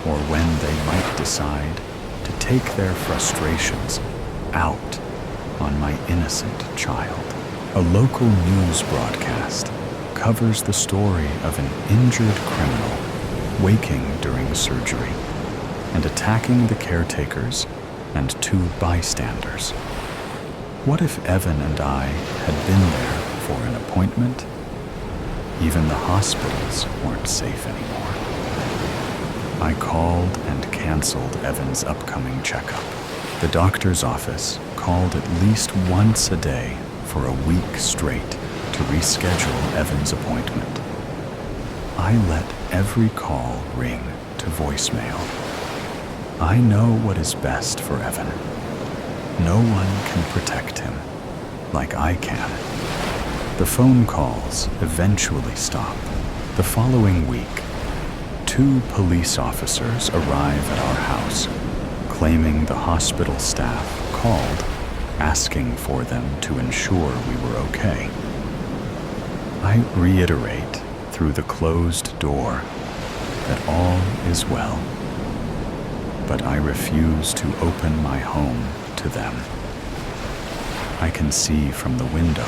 Speaker 1: or when they might decide to take their frustrations out on my innocent child. A local news broadcast covers the story of an injured criminal waking during surgery and attacking the caretakers and 2 bystanders. What if Evan and I had been there for an appointment? Even the hospitals weren't safe anymore. I called and canceled Evan's upcoming checkup. The doctor's office called at least once a day for a week straight to reschedule Evan's appointment. I let every call ring to voicemail. I know what is best for Evan. No one can protect him like I can. The phone calls eventually stop. The following week, 2 police officers arrive at our house, claiming the hospital staff called, asking for them to ensure we were okay. I reiterate through the closed door that all is well, but I refuse to open my home to them. I can see from the window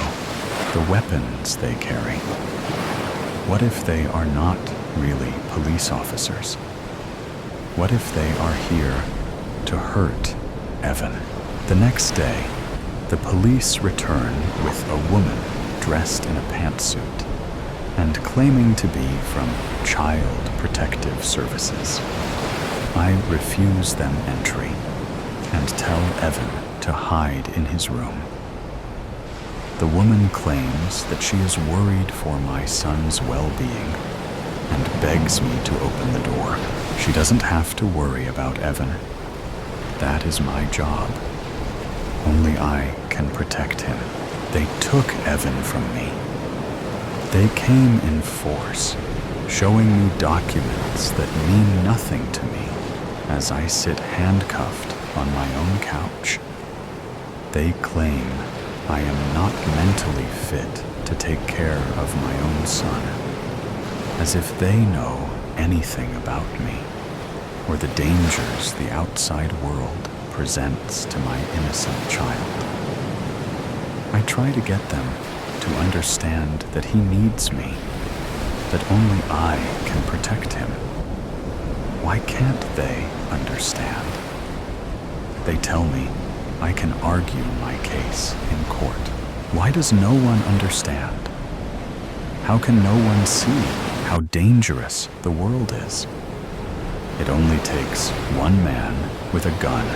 Speaker 1: the weapons they carry. What if they are not really police officers? What if they are here to hurt Evan? The next day, the police return with a woman dressed in a pantsuit and claiming to be from Child Protective Services. I refuse them entry and tell Evan to hide in his room. The woman claims that she is worried for my son's well-being and begs me to open the door. She doesn't have to worry about Evan. That is my job. Only I can protect him. They took Evan from me. They came in force, showing me documents that mean nothing to me as I sit handcuffed on my own couch. They claim I am not mentally fit to take care of my own son, as if they know anything about me or the dangers the outside world presents to my innocent child. I try to get them to understand that he needs me, that only I can protect him. Why can't they understand? They tell me I can argue my case in court. Why does no one understand? How can no one see how dangerous the world is? It only takes one man with a gun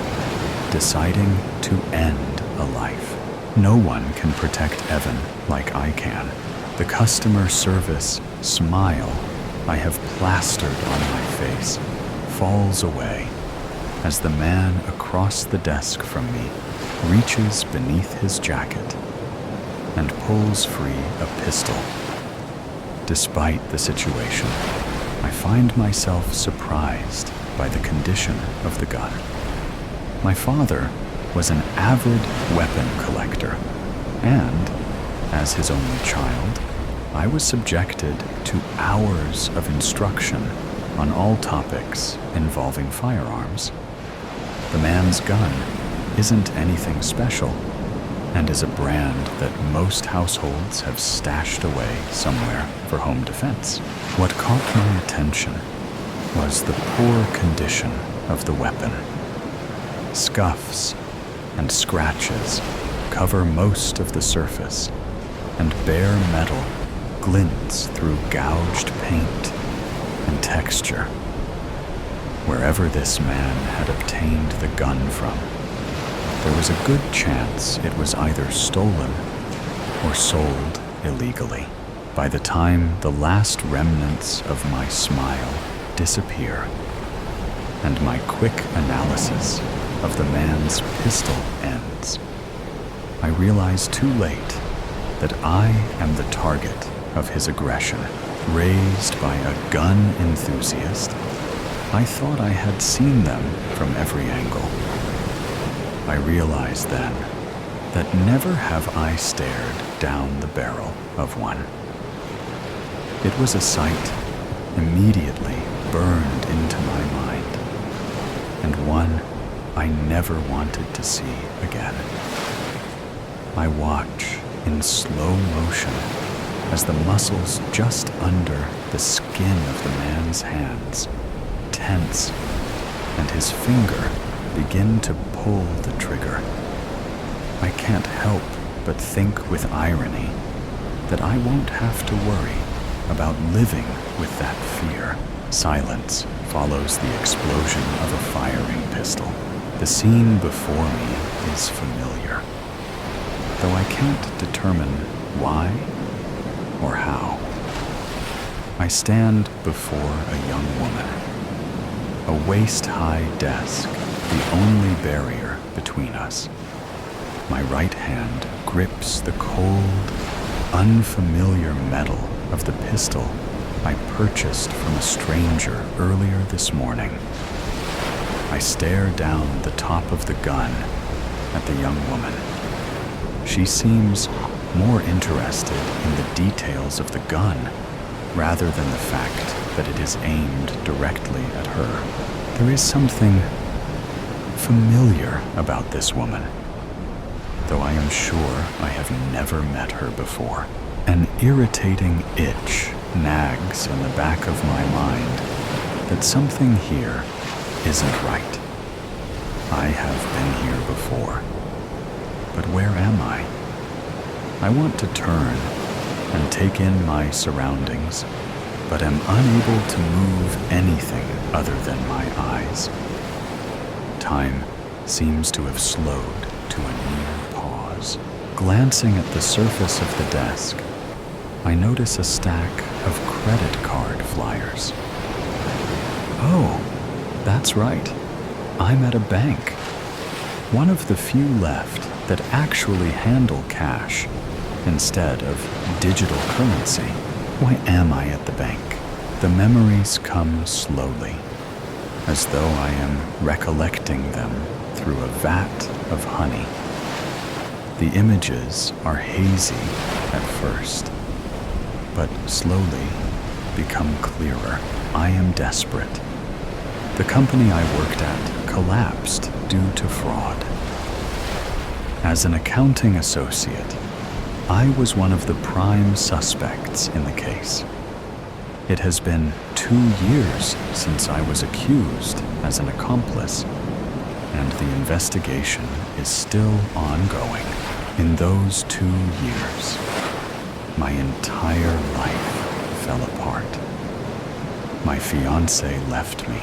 Speaker 1: deciding to end a life. No one can protect Evan like I can. The customer service smile I have plastered on my face falls away as the man across the desk from me reaches beneath his jacket and pulls free a pistol. Despite the situation, I find myself surprised by the condition of the gun. My father was an avid weapon collector, and, as his only child, I was subjected to hours of instruction on all topics involving firearms. The man's gun isn't anything special, and is a brand that most households have stashed away somewhere for home defense. What caught my attention was the poor condition of the weapon. Scuffs and scratches cover most of the surface, and bare metal glints through gouged paint and texture. Wherever this man had obtained the gun from, there was a good chance it was either stolen or sold illegally. By the time the last remnants of my smile disappear, and my quick analysis of the man's pistol ends, I realize too late that I am the target of his aggression. Raised by a gun enthusiast, I thought I had seen them from every angle. I realized then that never have I stared down the barrel of one. It was a sight immediately burned into my mind, and one I never wanted to see again. I watch in slow motion as the muscles just under the skin of the man's hands tense, and his finger begin to pull the trigger. I can't help but think with irony that I won't have to worry about living with that fear. Silence follows the explosion of a firing pistol. The scene before me is familiar, though I can't determine why or how. I stand before a young woman, a waist-high desk, the only barrier between us. My right hand grips the cold, unfamiliar metal of the pistol I purchased from a stranger earlier this morning. I stare down the top of the gun at the young woman. She seems more interested in the details of the gun rather than the fact that it is aimed directly at her. There is something familiar about this woman, though I am sure I have never met her before. An irritating itch nags in the back of my mind that something here isn't right. I have been here before, but where am I? I want to turn and take in my surroundings, but am unable to move anything other than my eyes. Time seems to have slowed to a near pause. Glancing at the surface of the desk, I notice a stack of credit card flyers. Oh, that's right. I'm at a bank. One of the few left that actually handle cash instead of digital currency. Why am I at the bank? The memories come slowly, as though I am recollecting them through a vat of honey. The images are hazy at first, but slowly become clearer. I am desperate. The company I worked at collapsed due to fraud. As an accounting associate, I was one of the prime suspects in the case. It has been 2 years since I was accused as an accomplice, and the investigation is still ongoing. In those 2 years, my entire life fell apart. My fiancée left me,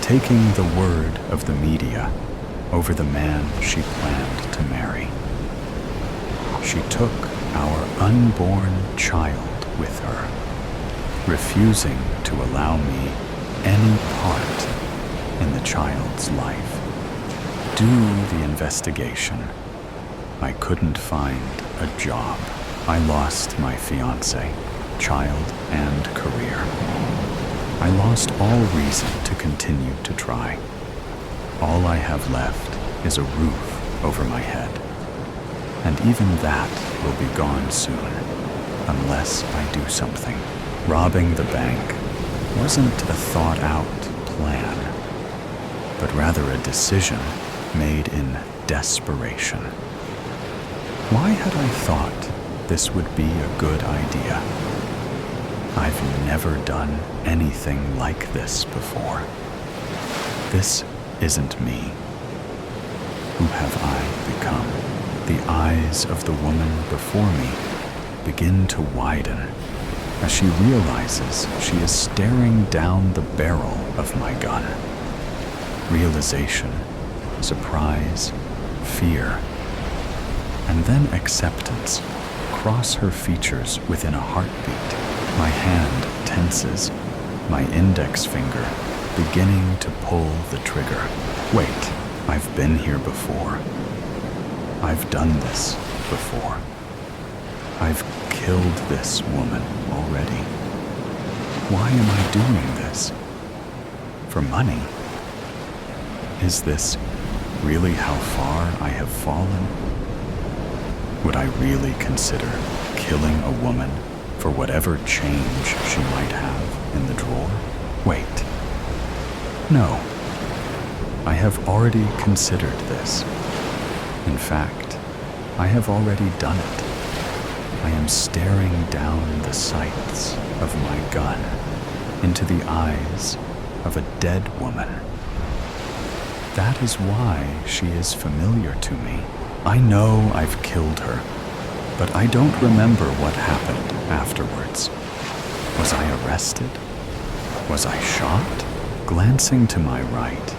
Speaker 1: taking the word of the media over the man she planned to marry. She took our unborn child with her, refusing to allow me any part in the child's life. Due the investigation, I couldn't find a job. I lost my fiancé, child, and career. I lost all reason to continue to try. All I have left is a roof over my head, and even that will be gone soon, unless I do something. Robbing the bank wasn't a thought-out plan, but rather a decision made in desperation. Why had I thought this would be a good idea? I've never done anything like this before. This isn't me. Who have I become? The eyes of the woman before me begin to widen as she realizes she is staring down the barrel of my gun. Realization, surprise, fear, and then acceptance cross her features within a heartbeat. My hand tenses, my index finger beginning to pull the trigger. Wait, I've been here before. I've done this before. I've killed this woman already. Why am I doing this? For money? Is this really how far I have fallen? Would I really consider killing a woman for whatever change she might have in the drawer? Wait. No. I have already considered this. In fact, I have already done it. I am staring down the sights of my gun into the eyes of a dead woman. That is why she is familiar to me. I know I've killed her, but I don't remember what happened afterwards. Was I arrested? Was I shot? Glancing to my right,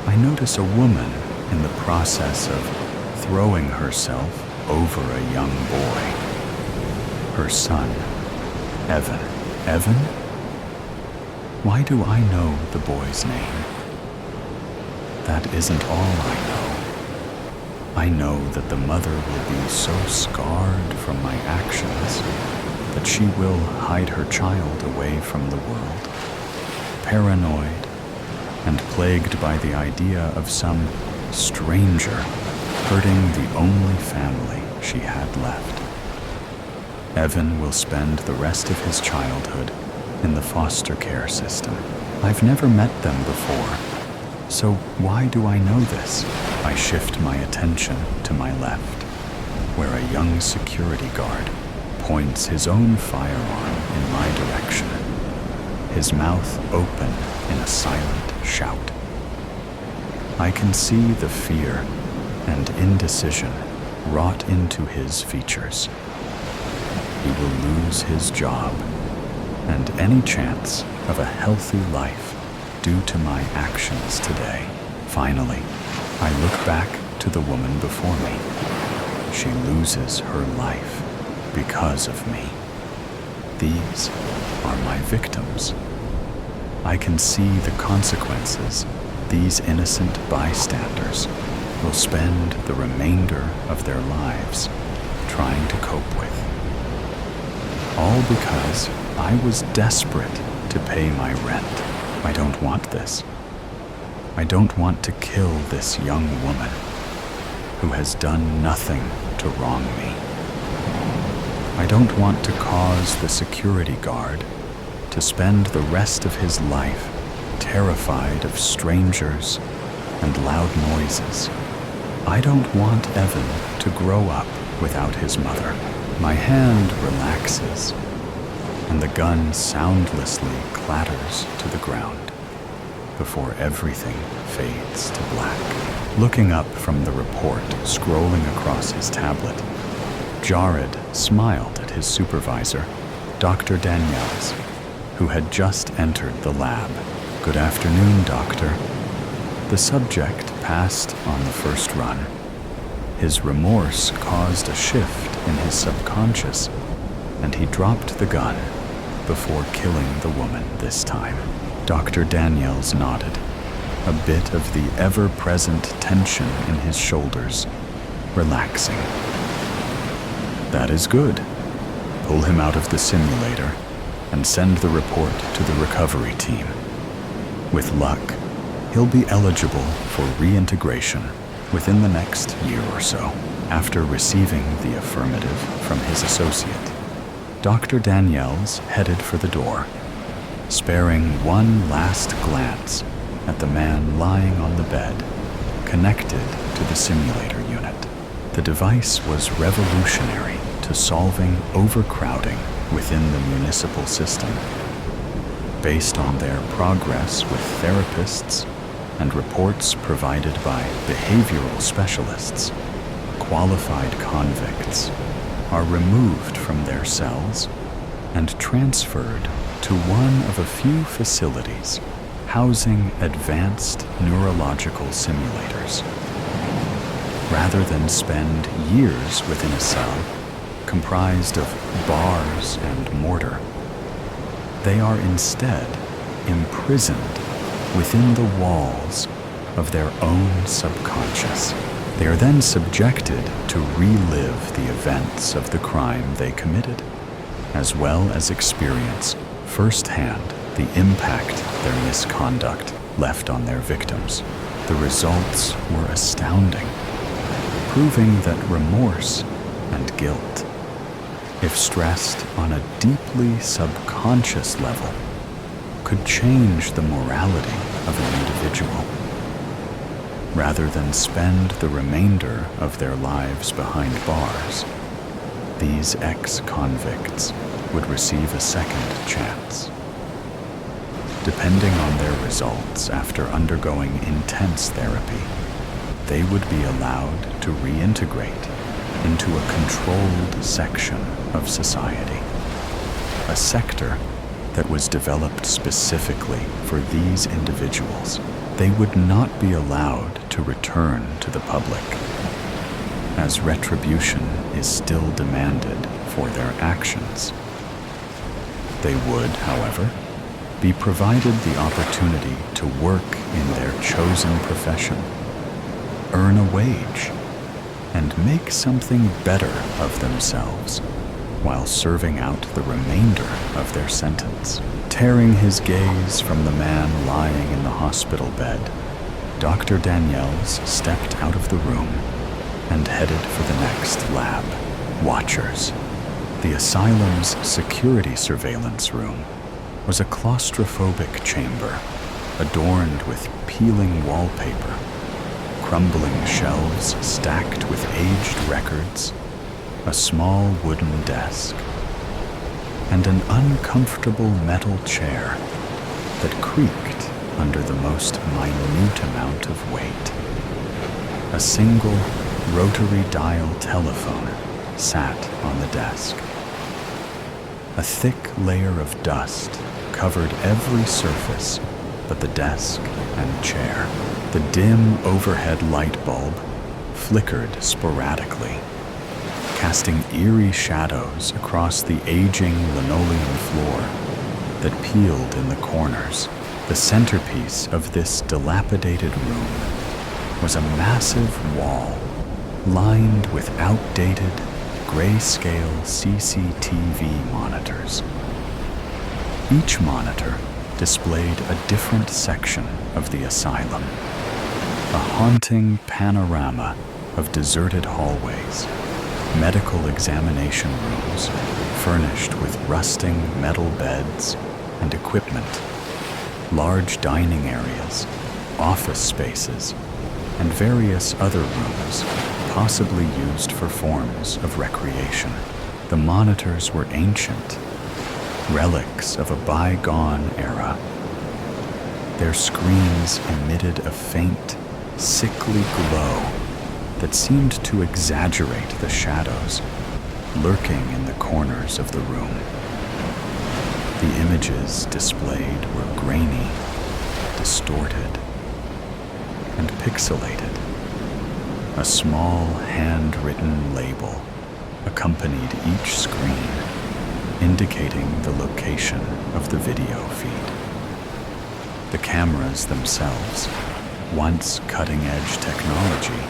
Speaker 1: I notice a woman in the process of throwing herself over a young boy. Her son, Evan. Evan? Why do I know the boy's name? That isn't all I know. I know that the mother will be so scarred from my actions that she will hide her child away from the world, paranoid and plagued by the idea of some stranger hurting the only family she had left. Evan will spend the rest of his childhood in the foster care system. I've never met them before, so why do I know this? I shift my attention to my left, where a young security guard points his own firearm in my direction, his mouth open in a silent shout. I can see the fear and indecision wrought into his features. He will lose his job and any chance of a healthy life due to my actions today. Finally, I look back to the woman before me. She loses her life because of me. These are my victims. I can see the consequences these innocent bystanders will spend the remainder of their lives trying to cope with. All because I was desperate to pay my rent. I don't want this. I don't want to kill this young woman who has done nothing to wrong me. I don't want to cause the security guard to spend the rest of his life terrified of strangers and loud noises. I don't want Evan to grow up without his mother. My hand relaxes, and the gun soundlessly clatters to the ground before everything fades to black. Looking up from the report scrolling across his tablet, Jared smiled at his supervisor, Dr. Daniels, who had just entered the lab. "Good afternoon, Doctor." The subject passed on the first run. His remorse caused a shift in his subconscious, and he dropped the gun before killing the woman this time. Dr. Daniels nodded, a bit of the ever-present tension in his shoulders relaxing. "That is good. Pull him out of the simulator and send the report to the recovery team. With luck, he'll be eligible for reintegration within the next year or so." After receiving the affirmative from his associate, Dr. Daniels headed for the door, sparing one last glance at the man lying on the bed, connected to the simulator unit. The device was revolutionary to solving overcrowding within the municipal system. Based on their progress with therapists and reports provided by behavioral specialists, qualified convicts are removed from their cells and transferred to one of a few facilities housing advanced neurological simulators. Rather than spend years within a cell comprised of bars and mortar, they are instead imprisoned within the walls of their own subconscious. They are then subjected to relive the events of the crime they committed, as well as experience firsthand the impact their misconduct left on their victims. The results were astounding, proving that remorse and guilt, if stressed on a deeply subconscious level, could change the morality of an individual. Rather than spend the remainder of their lives behind bars, these ex-convicts would receive a second chance. Depending on their results after undergoing intense therapy, they would be allowed to reintegrate into a controlled section of society, a sector that was developed specifically for these individuals. They would not be allowed to return to the public, as retribution is still demanded for their actions. They would, however, be provided the opportunity to work in their chosen profession, earn a wage, and make something better of themselves while serving out the remainder of their sentence. Tearing his gaze from the man lying in the hospital bed, Dr. Daniels stepped out of the room and headed for the next lab. Watchers. The asylum's security surveillance room was a claustrophobic chamber adorned with peeling wallpaper, crumbling shelves stacked with aged records, a small wooden desk, and an uncomfortable metal chair that creaked under the most minute amount of weight. A single rotary dial telephone sat on the desk. A thick layer of dust covered every surface but the desk and chair. The dim overhead light bulb flickered sporadically, casting eerie shadows across the aging linoleum floor that peeled in the corners. The centerpiece of this dilapidated room was a massive wall lined with outdated grayscale CCTV monitors. Each monitor displayed a different section of the asylum, a haunting panorama of deserted hallways, medical examination rooms furnished with rusting metal beds and equipment, large dining areas, office spaces, and various other rooms possibly used for forms of recreation. The monitors were ancient, relics of a bygone era. Their screens emitted a faint, sickly glow that seemed to exaggerate the shadows lurking in the corners of the room. The images displayed were grainy, distorted, and pixelated. A small handwritten label accompanied each screen, indicating the location of the video feed. The cameras themselves, once cutting-edge technology,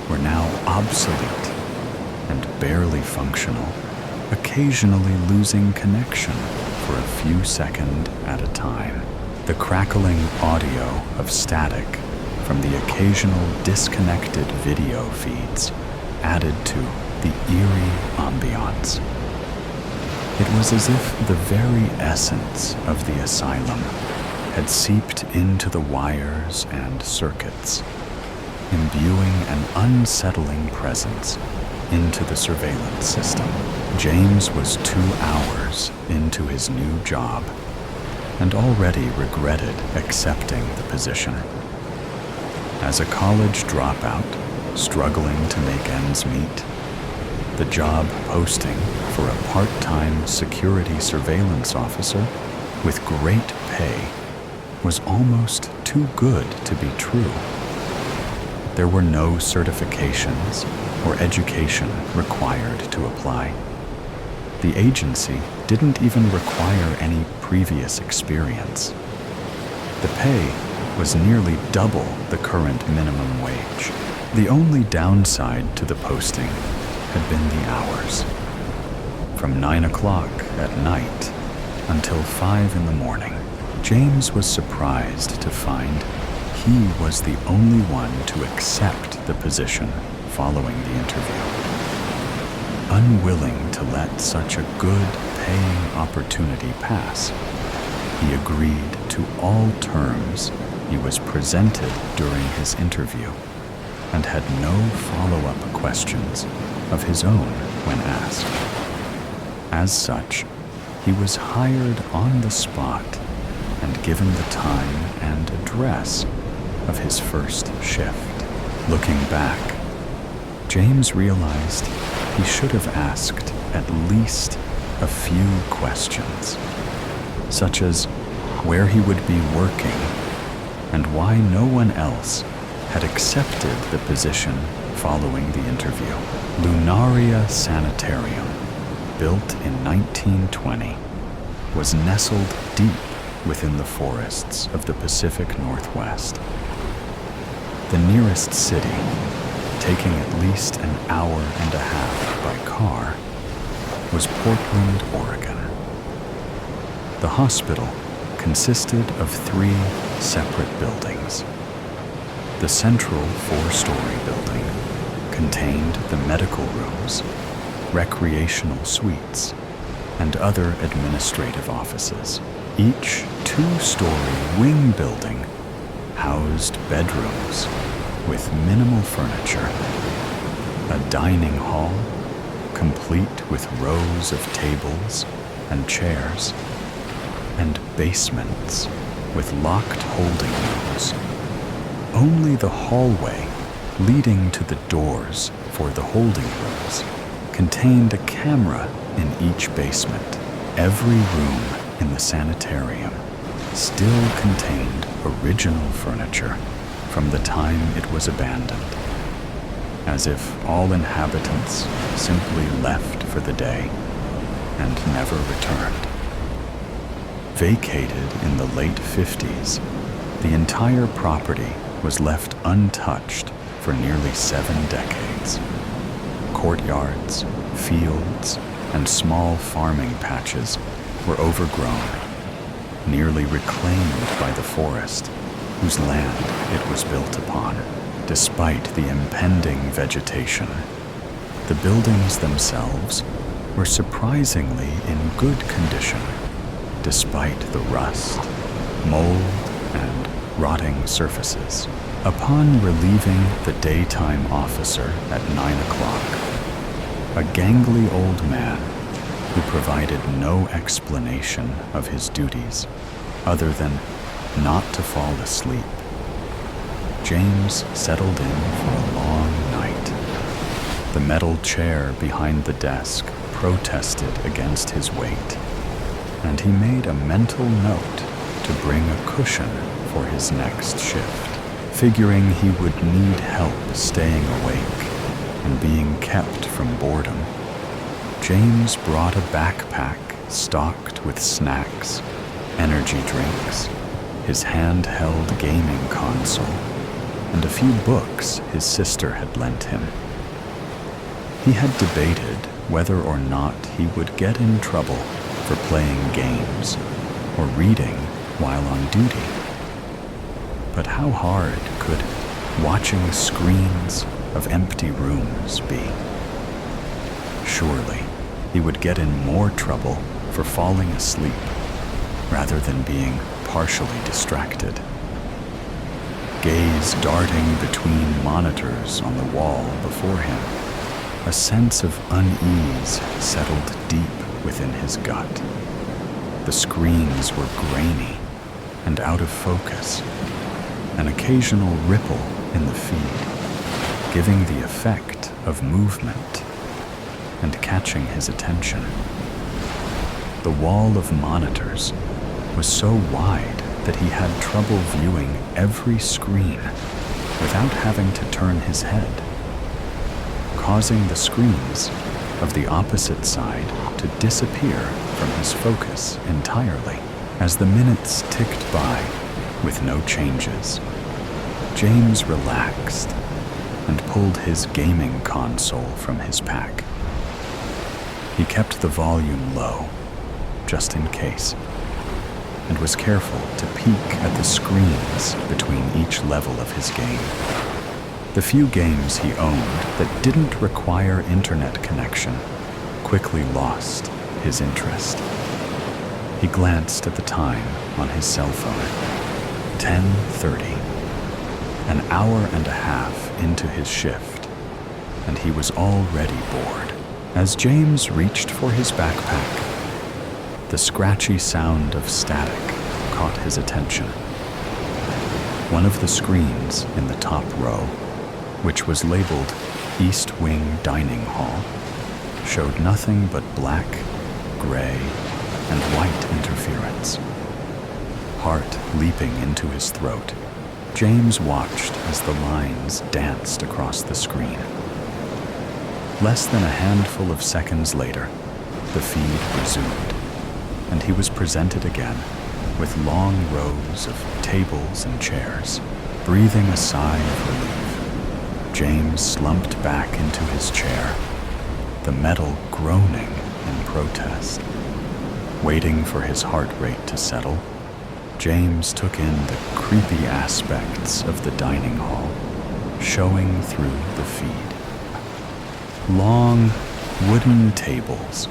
Speaker 1: were now obsolete and barely functional, occasionally losing connection for a few seconds at a time. The crackling audio of static from the occasional disconnected video feeds added to the eerie ambiance. It was as if the very essence of the asylum had seeped into the wires and circuits, imbuing an unsettling presence into the surveillance system. James was 2 hours into his new job and already regretted accepting the position. As a college dropout, struggling to make ends meet, the job posting for a part-time security surveillance officer with great pay was almost too good to be true. There were no certifications or education required to apply. The agency didn't even require any previous experience. The pay was nearly double the current minimum wage. The only downside to the posting had been the hours. From 9 o'clock at night until 5 in the morning, James was surprised to find he was the only one to accept the position following the interview. Unwilling to let such a good paying opportunity pass, he agreed to all terms he was presented during his interview and had no follow-up questions of his own when asked. As such, he was hired on the spot and given the time and address of his first shift. Looking back, James realized he should have asked at least a few questions, such as where he would be working and why no one else had accepted the position following the interview. Lunaria Sanitarium, built in 1920, was nestled deep within the forests of the Pacific Northwest. The nearest city, taking at least an hour and a half by car, was Portland, Oregon. The hospital consisted of 3 separate buildings. The central 4-story building contained the medical rooms, recreational suites, and other administrative offices. Each 2-story wing building housed bedrooms with minimal furniture, a dining hall complete with rows of tables and chairs, and basements with locked holding rooms. Only the hallway leading to the doors for the holding rooms contained a camera in each basement. Every room in the sanitarium still contained original furniture from the time it was abandoned, as if all inhabitants simply left for the day and never returned. Vacated in the late 50s, the entire property was left untouched for nearly 7 decades. Courtyards, fields, and small farming patches were overgrown, nearly reclaimed by the forest whose land it was built upon. Despite the impending vegetation, the buildings themselves were surprisingly in good condition, despite the rust, mold, and rotting surfaces. Upon relieving the daytime officer at 9 o'clock, a gangly old man who provided no explanation of his duties other than not to fall asleep, James settled in for a long night. The metal chair behind the desk protested against his weight, and he made a mental note to bring a cushion for his next shift, figuring he would need help staying awake and being kept from boredom. James brought a backpack stocked with snacks, energy drinks, his handheld gaming console, and a few books his sister had lent him. He had debated whether or not he would get in trouble for playing games or reading while on duty. But how hard could watching screens of empty rooms be? Surely he would get in more trouble for falling asleep rather than being partially distracted. Gaze darting between monitors on the wall before him, A sense of unease settled deep within his gut. The screens were grainy and out of focus, an occasional ripple in the feed, giving the effect of movement and catching his attention. The wall of monitors was so wide that he had trouble viewing every screen without having to turn his head, causing the screens of the opposite side to disappear from his focus entirely. As the minutes ticked by with no changes, James relaxed and pulled his gaming console from his pack. He kept the volume low, just in case, and was careful to peek at the screens between each level of his game. The few games he owned that didn't require internet connection quickly lost his interest. He glanced at the time on his cell phone. 10:30. An hour and a half into his shift, and he was already bored. As James reached for his backpack, the scratchy sound of static caught his attention. One of the screens in the top row, which was labeled East Wing Dining Hall, showed nothing but black, gray, and white interference. Heart leaping into his throat, James watched as the lines danced across the screen. Less than a handful of seconds later, the feed resumed, and he was presented again with long rows of tables and chairs. Breathing a sigh of relief, James slumped back into his chair, the metal groaning in protest. Waiting for his heart rate to settle, James took in the creepy aspects of the dining hall, showing through the feed. Long, wooden tables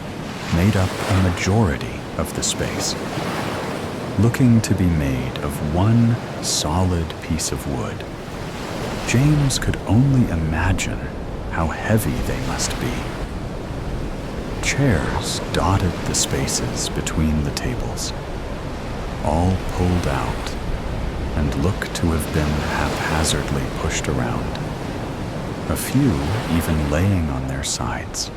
Speaker 1: made up a majority of the space, looking to be made of one solid piece of wood. James could only imagine how heavy they must be. Chairs dotted the spaces between the tables, all pulled out and looked to have been haphazardly pushed around, a few even laying on their sides.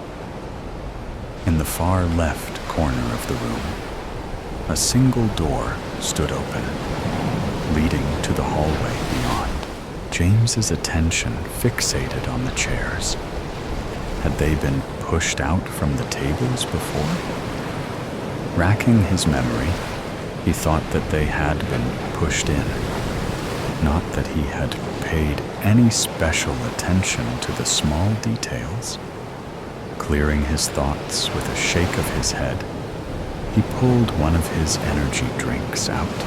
Speaker 1: In the far left corner of the room, a single door stood open, leading to the hallway beyond. James's attention fixated on the chairs. Had they been pushed out from the tables before? Racking his memory, he thought that they had been pushed in, not that he had paid any special attention to the small details. Clearing his thoughts with a shake of his head, he pulled one of his energy drinks out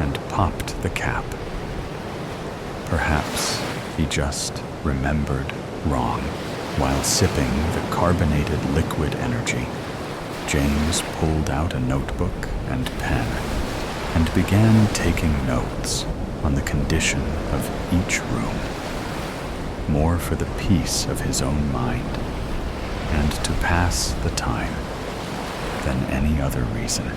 Speaker 1: and popped the cap. Perhaps he just remembered wrong. While sipping the carbonated liquid energy, James pulled out a notebook and pen and began taking notes on the condition of each room, more for the peace of his own mind and to pass the time than any other reason.